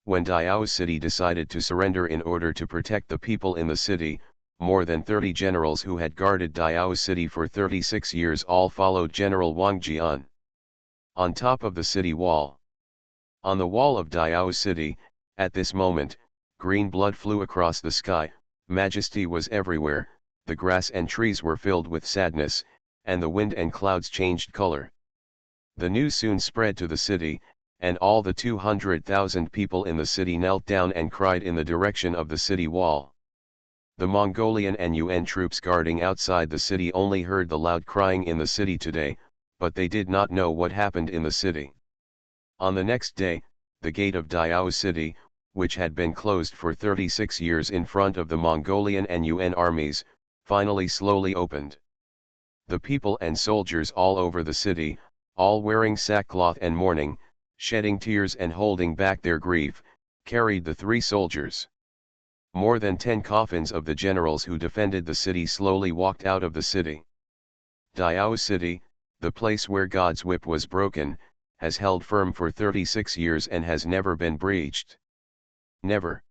When Diao City decided to surrender in order to protect the people in the city, more than 30 generals who had guarded Diao City for 36 years all followed General Wang Jian. On top of the city wall. On the wall of Diao City, at this moment, green blood flew across the sky, majesty was everywhere, the grass and trees were filled with sadness, and the wind and clouds changed color. The news soon spread to the city, and all the 200,000 people in the city knelt down and cried in the direction of the city wall. The Mongolian and UN troops guarding outside the city only heard the loud crying in the city today, but they did not know what happened in the city. On the next day, the gate of Diao City, which had been closed for 36 years in front of the Mongolian and UN armies, finally slowly opened. The people and soldiers all over the city, all wearing sackcloth and mourning, shedding tears and holding back their grief, carried the 3 soldiers. More than 10 coffins of the generals who defended the city slowly walked out of the city. Diao City, the place where God's whip was broken, has held firm for 36 years and has never been breached. Never.